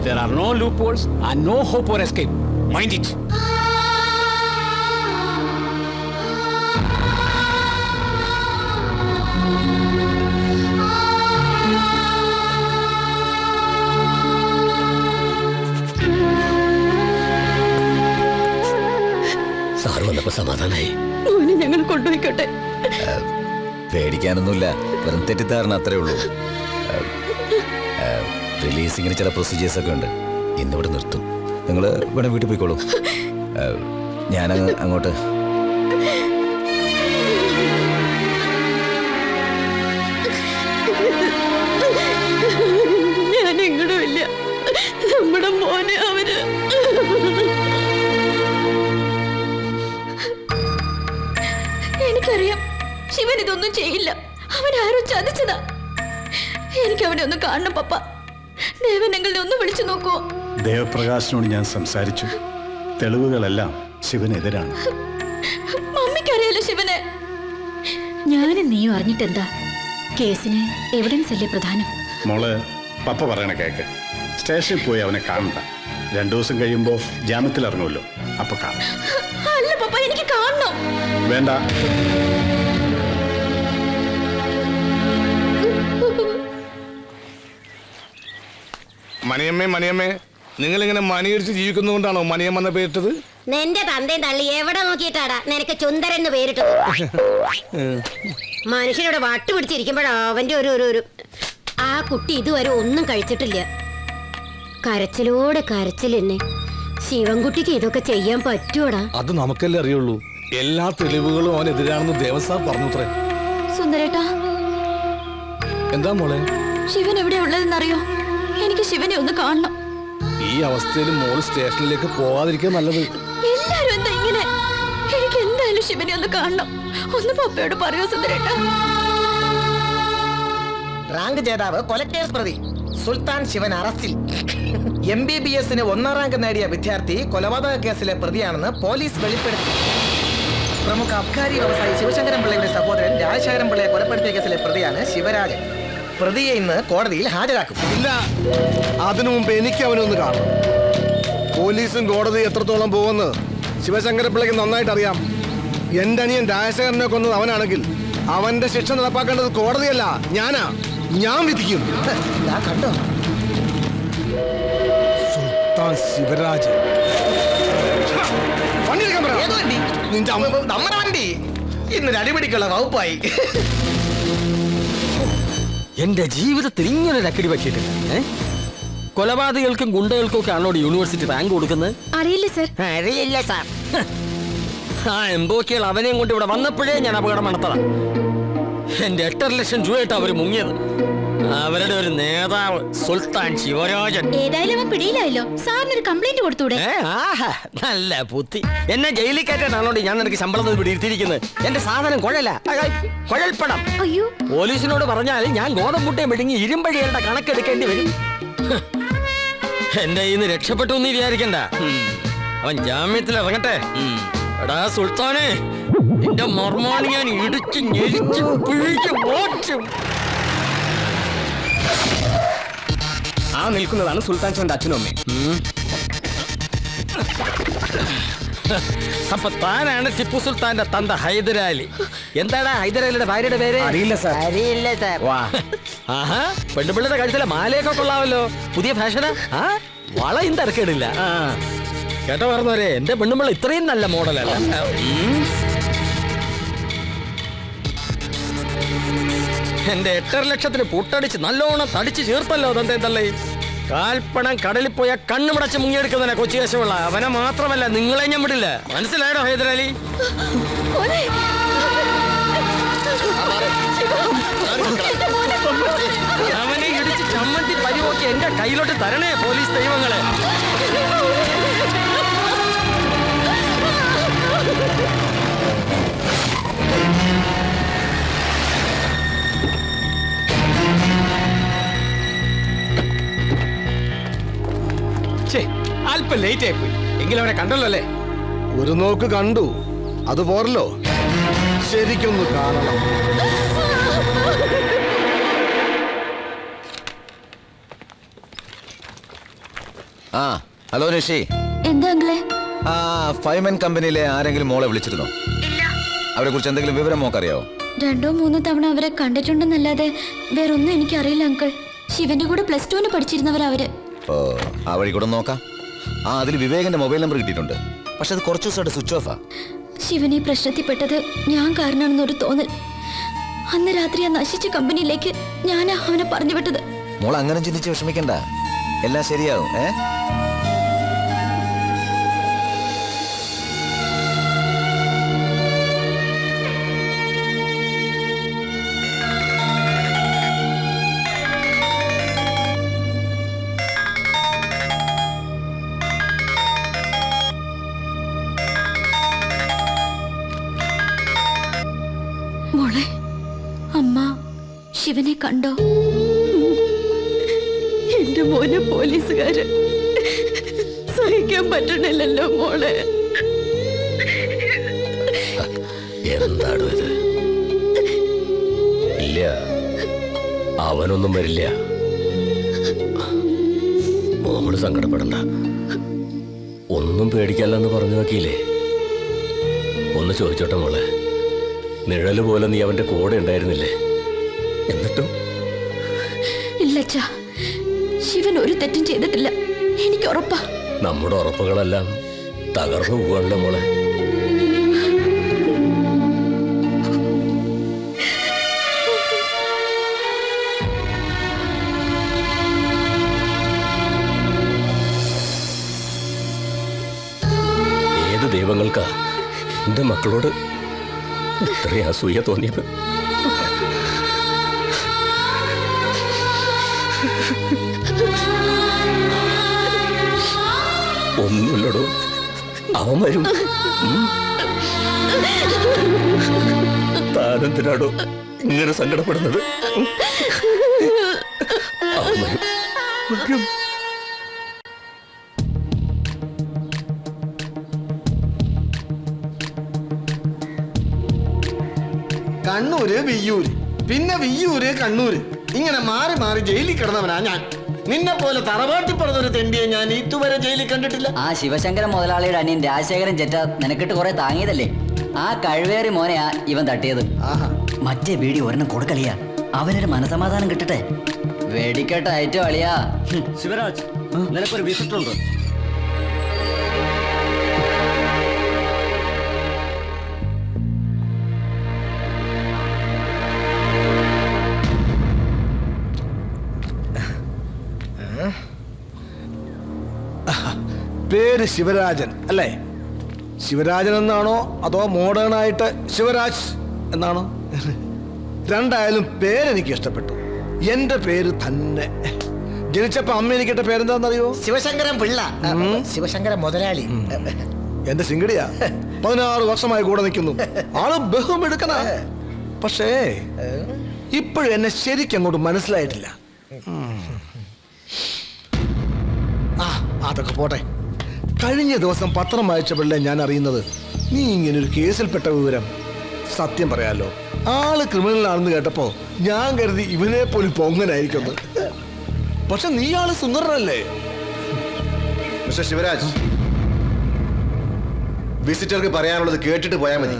There are no loopholes and no hope for escape. Mind it. സമാധാനായി. മോനെ ഞങ്ങൾ കൊണ്ടുപോയിക്കോട്ടെ. പേടിക്കാനൊന്നുമില്ല, വെറും തെറ്റിദ്ധാരണ അത്രേ ഉള്ളൂ. റിലീസിങ്ങിന് ചില പ്രൊസീജിയേഴ്സ് ഒക്കെ ഉണ്ട്. ഇന്നിവിടെ നിർത്തും. നിങ്ങൾ ഇവിടെ വീട്ടിൽ പോയിക്കോളൂ. ഞാൻ അങ്ങോട്ട്. ഞാൻ എങ്ങടും ഇല്ല. നമ്മുടെ മോനെ അവര് എനിക്കറിയാം ശിവൻ ഇതൊന്നും ചെയ്യില്ല. അവൻ ആരോ ചതിച്ചതാ. എനിക്ക് അവനെ ഒന്ന് കാണണം പപ്പ. ദേവനെങ്കിലിനെ ഒന്ന് വിളിച്ചു നോക്കുവോ? ദേവപ്രകാശിനോട് ഞാൻ സംസാരിച്ചു. തെളിവുകളെല്ലാം ശിവനെതിരാണ്. മമ്മിക്കറിയാലോ ശിവനെ. ഞാനും നീയും അറിഞ്ഞിട്ടെന്താ? കേസിന് എവിഡൻസ് അല്ലേ പ്രധാനം? മോള് പപ്പ പറയണ കേക്ക്. സ്റ്റേഷനിൽ പോയി അവനെ കാണണ്ട. 2 ദിവസം കഴിയുമ്പോ ജാമ്യത്തിൽ ഇറങ്ങുമല്ലോ, അപ്പൊ കാണാം. അല്ല പപ്പ, എനിക്ക് കാണണം. വേണ്ട. മണിയമ്മേ, മണിയമ്മേ, നിങ്ങൾ ഇങ്ങനെ മണിയടിച്ച് ജീവിക്കുന്നതുകൊണ്ടാണോ മണിയമ്മ പേരിട്ടത്? നിന്റെ തന്തയും തള്ളി എവിടെ നോക്കിയിട്ടാടാ നിനക്ക് ചുന്ദരൻ എന്ന് പേരിട്ടത്? മനുഷ്യനോട് വട്ട് പിടിച്ചിരിക്കുമ്പോഴാ അവന്റെ ഒരു ആ കുട്ടി ഇതുവരെ ഒന്നും കഴിച്ചിട്ടില്ല. കരച്ചിലോടെ കരച്ചിൽ തന്നെ. ശിവൻകുട്ടിക്ക് ഇതൊക്കെ ചെയ്യാൻ പറ്റുവോടാ? അത് നമുക്കല്ലേ അറിയുള്ളൂ. എല്ലാ തെളിവുകളും അവനെതിരാണെന്ന് ദേവസാർ പറഞ്ഞുത്രേ. സുന്ദരേട്ടാ, എന്താ മോളെ? ശിവൻ എവിടെ ഉള്ളതെന്നറിയോ? എനിക്ക് ശിവനെ ഒന്ന് കാണണം. ഈ അവസ്ഥയിൽ മോള് സ്റ്റേഷനിലേക്ക് പോവാതിരിക്കാൻ നല്ലത്. എല്ലാരും എന്താ ഇങ്ങനെ? എനിക്ക് എന്തായാലും ശിവനെ ഒന്ന് കാണണം. ഒന്ന് പപ്പയോട് പറയോ സുന്ദരേട്ടാ? റാങ്ക് ജേതാവ് കൊലക്കേസ് പ്രതി സുൽത്താൻ ശിവൻ അറസ്റ്റിൽ. MBBS-ന് 1ാം റാങ്ക് നേടിയ വിദ്യാർത്ഥി കൊലപാതക കേസിലെ പ്രതിയാണെന്ന് പോലീസ് വെളിപ്പെടുത്തി. പ്രമുഖ അബ്കാരി വ്യവസായി ശിവശങ്കരൻ പിള്ളയുടെ സഹോദരൻ രാജശേഖരൻ പിള്ളയെ കൊലപ്പെടുത്തിയ കേസിലെ പ്രതിയാണ് ശിവരാജൻ. പ്രതിയെ ഇന്ന് കോടതിയിൽ ഹാജരാക്കും. ഇല്ല, അതിനു മുമ്പ് എനിക്ക് അവനെ ഒന്ന് കാണണം. പോലീസും കോടതി എത്രത്തോളം പോകുമെന്ന് ശിവശങ്കരപ്പിള്ളയ്ക്ക് നന്നായിട്ട് അറിയാം. എന്റെ അനിയൻ രാജശേഖരനെ കൊന്നത് അവനാണെങ്കിൽ അവന്റെ ശിക്ഷ നടപ്പാക്കേണ്ടത് കോടതിയല്ല, ഞാനാ. ഞാൻ വിധിക്കും. കണ്ടോ, സുൽത്താൻ ശിവരാജൻ. നമ്മുടെ വണ്ടി ഇന്നൊരു അടിപിടിക്കുള്ള വകുപ്പായി. എന്റെ ജീവിതത്തിൽ ഇങ്ങനൊരു അക്കടി പറ്റിയിട്ടില്ല. കൊലപാതകൾക്കും ഗുണ്ടകൾക്കും ഒക്കെ ആണോ യൂണിവേഴ്സിറ്റി റാങ്ക് കൊടുക്കുന്നത്? അറിയില്ല സർ. അറിയില്ല സാർ. ആ എംബോക്കികൾ അവനെയും കൊണ്ട് ഇവിടെ വന്നപ്പോഴേ ഞാൻ അപകടം നടത്തതാ. എന്റെ 8.5 ലക്ഷം രൂപയായിട്ട് അവര് മുങ്ങിയത്. അവരുടെ ഒരു നേതാവ് സുൽത്താൻ ശിവരാജൻ. ഏതായാലും അവൻ പിടിയിലായല്ലോ. സാറിനൊരു കംപ്ലൈന്റ് കൊടുത്തൂടെ? നല്ല ബുദ്ധി. എന്നെ ജയിലിൽ കയറ്റാനാണോ ഞാൻ നിനക്ക് ശമ്പളം പിടിയിരുത്തിയിരിക്കുന്നത്? എന്റെ സാധനം കുഴൽപ്പണം. അയ്യോ, പോലീസിനോട് പറഞ്ഞാൽ ഞാൻ ഗോതമ്പുട്ടയെ മെടുങ്ങി ഇരുമ്പഴികളുടെ കണക്കെടുക്കേണ്ടി വരും. എന്റെ ഇന്ന് രക്ഷപ്പെട്ടു എന്ന് വിചാരിക്കണ്ട. അവൻ ജാമ്യത്തിൽ ഇറങ്ങട്ടെ. എടാ സുൽത്താനെ, നിന്റെ മർമാണി ഞാൻ ഇടിച്ച് ഞെരിച്ച് പിഴിച്ച് ഓടിച്ചു. ആ നിൽക്കുന്നതാണ് സുൽത്താൻ ചന്റെ അച്ഛനും അമ്മയും. അപ്പൊ താനാണ് ടിപ്പു സുൽത്താന്റെ തന്ത ഹൈദരാലി. എന്താടാ ഹൈദരാലിയുടെ ഭാര്യയുടെ പേര്? അറിയില്ല സാർ. അറിയില്ല സാർ. ആഹാ, പെണ്ണുപിള്ളയുടെ കഴുത്തിലെ മാലയൊക്കെ കൊള്ളാമല്ലോ. പുതിയ ഫാഷനാ? ആ, വളയും തിരക്കേടില്ല. കേട്ടോ പറഞ്ഞവരെ, എന്റെ പെണ്ണുപിള്ള ഇത്രയും നല്ല മോഡലല്ല. എന്റെ 8.5 ലക്ഷത്തിന് പുട്ടടിച്ച് നല്ലോണം തടിച്ച് ചേർത്തല്ലോ തന്റെ തള്ളേ. കാൽപ്പണം കടലിൽ പോയ കണ്ണുമടച്ച് മുങ്ങിയെടുക്കുന്നതിനെ കൊച്ചി വശമുള്ള അവനെ മാത്രമല്ല നിങ്ങളെ ഞാൻ വിടില്ല. മനസ്സിലായോ ഹൈദരാലി? അവനെ ഇടിച്ച് ചമ്മന്തി പരിവോക്കി എന്റെ കയ്യിലോട്ട് തരണേ പോലീസ് ദൈവങ്ങളെ. അല്പം ലേറ്റ് ആയി പോയി. എങ്കിലും അവനെ കണ്ടല്ലോ അല്ലേ? ഒരു നോക്ക് കണ്ടു, അത് പോരല്ലോ, ശരിക്കൊന്ന് കാണണം. ആ ഹലോ നിഷി. എന്താ അങ്കിളെ? ആ ഫൈമൻ കമ്പനിയിലെ ആരെങ്കിലും മോളെ വിളിച്ചിരുന്നോ? അവരെ കുറിച്ച് എന്തെങ്കിലും വിവരം മോക്കറിയാവോ? 2-3 തവണ അവരെ കണ്ടിട്ടുണ്ടെന്നല്ലാതെ വേറൊന്നും എനിക്കറിയില്ല അങ്കിൾ. ശിവന്റെ കൂടെ +2 പഠിച്ചിരുന്നവരവര്. ഓ, ആ വഴി കൂടെ നോക്കാം. ആ അതിൽ വിവേകന്റെ മൊബൈൽ നമ്പർ കിട്ടിയിട്ടുണ്ട്. പക്ഷെ അത് കുറച്ച് ദിവസമായിട്ട് സ്വിച്ച് ഓഫാ. ശിവനെ പ്രശ്നത്തിൽപ്പെട്ടത് ഞാൻ കാരണമാണെന്നൊരു തോന്നൽ. അന്ന് രാത്രി ആ നശിച്ച കമ്പനിയിലേക്ക് ഞാനാ അവനെ പറഞ്ഞു വിട്ടത്. മോൾ അങ്ങനെ ചിന്തിച്ച് വിഷമിക്കണ്ട, എല്ലാം ശരിയാവും. മോളെ, അമ്മ ശിവനെ കണ്ടോ? എന്റെ മോനെ പോലീസുകാര് സഹിക്കാൻ പറ്റണില്ലല്ലോ മോളെ. എന്താണോ ഇത്? ഇല്ല, അവനൊന്നും വരില്ല. മോള് സങ്കടപ്പെടണ്ട, ഒന്നും പേടിക്കല്ലെന്ന് പറഞ്ഞു നോക്കിയില്ലേ? ഒന്ന് ചോദിച്ചോട്ടെ മോളെ, നിഴല് പോലെ നീ അവന്റെ കൂടെ ഉണ്ടായിരുന്നില്ലേ? എന്നിട്ടും ഇല്ലച്ചാ, ശിവൻ ഒരു തെറ്റും ചെയ്തിട്ടില്ല, എനിക്ക് ഉറപ്പാ. നമ്മുടെ ഉറപ്പുകളെല്ലാം തകർന്നു പോവാണല്ലോ മോളെ. ഏത് ദൈവങ്ങൾക്കാ എന്റെ മക്കളോട് ഇത്രയും അസൂയ തോന്നിയത്? ഒന്നുമില്ലടോ, അവൻ വരും. താനെന്തിനാടോ ഇങ്ങനെ സങ്കടപ്പെടുന്നത്? അവൻ വരും. കണ്ണൂര് വിയ്യൂര്, പിന്നെ വിയ്യൂര് കണ്ണൂര്, ഇങ്ങനെ മാറി മാറി ജയിലിൽ കിടന്നവനാ ഞാൻ. നിന്നെ പോലെ തറവാട്ടി പറഞ്ഞൊരു തെണ്ടിയെ ഞാൻ ഇതുവരെ ജയിലിൽ കണ്ടിട്ടില്ല. ആ ശിവശങ്കരൻ മുതലാളിയുടെ അനിയൻ രാജശേഖരൻ ചെറ്റ നിനക്കിട്ട് കുറെ താങ്ങിയതല്ലേ? ആ കഴിവേറി മോനെയാ ഇവൻ തട്ടിയത്. മറ്റേ ബീഡി ഒരെണ്ണം കൊടുക്കളിയാ, അവനൊരു മനസമാധാനം കിട്ടട്ടെ. വെടിക്കെട്ട് അയറ്റ വളിയാ. ശിവരാജ്, നിനക്കൊരു വിസിറ്റർ ഉണ്ട്. പേര് ശിവരാജൻ അല്ലേ? ശിവരാജൻ എന്നാണോ അതോ മോഡേൺ ആയിട്ട് ശിവരാജ് എന്നാണോ? രണ്ടായാലും പേരെനിക്ക് ഇഷ്ടപ്പെട്ടു. എന്റെ പേര് തന്നെ. ജനിച്ചപ്പോ അമ്മ എനിക്കിട്ട പേരെന്താണെന്നറിയോ? ശിവശങ്കരൻ പിള്ള, ശിവശങ്കരൻ മുതലാളി. എന്റെ സിംഗടിയാ, 16 വർഷമായി കൂടെ നിൽക്കുന്നു. ആള് ബഹുമെടുക്കണ. പക്ഷേ ഇപ്പോഴും എന്നെ ശരിക്കും അങ്ങോട്ട് മനസ്സിലായിട്ടില്ല. അതൊക്കെ പോട്ടെ. കഴിഞ്ഞ ദിവസം പത്രം വായിച്ചപ്പോഴല്ലേ ഞാൻ അറിയുന്നത് നീ ഇങ്ങനെ ഒരു കേസിൽപ്പെട്ട വിവരം. സത്യം പറയാലോ, ആള് ക്രിമിനലാണെന്ന് കേട്ടപ്പോ ഞാൻ കരുതി ഇവനെ പോലും പൊങ്ങനായിരിക്കുന്നു. പക്ഷെ നീ ആള് സുന്ദരനല്ലേ? മിസ്റ്റർ ശിവരാജ്, വിസിറ്റർക്ക് പറയാനുള്ളത് കേട്ടിട്ട് പോയാൽ മതി.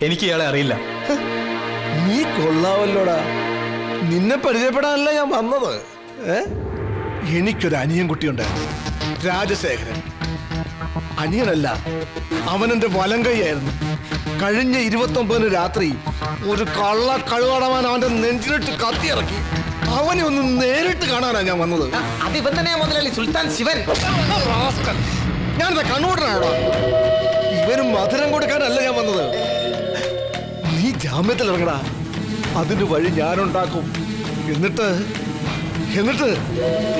എനിക്ക് ഇയാളെ അറിയില്ല. നീ കൊള്ളാവല്ലോടാ. നിന്നെ പരിചയപ്പെടാനല്ല ഞാൻ വന്നത്. എനിക്കൊരു അനിയൻ കുട്ടിയുണ്ടായിരുന്നു, രാജശേഖരൻ. അനിയനല്ല, അവനെന്റെ വലങ്കൈയായിരുന്നു. കഴിഞ്ഞ 29 രാത്രി ഒരു കള്ള കഴുകടവാൻ അവന്റെ നെഞ്ചിലിട്ട് കത്തിയിറക്കി. അവനെ ഒന്ന് നേരിട്ട് കാണാനാ ഞാൻ വന്നത്. അത് ഇവൻ തന്നെയാ മുതലാളി, സുൽത്താൻ ശിവൻ. ഞാനെന്താ കണ്ണൂട്ടനാണോ? ഇവനും മധുരം കൊടുക്കാനല്ല ഞാൻ വന്നത്. നീ ജാമ്യത്തിൽ ഇറങ്ങടാ, അതിന്റെ വഴി ഞാനുണ്ടാക്കും. എന്നിട്ട്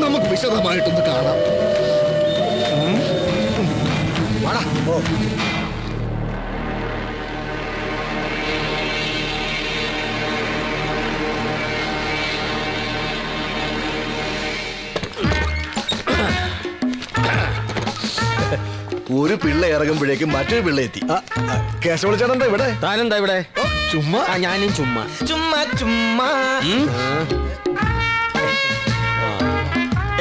നമുക്ക് വിശദമായിട്ടൊന്ന് കാണാം. വാടാ. ഒരു പിള്ള ഇറങ്ങുമ്പോഴേക്കും മറ്റൊരു പിള്ള എത്തി. കേശവളിച്ചേട്ടൻ ഇവിടെ? താനെന്താ ഇവിടെ? ചുമ്മാ. ഞാനും ചുമ്മാ ചുമ്മാ.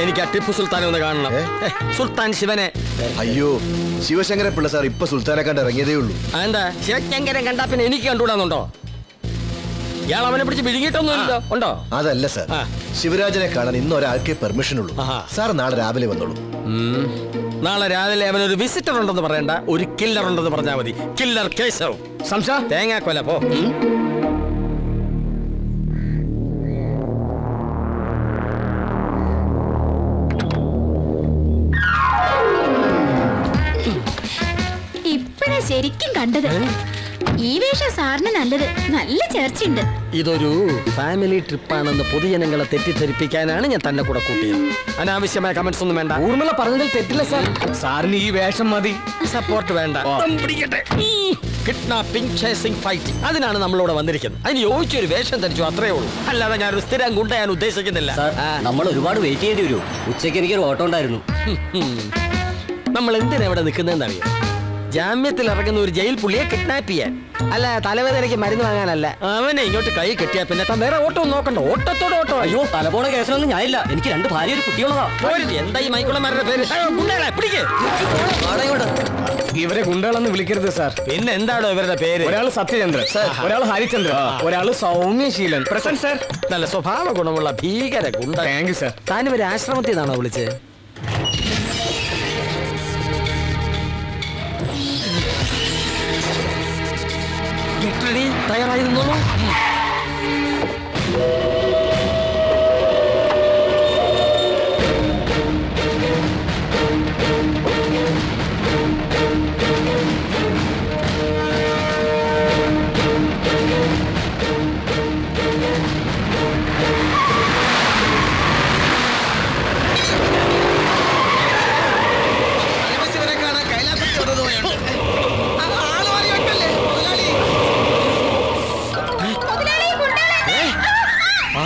എനിക്ക് ആ ടിപ്പു സുൽത്താനെ ഒന്ന് കാണണം. സുൽത്താൻ ശിവനെ. അയ്യോ, ശിവശങ്കര പിള്ള സാർ ഇപ്പൊ സുൽത്താനെ കണ്ട് ഇറങ്ങിയതേ ഉള്ളൂ. എന്താ ശിവശങ്കരൻ കണ്ടാ പിന്നെ എനിക്ക് കണ്ടുകൂടാന്നുണ്ടോ? ഇയാൾ അവനെ പിടിച്ച് വിഴുങ്ങിയിട്ടൊന്നുമില്ലോ? ഉണ്ടോ? അതല്ല സാർ, ശിവരാജനെ കാണാൻ ഇന്ന് ഒരാൾക്കേ പെർമിഷൻ ഉള്ളൂ. സാർ നാളെ രാവിലെ വന്നോളൂ. നാളെ രാവിലെ അവനൊരു വിസിറ്റർ ഉണ്ടെന്ന് പറയണ്ട, ഒരു കില്ലർ ഉണ്ടെന്ന് പറഞ്ഞാൽ മതി. കില്ലർ കേശവ്. സംശ തേങ്ങാക്കൊല പോ. ഇപ്പഴാ ശരിക്കും കണ്ടത്. ഈ വേഷം സാറിന് നല്ലത്. നല്ല ചേർച്ചയുണ്ട്. ഇതൊരു ഫാമിലി ട്രിപ്പാണെന്ന് പൊതുജനങ്ങളെ തെറ്റിദ്ധരിപ്പിക്കാനാണ് ഞാൻ തന്നെ കൂടെ കൂട്ടിയത്. അനാവശ്യമായ കമന്റ്സ് ഒന്നും വേണ്ട. ഊർമിള പറഞ്ഞതിൽ തെറ്റില്ല സാർ. സാറിന് ഈ വേഷം മതി, സപ്പോർട്ട് വേണ്ട. കിഡ്നാപ്പിംഗ്, ചേസിംഗ്, ഫൈറ്റ്, അതിനാണ് നമ്മളിവിടെ വന്നിരിക്കുന്നത്. അതിന് യോജിച്ചൊരു വേഷം ധരിച്ചു, അത്രേ ഉള്ളൂ. അല്ലാതെ ഞാനൊരു സ്ഥിരം ഗുണ്ടയാൻ ഉദ്ദേശിക്കുന്നില്ല. നമ്മൾ ഒരുപാട് വെയിറ്റ് ചെയ്യേണ്ടി വരും. ഉച്ചയ്ക്ക് എനിക്കൊരു ഓട്ടം ഉണ്ടായിരുന്നു. നമ്മൾ എന്തിനാ ഇവിടെ നിൽക്കുന്നതെന്ന് അറിയാം? ജാമ്യത്തിൽ ഇറങ്ങുന്ന ഒരു ജയിൽ പുള്ളിയെ കിഡ്നാപ്പ് ചെയ്യാൻ, അല്ല തലവേദനയ്ക്ക് മരുന്ന് വാങ്ങാനല്ല. അവനെ ഇങ്ങോട്ട് കൈ കെട്ടിയാ പിന്നെ താൻ വേറെ ഓട്ടം നോക്കണ്ട. ഓട്ടത്തോടെ ഓട്ടോ. അയ്യോ, തലപോണ കേസിലൊന്നും ഞാനില്ല. എനിക്ക് 2 ഭാര്യ ഒരു കുട്ടിയുള്ളതാ. എന്താ ഈ മൈക്കുളന്മാരുടെ പേര്? ഇവരെ ഗുണ്ടകളെന്ന് വിളിക്കരുത് സാർ. പിന്നെ എന്താണോ ഇവരുടെ പേര്? ഒരാൾ സത്യചന്ദ്രൻ, ഒരാൾ ഹരിചന്ദ്രൻ, ഒരാൾ സൗമ്യശീലൻ. Present sir. നല്ല സ്വഭാവ ഗുണമുള്ള ഭീകര ഗുണ്ട. Thank you sir. താൻ ഇവരെ ആശ്രമത്തിൽ നിന്നാണോ വിളിച്ചത്? തയ്യാറായി നിന്നോളൂ.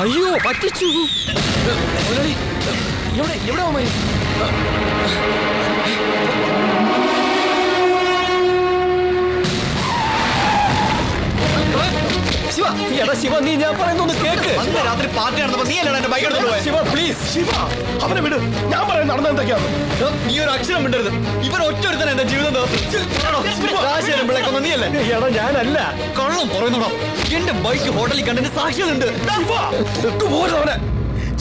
അയ്യോ, പറ്റിച്ചു. എവിടെ ശിവ, എടാ ശിവ, നീ ഞാൻ പറയുന്നൊന്ന് കേക്ക്. രാത്രി പാർട്ടി നടന്നപ്പോ നീ അല്ലേ എന്റെ ബൈക്ക് എടുത്തു പോയത്? ശിവ പ്ലീസ്. ശിവ, അവനെ വിട്. ഞാൻ പറയാൻ നടന്ന എന്തൊക്കെയാണ്? നീ ഒരു അക്ഷരം വിടരുത്. ഇവൻ ഒറ്റ ഒരുത്തൻ എന്റെ ജീവിതം നീ അല്ലേ? എടാ ഞാനല്ല. കള്ളം പറയുന്നോ? എന്റെ ബൈക്ക് ഹോട്ടലിൽ കണ്ടതിന് സാക്ഷികളുണ്ട്. അവനെ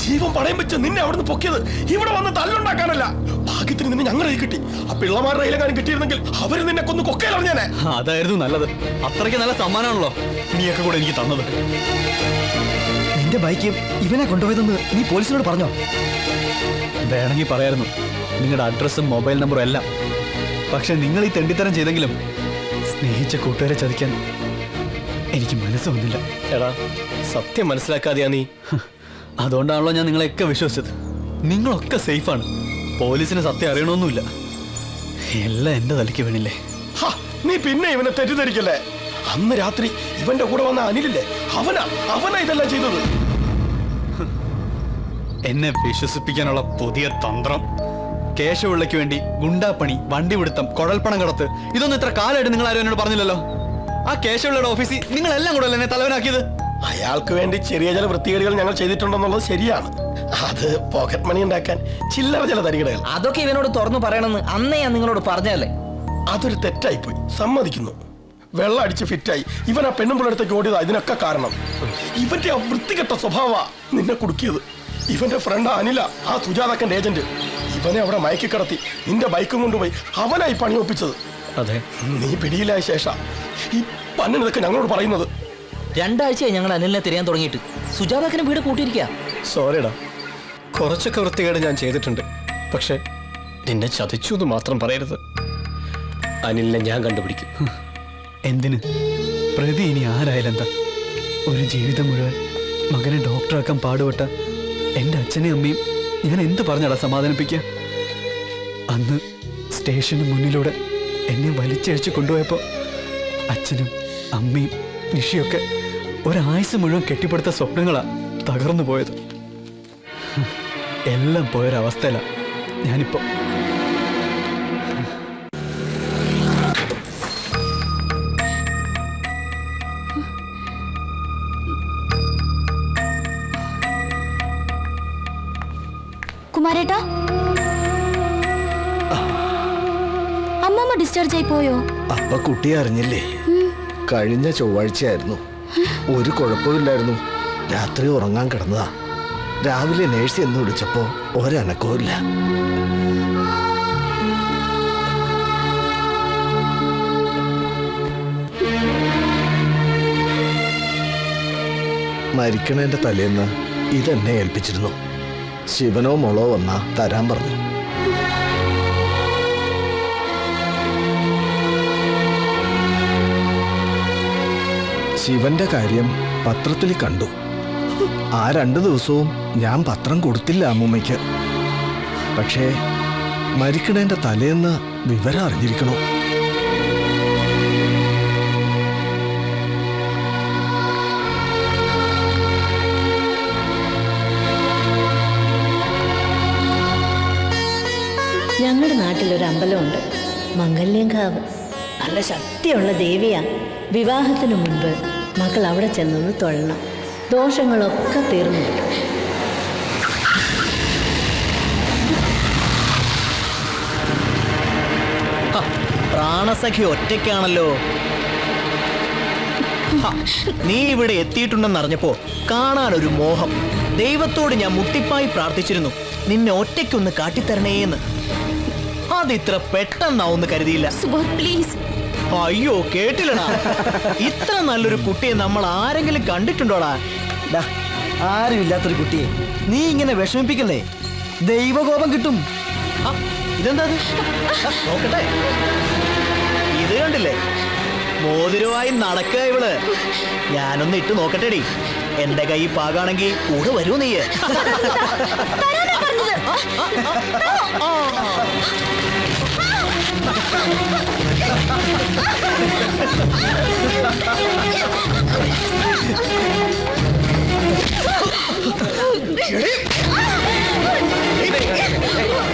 ജീവൻ പണയം വെച്ച് നിന്നെ അവിടുന്ന് പൊക്കിയത് ഇവിടെ വന്ന് തല്ലുണ്ടാക്കാനല്ല. ഭാഗ്യത്തിന് നിന്നെ ഞങ്ങളുടെ കൈ കിട്ടി. ആ പിള്ളമാരുടെ കയ്യിലെങ്ങാനും കിട്ടിയിരുന്നെങ്കിൽ അവര് നിന്നെ കൊന്ന് കൊക്കയിലറിഞ്ഞാനെ. അതായിരുന്നു നല്ലത്. അത്രയ്ക്ക് നല്ല സമ്മാനമാണല്ലോ നീയൊക്കെ കൂടെ എനിക്ക് തന്നത്. നിന്റെ ബൈക്ക് ഇവനെ കൊണ്ടുപോയതെന്ന് നീ പോലീസിനോട് പറഞ്ഞോ? വേണമെങ്കിൽ പറയായിരുന്നു, നിങ്ങളുടെ അഡ്രസ്സും മൊബൈൽ നമ്പറും എല്ലാം. പക്ഷെ നിങ്ങൾ ഈ തെണ്ടിത്തരം ചെയ്തെങ്കിലും സ്നേഹിച്ച കൂട്ടുകാരെ ചതിക്കാൻ എനിക്ക് മനസ്സ് വന്നില്ല. എടാ, സത്യം മനസ്സിലാക്കാതെയാ നീ. അതുകൊണ്ടാണല്ലോ ഞാൻ നിങ്ങളെയൊക്കെ വിശ്വസിച്ചത്. നിങ്ങളൊക്കെ സേഫാണ്. പോലീസിന് സത്യം അറിയണമെന്നില്ല. എല്ലാം എന്റെ തലയ്ക്ക് വീണില്ലേ? നീ പിന്നെ ഇവനെ തെറ്റിദ്ധരിക്കല്ലേ. അന്ന് രാത്രി ഇവന്റെ കൂടെ വന്ന അനിലില്ലേ, അവനാ ഇതെല്ലാം ചെയ്തത്. എന്നെ വിശ്വസിപ്പിക്കാനുള്ള പുതിയ തന്ത്രം. കേശവപിള്ളയ്ക്ക് വേണ്ടി ഗുണ്ടാപ്പണി, വണ്ടിപിടുത്തം, കുഴൽപ്പണം കടത്ത്, ഇതൊന്നും ഇത്ര കാലമായിട്ട് നിങ്ങൾ ആരും എന്നോട് പറഞ്ഞില്ലല്ലോ. ആ കേശവപിള്ളയുടെ ഓഫീസിൽ നിങ്ങളെല്ലാം കൂടെ അല്ലേ എന്നെ തലവനാക്കിയത്? അയാൾക്ക് വേണ്ടി ചെറിയ ചില വൃത്തികേടുകൾ ഞങ്ങൾ ചെയ്തിട്ടുണ്ടെന്നുള്ളത് ശരിയാണ്. അത് പോക്കറ്റ് മണി ഉണ്ടാക്കാൻ ചില്ലറ ചില തരികടകൾ. അതൊക്കെ ഇവനോട് തുറന്നു പറയണമെന്ന് അന്നേ ഞാൻ നിങ്ങളോട് പറഞ്ഞല്ലേ. അതൊരു തെറ്റായിപ്പോയി, സമ്മതിക്കുന്നു. വെള്ളം അടിച്ച് ഫിറ്റായി ഇവൻ ആ പെണ്ണുമ്പിളടുത്തേക്ക് ഓടിയതാ ഇതിനൊക്കെ കാരണം. ഇവന്റെ ആ വൃത്തികെട്ട സ്വഭാവ നിന്നെ കുടുക്കിയത്. ഇവന്റെ ഫ്രണ്ട് അനില, ആ സുജാതക്കന്റെ ഏജന്റ്, ഇവനെ അവിടെ മയക്കി കിടത്തി നിന്റെ ബൈക്കും കൊണ്ടുപോയി അവനായി പണിയൊപ്പിച്ചത്. അതെ, നീ പിടിയിലായ ശേഷം ഈ പന്നിനതൊക്കെ ഞങ്ങളോട് പറയുന്നത്. 2 ആഴ്ചയായി ഞങ്ങൾ അനിലിനെ തിരയാൻ തുടങ്ങിയിട്ട്. സുജാതാക്കനും വീട് കൂട്ടിയിരിക്കുക. സോറിടാ, കുറച്ചൊക്കെ വൃത്തികേട് ഞാൻ ചെയ്തിട്ടുണ്ട്. പക്ഷെ നിന്നെ ചതിച്ചു എന്ന് മാത്രം പറയരുത്. അനിലിനെ ഞാൻ കണ്ടുപിടിക്കും. എന്തിന്? പ്രതി ഇനി ആരായാലെന്താ? ഒരു ജീവിതം മുഴുവൻ മകനെ ഡോക്ടറാക്കാൻ പാടുപെട്ട എൻ്റെ അച്ഛനെയും അമ്മയും ഞാൻ എന്ത് പറഞ്ഞടാ സമാധാനിപ്പിക്കുക? അന്ന് സ്റ്റേഷന് മുന്നിലൂടെ എന്നെ വലിച്ചഴിച്ച് കൊണ്ടുപോയപ്പോൾ അച്ഛനും അമ്മയും നിഷിയൊക്കെ ഒരായുസ് മുഴുവൻ കെട്ടിപ്പടുത്ത സ്വപ്നങ്ങളാ തകർന്നു പോയത്. എല്ലാം പോയൊരവസ്ഥയിലാണ് ഞാനിപ്പോ. കുമാരേട്ടാ, അമ്മമ്മ ഡിസ്ചാർജ് ആയി പോയോ? അപ്പൊ കുട്ടിയെ അറിഞ്ഞില്ലേ? കഴിഞ്ഞ ചൊവ്വാഴ്ചയായിരുന്നു. ഒരു കുഴപ്പമില്ലായിരുന്നു. രാത്രി ഉറങ്ങാൻ കിടന്നതാ. രാവിലെ നേഴ്സ് എന്ന് വിളിച്ചപ്പോ ഒരനക്കവും ഇല്ല. മരിക്കണേന്റെ തലേന്ന് ഇതെന്നെ ഏൽപ്പിച്ചിരുന്നു. ശിവനോ മോളോ വന്നാ തരാൻ പറഞ്ഞു. ശിവന്റെ കാര്യം പത്രത്തിൽ കണ്ടു. ആ 2 ദിവസവും ഞാൻ പത്രം കൊടുത്തില്ല അമ്മൂമ്മയ്ക്ക്. പക്ഷേ മരിക്കണേന്റെ തലേന്ന് വിവരം അറിഞ്ഞിരിക്കണോ? ഞങ്ങളുടെ നാട്ടിലൊരു അമ്പലമുണ്ട്, മംഗല്യങ്കാവ്. നല്ല ശക്തിയുള്ള ദേവിയാ. വിവാഹത്തിനു മുൻപ് മക്കൾ അവിടെ ചെന്നൊന്ന് തൊഴണം. ദോഷങ്ങളൊക്കെ തീർന്നു കിട്ടും. പ്രാണസഖി ഒറ്റയ്ക്കാണല്ലോ. നീ ഇവിടെ എത്തിയിട്ടുണ്ടെന്നറിഞ്ഞപ്പോ കാണാനൊരു മോഹം. ദൈവത്തോട് ഞാൻ മുട്ടിപ്പായി പ്രാർത്ഥിച്ചിരുന്നു, നിന്നെ ഒറ്റയ്ക്കൊന്ന് കാട്ടിത്തരണേന്ന്. അതിത്ര പെട്ടെന്നാവുന്ന് കരുതിയില്ല. പ്ലീസ്. അയ്യോ കേട്ടില്ലടാ, ഇത്ര നല്ലൊരു കുട്ടിയെ നമ്മൾ ആരെങ്കിലും കണ്ടിട്ടുണ്ടോടാ? ആരും ഇല്ലാത്തൊരു കുട്ടിയെ നീ ഇങ്ങനെ വിഷമിപ്പിക്കല്ലേ, ദൈവകോപം കിട്ടും. ഇതെന്താ നോക്കട്ടെ, ഇത് കണ്ടില്ലേ, മോതിരമായി നടക്കുക ഇവള്. ഞാനൊന്ന് ഇട്ട് നോക്കട്ടെടി, എന്റെ കൈ പാകാണെങ്കിൽ കൂടെ വരൂ നീ.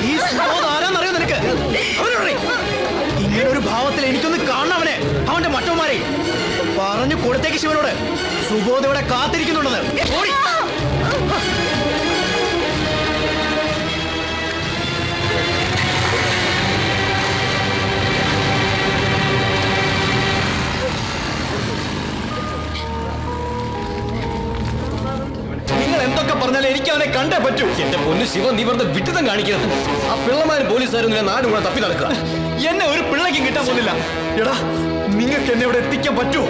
ഈ ആരാന്നറിയോ നിനക്ക്? ഇങ്ങനൊരു ഭാവത്തിൽ എനിക്കൊന്ന് കാണണവനെ, അവന്റെ മറ്റവന്മാരെ പറഞ്ഞു കൊടുത്തേക്ക് ശിവനോട്. സുബോധ ഇവിടെ കാത്തിരിക്കുന്നുണ്ടെന്ന്. ഓടി. നിങ്ങൾ എന്തൊക്കെ പറഞ്ഞാലും എനിക്ക് അവനെ കണ്ടേ പറ്റൂ. എന്റെ പൊന്നു ശിവ, നീ വെറുതെ വിട്ടിതം കാണിക്കരുത്. ആ പിള്ളമാരും പോലീസുകാരും നാട് കൂടെ തപ്പി നടക്കുക. എന്നെ ഒരു പിള്ളയ്ക്കും കിട്ടാൻ പോകുന്നില്ല. എടാ, നിങ്ങൾക്ക് എന്നെ ഇവിടെ എത്തിക്കാൻ പറ്റുമോ?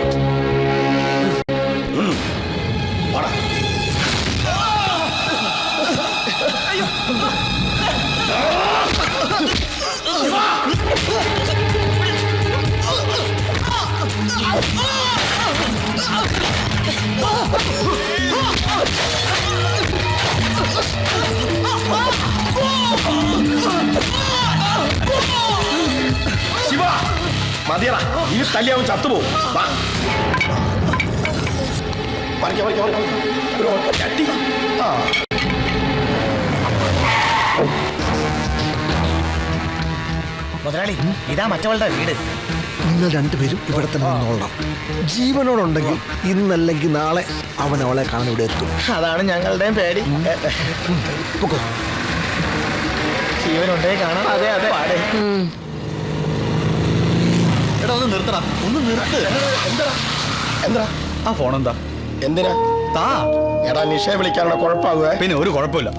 ശിവ മതിയടാ, ഈ തല്ലിയാവും ചത്തുപോകും. മുതലാളി, ഇതാ മറ്റവളുടെ വീട്. നിങ്ങൾ 2 പേരും ഇവിടെ തന്നെ നിന്നോളണം. ജീവനോടുണ്ടെങ്കിൽ ഇന്നല്ലെങ്കിൽ നാളെ അവൻ അവളെ കാണാൻ ഇവിടെ എത്തും. അതാണ് ഞങ്ങളുടെയും പേടി. ജീവനുണ്ടേ കാണാം. അതെ അതെ. എടാ ഒന്ന് നിർത്തടാ, ഒന്ന് നിർത്ത്. എന്താ ആ ഫോൺ എന്താ? എന്തിനാ? താ. എടാ നിഷയെ വിളിക്കാനുള്ള കുഴപ്പമാകുക. പിന്നെ ഒരു കുഴപ്പമില്ല.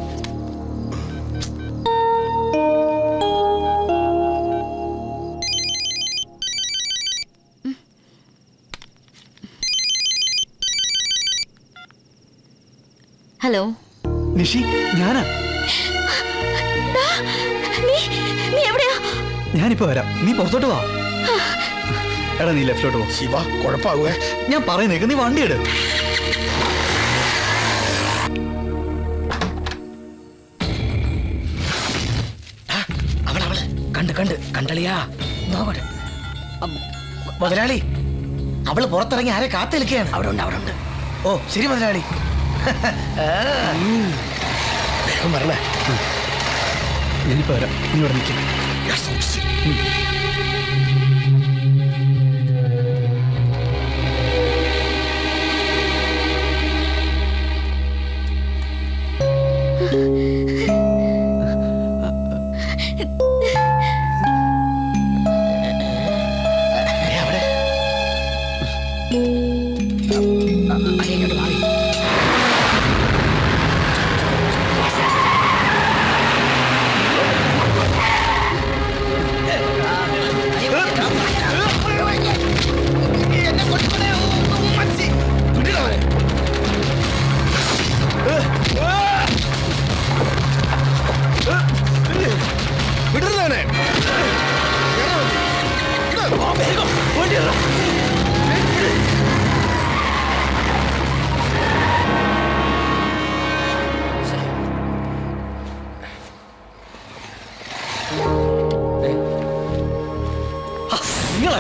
ഹലോ നിഷി, ഞാനാ. നീ എവിടെയാ? ഞാനിപ്പോ വരാം, നീ പുറത്തോട്ട് വാ. എടാ നീ ലെഫ്റ്റോട്ട് പോ. ശിവ കുഴപ്പമാകുക. ഞാൻ പറയുന്നേക്ക്, നീ വണ്ടി എടു. അവള് കണ്ടളിയാ നോക്കട്ടെ. മുതലാളി, അവള് പുറത്തിറങ്ങി ആരെ കാത്തു നിൽക്കുകയാണ്. അവിടെ ഉണ്ട്. ഓ ശരി മുതലാളി. പറഞ്ഞേ, ഞാനിപ്പോ വരാം, നീ ഇവിടെ നിൽക്കും.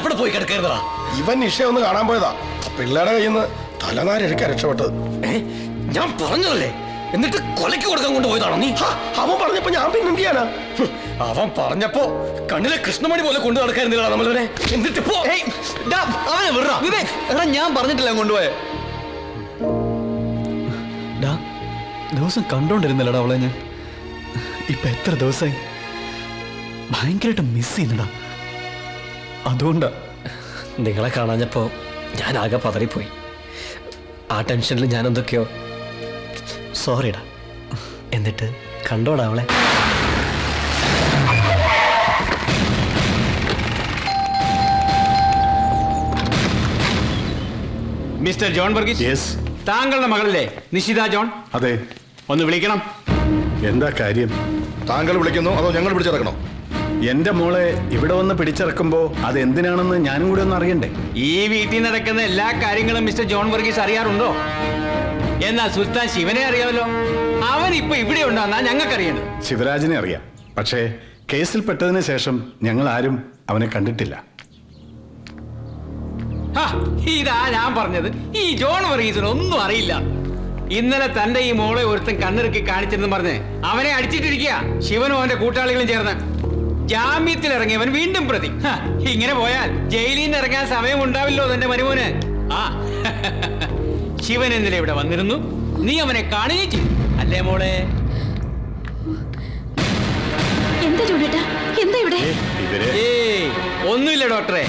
അവിടെ പോയി കിടക്കരുതാ. ഇവൻ നിഷയെ ഒന്ന് കാണാൻ പോയതാ. പിള്ളേരുടെ കയ്യിൽ നിന്ന് തലനാരിഴക്കാൻ രക്ഷപ്പെട്ടത്. ഞാൻ പറഞ്ഞതല്ലേ, എന്നിട്ട് കൊലയ്ക്ക് കൊടുക്കാൻ കൊണ്ടുപോയതാണോ നീ? അവൻ പറഞ്ഞപ്പോ ഞാൻ പിന്നെ എന്ത് ചെയ്യാനാ? അവൻ പറഞ്ഞപ്പോ കണ്ണിലെ കൃഷ്ണമണി പോലെ കൊണ്ടു നടക്കായിരുന്നില്ല നമ്മളിവനെ. എന്നിട്ട് അവനെ വിടറാ. വിവേക്, എടാ ഞാൻ പറഞ്ഞിട്ടില്ല കൊണ്ടുപോയെ. ദിവസം കണ്ടോണ്ടിരുന്നില്ലടാ അവളെ ഞാൻ. ഇപ്പൊ എത്ര ദിവസമായി ഭയങ്കരമായിട്ട് മിസ് ചെയ്യുന്നടാ. അതുകൊണ്ടാ നിങ്ങളെ കാണാഞ്ഞപ്പോ ഞാൻ ആകെ പതറിപ്പോയി. ആ ടെൻഷനിൽ ഞാൻ എന്തൊക്കെയോ. സോറിടാ. എന്നിട്ട് കണ്ടോടാ അവളെ? മിസ്റ്റർ ജോൺ വർഗീസ്, താങ്കളുടെ മകളല്ലേ നിഷിത ജോൺ? അതെ. ഒന്ന് വിളിക്കണം. എന്താ കാര്യം? താങ്കൾ വിളിക്കുന്നു അതോ ഞങ്ങൾ പിടിച്ചിറക്കണോ? എന്റെ മോളെ ഇവിടെ വന്ന് പിടിച്ചിറക്കുമ്പോ അത് എന്തിനാണെന്ന് ഞാനും കൂടി ഒന്ന് അറിയണ്ടേ? ഈ വീട്ടിൽ നടക്കുന്ന എല്ലാ കാര്യങ്ങളും മിസ്റ്റർ ജോൺ വർഗീസ് അറിയാറുണ്ടോ? എന്നാൽ സുൽത്താൻ ശിവനെ അറിയാമല്ലോ. അവൻ ഇപ്പൊ ഇവിടെ ഉണ്ടോന്നാ ഞങ്ങൾക്കറിയേണ്ടത്. ശിവരാജിനെ അറിയാം, പക്ഷേ കേസിൽ പെട്ടതിന് ശേഷം ഞങ്ങൾ ആരും അവനെ കണ്ടിട്ടില്ല. ഇതാ ഞാൻ പറഞ്ഞത്, ഈ ജോൺ വർഗീസിന് ഒന്നും അറിയില്ല. ഇന്നലെ തന്റെ ഈ മോളെ ഒരുത്തൻ കണ്ണിറുക്കി കാണിച്ചെന്ന് പറഞ്ഞ് അവനെ അടിച്ചിട്ടിരിക്കുക ശിവനും അവന്റെ കൂട്ടാളികളും ചേർന്ന്. ജാമ്യത്തിൽ ഇറങ്ങിയവൻ വീണ്ടും പ്രതി. ഇങ്ങനെ പോയാൽ ജയിലിൽ നിന്ന് ഇറങ്ങാൻ സമയം ഉണ്ടാവില്ലോ തന്റെ മരുമോന്. ശിവൻ ഇന്നലെ ഇവിടെ വന്നിരുന്നു, നീ അവനെ കാണുകയും ചെയ്തു അല്ലേ മോളെ? എന്താ ജോണേട്ടാ, എന്താ ഇവിടെ? ഒന്നുമില്ല ഡോക്ടറെ.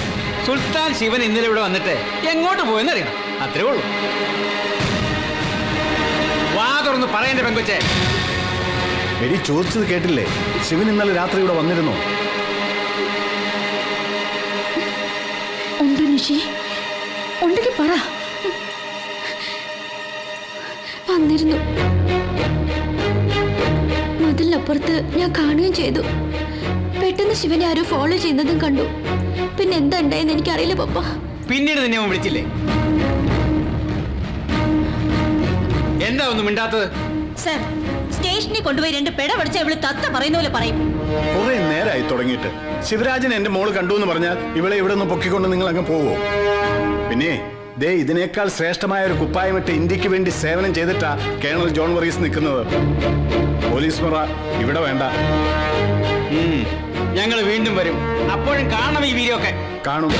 സുൽത്താൻ ശിവൻ ഇന്നലെ ഇവിടെ വന്നിട്ട് എങ്ങോട്ട് പോയെന്ന് അറിയണം, അത്രേ ഉള്ളൂ. വാ തുറന്ന് പറയണ്ടേ പെങ്കൊച്ചേ? എടി ചോദിച്ചത് കേട്ടില്ലേ? ശിവൻ ഇന്നലെ രാത്രി ഇവിടെ വന്നിരുന്നോ? ഉണ്ട് നിഷി, ഉണ്ടെങ്കിൽ പറ. വന്നിരുന്നു. മതിലിനപ്പുറത്ത് ഞാൻ കാണുകയും ചെയ്തു. പെട്ടെന്ന് ശിവനെ ആരോ ഫോളോ ചെയ്യുന്നതും കണ്ടു. പിന്നെ എന്താ ഉണ്ടായെന്ന് എനിക്കറിയില്ല പപ്പ. പിന്നീട് നിന്നെ അവൻ വിളിച്ചില്ലേ? എന്താ ഒന്നും മിണ്ടാത്തത്? സർ, സ്റ്റേഷനിൽ കൊണ്ടുപോയി 2 പെട പഠിച്ച ഇവള് തത്ത പറയുന്ന പോലെ പറയും. കുറെ നേരമായി തുടങ്ങിയിട്ട്. ശിവരാജൻ എന്റെ മോള് കണ്ടു എന്ന് പറഞ്ഞാൽ ഇവളെ ഇവിടെ നിന്ന് പൊക്കിക്കൊണ്ട് നിങ്ങൾ അങ്ങ് പോവോ? പിന്നെ ദേ ഇതിനേക്കാൾ ശ്രേഷ്ഠമായ ഒരു കുപ്പായമിട്ട് ഇന്ത്യക്ക് വേണ്ടി സേവനം ചെയ്തിട്ടാ കേണൽ ജോൺ വർഗീസ് നിൽക്കുന്നത്. പോലീസ് പറ ഇവിടെ വേണ്ട. ഞങ്ങൾ വീണ്ടും വരും, അപ്പോഴും കാണണം ഈ വീഡിയോ ഒക്കെ. കാണും.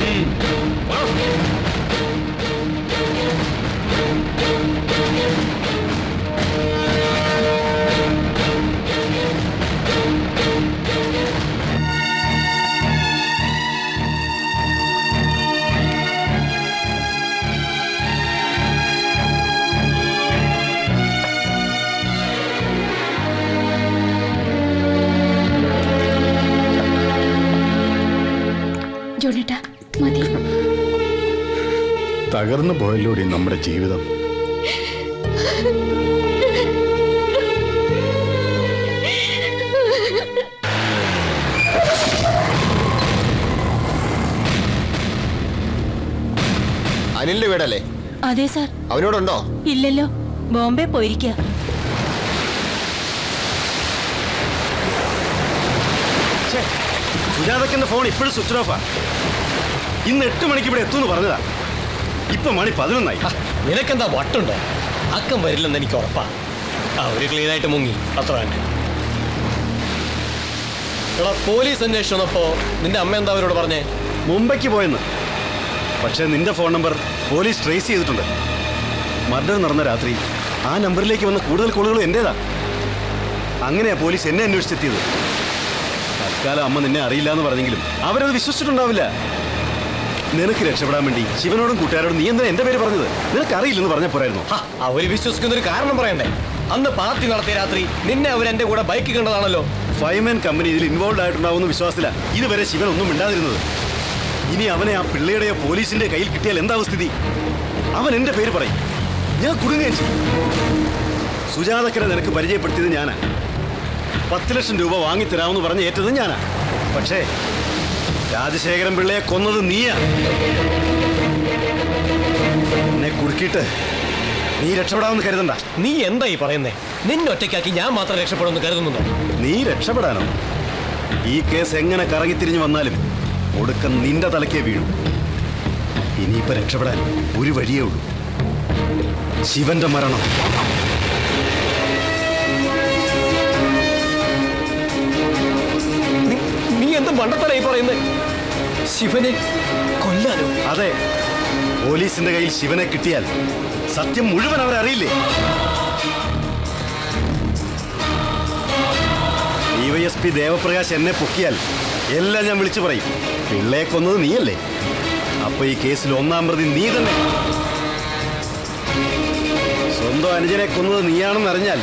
ജോണേട്ടാ മതി. തകർന്നു പോയല്ലോടി നമ്മുടെ ജീവിതം. അനിലിന്റെ വീടല്ലേ? അതെ സാർ. അവനോടുണ്ടോ? ഇല്ലല്ലോ, ബോംബെ പോയിരിക്കുക. സുജാതക്കന്റെ ഫോൺ ഇപ്പോഴും സ്വിച്ച് ഓഫാ. ഇന്ന് 8 മണിക്ക് ഇവിടെ എത്തുമെന്ന് പറഞ്ഞതാ. ഇപ്പൊ മണി 11 ആയി. നിനക്കെന്താ വട്ടുണ്ടോ? അക്കം വരില്ലെന്ന് എനിക്ക് ഉറപ്പാ. അവര് ക്ലീൻ ആയിട്ട് മുങ്ങി, അത്ര തന്നെ. എടാ, പോലീസ് അന്വേഷണം വന്നപ്പോ നിന്റെ അമ്മ എന്താ അവരോട് പറഞ്ഞേ? മുംബൈക്ക് പോയെന്ന്. പക്ഷെ നിന്റെ ഫോൺ നമ്പർ പോലീസ് ട്രേസ് ചെയ്തിട്ടുണ്ട്. മർഡർ നടന്ന രാത്രി ആ നമ്പറിലേക്ക് വന്ന കൂടുതൽ കോളുകൾ എന്റേതാ. അങ്ങനെയാ പോലീസ് എന്നെ അന്വേഷിച്ചെത്തിയത്. തൽക്കാലം അമ്മ നിന്നെ അറിയില്ല എന്ന് പറഞ്ഞെങ്കിലും അവരത് വിശ്വസിച്ചിട്ടുണ്ടാവില്ല. നിനക്ക് രക്ഷപ്പെടാൻ വേണ്ടി ശിവനോടും കൂട്ടുകാരോടും നീ എന്താ എന്റെ പേര് പറഞ്ഞത്? നിനക്ക് അറിയില്ലെന്ന് പറഞ്ഞ പോരായിരുന്നു. അവര് വിശ്വസിക്കുന്ന ഒരു കാരണം പറയണ്ടേ? അന്ന് പാർട്ടി നടത്തിയ രാത്രി നിന്നെ അവർ എന്റെ കൂടെ ബൈക്ക് കണ്ടതാണല്ലോ. ഫൈമാൻ കമ്പനി ഇതിൽ ഇൻവോൾവ് ആയിട്ടുണ്ടാവുന്ന വിശ്വാസത്തില ഇതുവരെ ശിവൻ ഒന്നും മിണ്ടാതിരുന്നത്. ഇനി അവനെ ആ പിള്ളയുടെയോ പോലീസിന്റെ കയ്യിൽ കിട്ടിയാൽ എന്താവും സ്ഥിതി? അവൻ എന്റെ പേര് പറയും, ഞാൻ കുടുങ്ങുകയും ചെയ്യും. സുജാതക്കരെ നിനക്ക് പരിചയപ്പെടുത്തിയത് ഞാനാ. 10 ലക്ഷം രൂപ വാങ്ങിത്തരാമെന്ന് പറഞ്ഞ് ഏറ്റത് ഞാനാ. പക്ഷേ രാജശേഖരൻ പിള്ളയെ കൊന്നത് നീയാ. എന്നെ കുടുക്കിയിട്ട് നീ രക്ഷപ്പെടാമെന്ന് കരുതണ്ട. നീ എന്താ ഈ പറയുന്നേ? നിന്നൊറ്റയ്ക്കാക്കി ഞാൻ മാത്രം രക്ഷപ്പെടുമെന്ന് കരുതുന്നുണ്ടോ? നീ രക്ഷപ്പെടാനോ? ഈ കേസ് എങ്ങനെ കറങ്ങിത്തിരിഞ്ഞു വന്നാലും ഒടുക്കം നിന്റെ തലക്കേ വീഴും. ഇനിയിപ്പോ രക്ഷപ്പെടാൻ ഒരു വഴിയേ ഉള്ളൂ, ശിവന്റെ മരണം. നീ എന്ത് മണ്ടത്തരായി പറയുന്നത്? ശിവനെ കൊല്ലാനോ? അതെ, പോലീസിന്റെ കയ്യിൽ ശിവനെ കിട്ടിയാൽ സത്യം മുഴുവൻ അവരറിയില്ലേ? DYSP ദേവപ്രകാശ് എന്നെ പൊക്കിയാൽ എല്ലാം ഞാൻ വിളിച്ചു പറയും. പിള്ളയെ കൊന്നത് നീയല്ലേ? അപ്പൊ ഈ കേസിൽ 1-ാം പ്രതി നീ തന്നെ. സ്വന്തം അനുജനെ കൊന്നത് നീയാണെന്ന് അറിഞ്ഞാൽ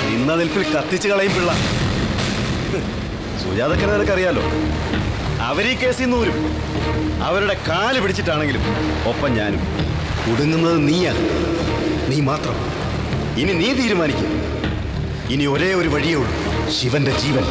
നിന്ന നിൽപ്പിൽ കത്തിച്ചു കളയും പിള്ള. സുജാതക്കനെ നിനക്കറിയാലോ, അവരീ കേസിൽ നിന്ന് ഊരും. അവരുടെ കാല് പിടിച്ചിട്ടാണെങ്കിലും ഒപ്പം ഞാനും. കുടുങ്ങുന്നത് നീയാണ്, നീ മാത്രം. ഇനി നീ തീരുമാനിക്കും. ഇനി ഒരേ ഒരു വഴിയേ ഉള്ളൂ, ശിവന്റെ ജീവൻ.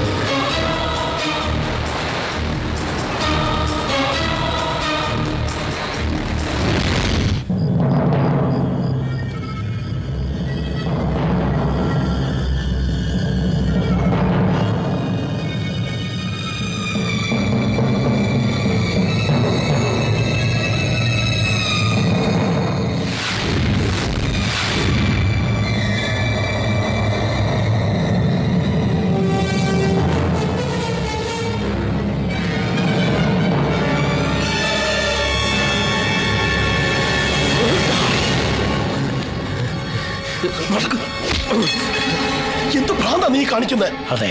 എന്ത് ഭ്രാന്താ നീ കാണിക്കുന്നത്? അതെ,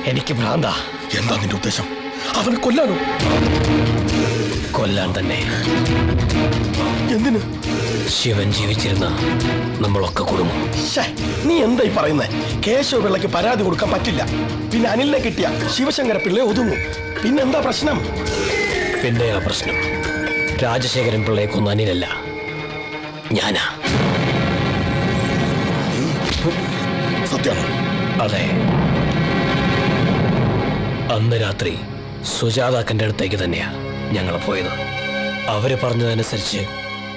എനിക്ക് ഭ്രാന്ത. എന്താ നിന്റെ ഉദ്ദേശം? അവനെ കൊല്ലാനോ? കൊല്ലാൻ തന്നെ. എന്തിന്? ശിവൻ ജീവിച്ചിരുന്ന നമ്മളൊക്കെ കുടുങ്ങും. നീ എന്തായി പറയുന്നത്? കേശവ പിള്ളയ്ക്ക് പരാതി കൊടുക്കാൻ പറ്റില്ല. പിന്നെ അനിലിനെ കിട്ടിയ ശിവശങ്കര പിള്ളയെ ഒതുങ്ങും. പിന്നെന്താ പ്രശ്നം? പിന്നെ ആ പ്രശ്നം രാജശേഖരൻ പിള്ളയെ കൊന്ന അനിലല്ല, ഞാനാ. സത്യമാണ്. അതെ, അന്ന് രാത്രി സുജാതാക്കന്റെ അടുത്തേക്ക് തന്നെയാ ഞങ്ങൾ പോയത്. അവര് പറഞ്ഞതനുസരിച്ച്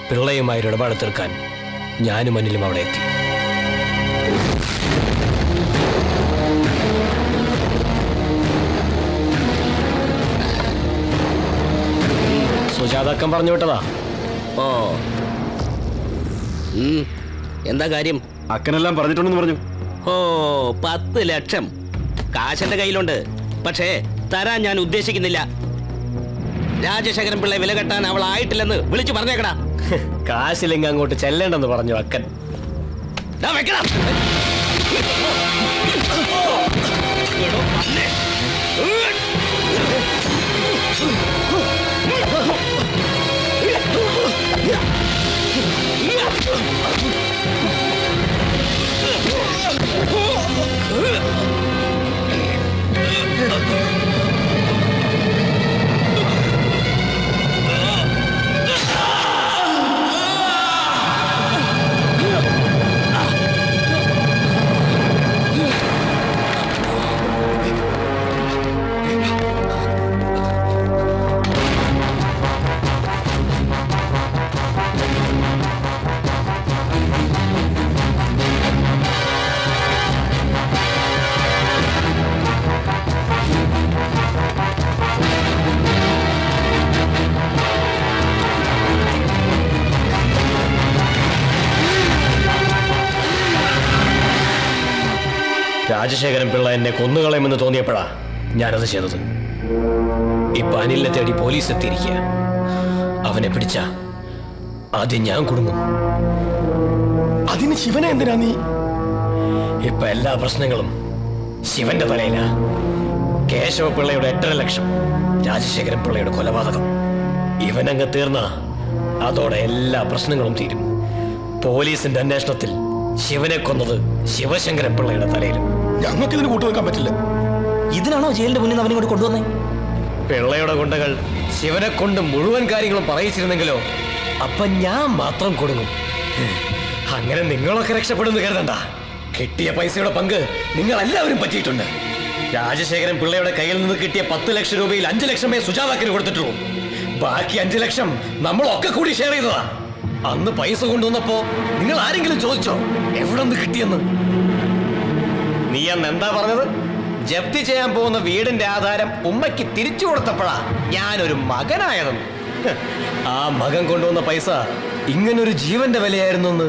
പിള്ളയുമായി ഇടപാട് തീർക്കാൻ ഞാനും അനിലും അവിടെ എത്തി. സുജാതാക്കൻ പറഞ്ഞു വിട്ടതാ. ഓ, എന്താ കാര്യം? അക്കനെല്ലാം പറഞ്ഞിട്ടുണ്ടെന്ന് പറഞ്ഞു. ഓ, 10 ലക്ഷം കാശന്റെ കയ്യിലുണ്ട്. പക്ഷേ തരാൻ ഞാൻ ഉദ്ദേശിക്കുന്നില്ല. രാജശേഖരൻ പിള്ളയെ വില കെട്ടാൻ അവൾ ആയിട്ടില്ലെന്ന് വിളിച്ചു പറഞ്ഞേക്കടാ. കാശില്ലെങ്കിൽ അങ്ങോട്ട് ചെല്ലേണ്ടെന്ന് പറഞ്ഞു അക്കൻ. വെക്കണം. രാജശേഖരൻ പിള്ള എന്നെ കൊന്നുകളയുമെന്ന് തോന്നിയപ്പോഴാ ഞാനത് ചെയ്തത്. ഇപ്പൊ അനിലിനെ തേടി പോലീസ് എത്തിയിരിക്കുക. അവനെ പിടിച്ച ആദ്യം ഞാൻ കുടുങ്ങും. അതിന് ശിവനെ എന്തിനാ നീ? ഇപ്പൊ എല്ലാ പ്രശ്നങ്ങളും ശിവന്റെ തലയിലാ. കേശവ പിള്ളയുടെ 8.5 ലക്ഷം, രാജശേഖരൻ പിള്ളയുടെ കൊലപാതകം. ഇവനങ്ങ് തീർന്ന അതോടെ എല്ലാ പ്രശ്നങ്ങളും തീരും. പോലീസിന്റെ അന്വേഷണത്തിൽ ശിവനെ കൊന്നത് ശിവശങ്കരൻ പിള്ളയുടെ തലയിലും. ഞങ്ങൾക്ക് ഇതിന് കൂട്ടു നിൽക്കാൻ പറ്റില്ല. ഇതിനാണോ ജയിലിന്റെ മുന്നിൽ അവനെ കൊണ്ട് കൊണ്ടുവന്നേ? പിള്ളയുടെ ഗുണ്ടകൾ ശിവനെ കൊണ്ട് മുഴുവൻ കാര്യങ്ങളും പറയിച്ചിരുന്നെങ്കിലോ അപ്പൊ ഞാൻ മാത്രം കൊടുങ്ങും. അങ്ങനെ നിങ്ങളൊക്കെ രക്ഷപ്പെടുന്നു കരുതണ്ട. കിട്ടിയ പൈസയുടെ പങ്ക് നിങ്ങൾ എല്ലാവരും പറ്റിയിട്ടുണ്ട്. രാജശേഖരൻ പിള്ളയുടെ കയ്യിൽ നിന്ന് കിട്ടിയ 10 ലക്ഷം രൂപയിൽ 5 ലക്ഷമേ സുജാതാക്കിന് കൊടുത്തിട്ടുള്ളൂ. ബാക്കി 5 ലക്ഷം നമ്മളൊക്കെ കൂടി ഷെയർ ചെയ്തതാ. അന്ന് പൈസ കൊണ്ടുവന്നപ്പോ നിങ്ങൾ ആരെങ്കിലും ചോദിച്ചോ എവിടെ നിന്ന് കിട്ടിയെന്ന്? നീ അന്ന് എന്താ പറഞ്ഞത്? ജപ്തി ചെയ്യാൻ പോകുന്ന വീടിന്റെ ആധാരം ഉമ്മയ്ക്ക് തിരിച്ചു കൊടുത്തപ്പോഴാ ഞാനൊരു മകനായതെന്ന്. ആ മകൻ കൊണ്ടുവന്ന പൈസ ഇങ്ങനൊരു ജീവന്റെ വിലയായിരുന്നു എന്ന്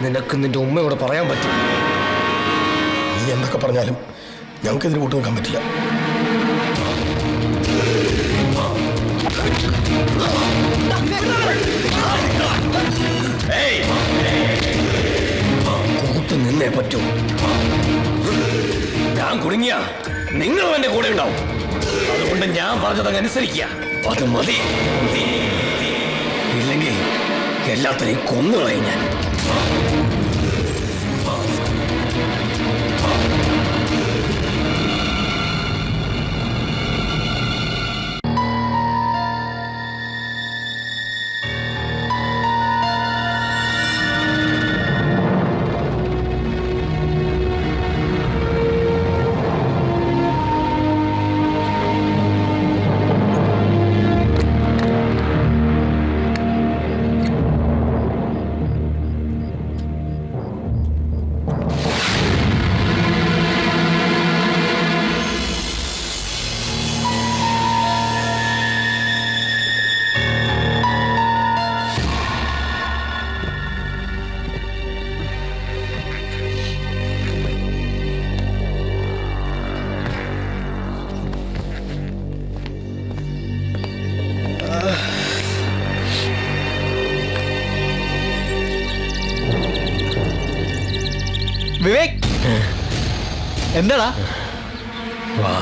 നിനക്ക് നിന്റെ ഉമ്മയോട് പറയാൻ പറ്റും. നീ എന്തൊക്കെ പറഞ്ഞാലും ഞങ്ങൾക്ക് ഇതിന് കൂട്ടു നിൽക്കാൻ പറ്റില്ല. കൂട്ട് നിന്നേ പറ്റൂ. ഞാൻ കുടുങ്ങിയ നിങ്ങളും എന്റെ കൂടെ ഉണ്ടാവും. അതുകൊണ്ട് ഞാൻ പറഞ്ഞത് അനുസരിക്കുക. അത് മതി. ഇല്ലെങ്കിൽ എല്ലാത്തിനെയും കൊന്നുകളയും ഞാൻ. വിവേക്, എന്താടാ? വാ.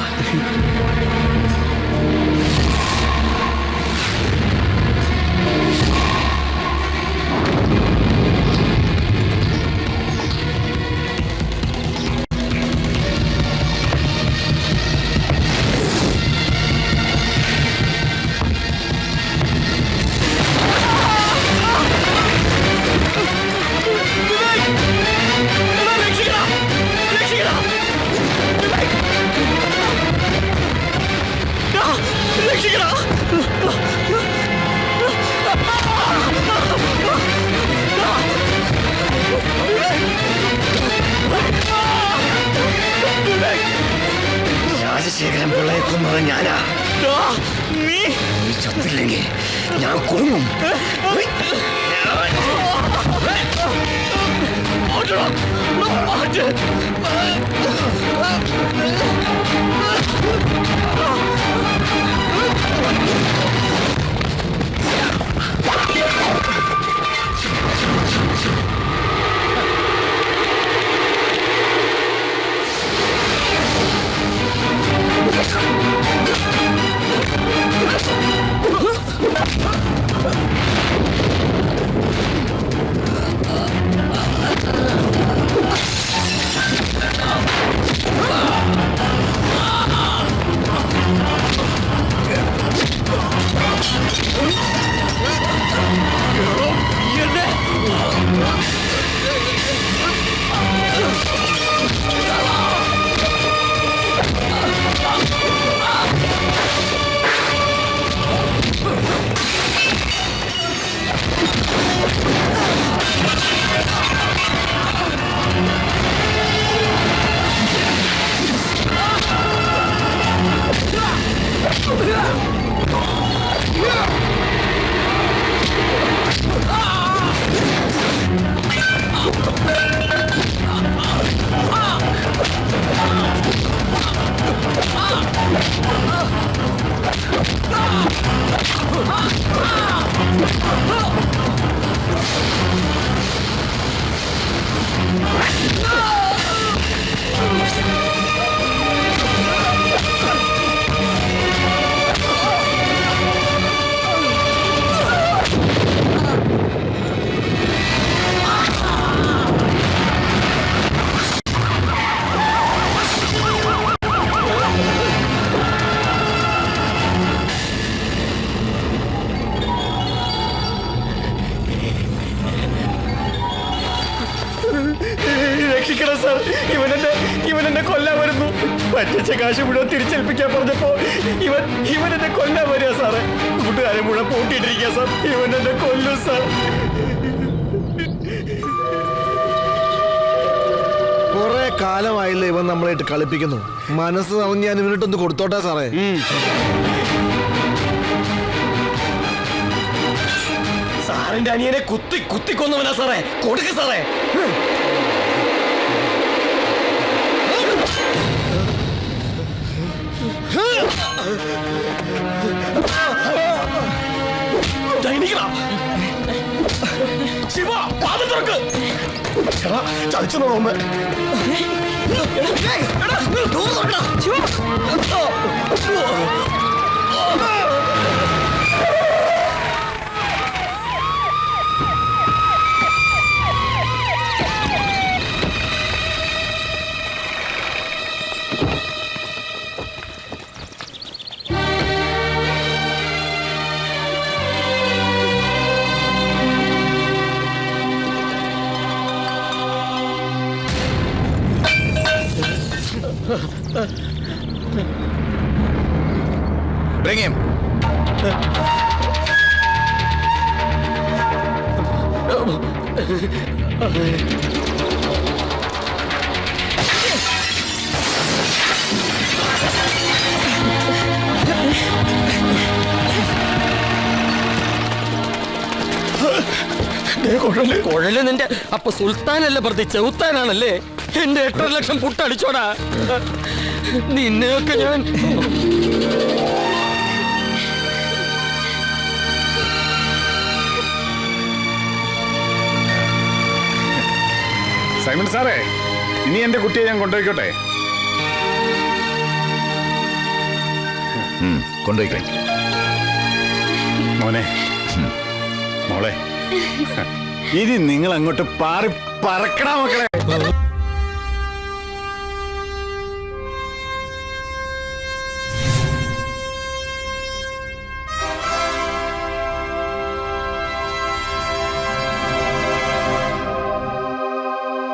രാജശേഖരൻ പിള്ളയെ കൊന്നത് ഞാനാ. നീ ചത്തില്ലെങ്കിൽ ഞാൻ കുടുങ്ങും. രക്ഷിക്കണം സാർ, ഇവനെന്നെ കൊല്ലാൻ വരുന്നു. പറ്റിച്ച കാശ് മുഴുവൻ തിരിച്ചേൽപ്പിക്കാൻ പറഞ്ഞപ്പോ ഇവനെന്നെ കൊല്ലാൻ വരിക സാറേ. കൂട്ടുകാരെ മുഴുവൻ പൂട്ടിയിട്ടിരിക്കുക സാർ. ഇവനെന്നെ കൊല്ലും സാർ. കുറെ കാലമായില്ലേ ഇവൻ നമ്മളായിട്ട് കളിപ്പിക്കുന്നു. മനസ്സ് അവൻ ഞാൻ ഇവനിട്ടൊന്ന് കൊടുത്തോട്ടെ സാറേ. സാറിന്റെ അനിയനെ കുത്തി കുത്തി കൊന്നവനാ സാറേ. കൊടുക്ക് സാറേ. ശിവ പാദം തുറക്ക്. ചതിച്ചു നോക്കുമ്പോ Bring him. കുഴല് നിന്റെ അപ്പൊ സുൽത്താനല്ല പ്രതി ചെറുത്താനാണല്ലേ? എന്റെ 8.5 ലക്ഷം പുട്ടടിച്ചോടാ. നിന്നെയൊക്കെ ഞാൻ സൈമൺ സാറേ, ഇനി എന്റെ കുട്ടിയെ ഞാൻ കൊണ്ടുപോയിക്കോട്ടെ? കൊണ്ടുപോയിക്കേ മോനെ, മോളെ, ഇനി നിങ്ങൾ അങ്ങോട്ട് പാറി പറക്കടാ മക്കളെ.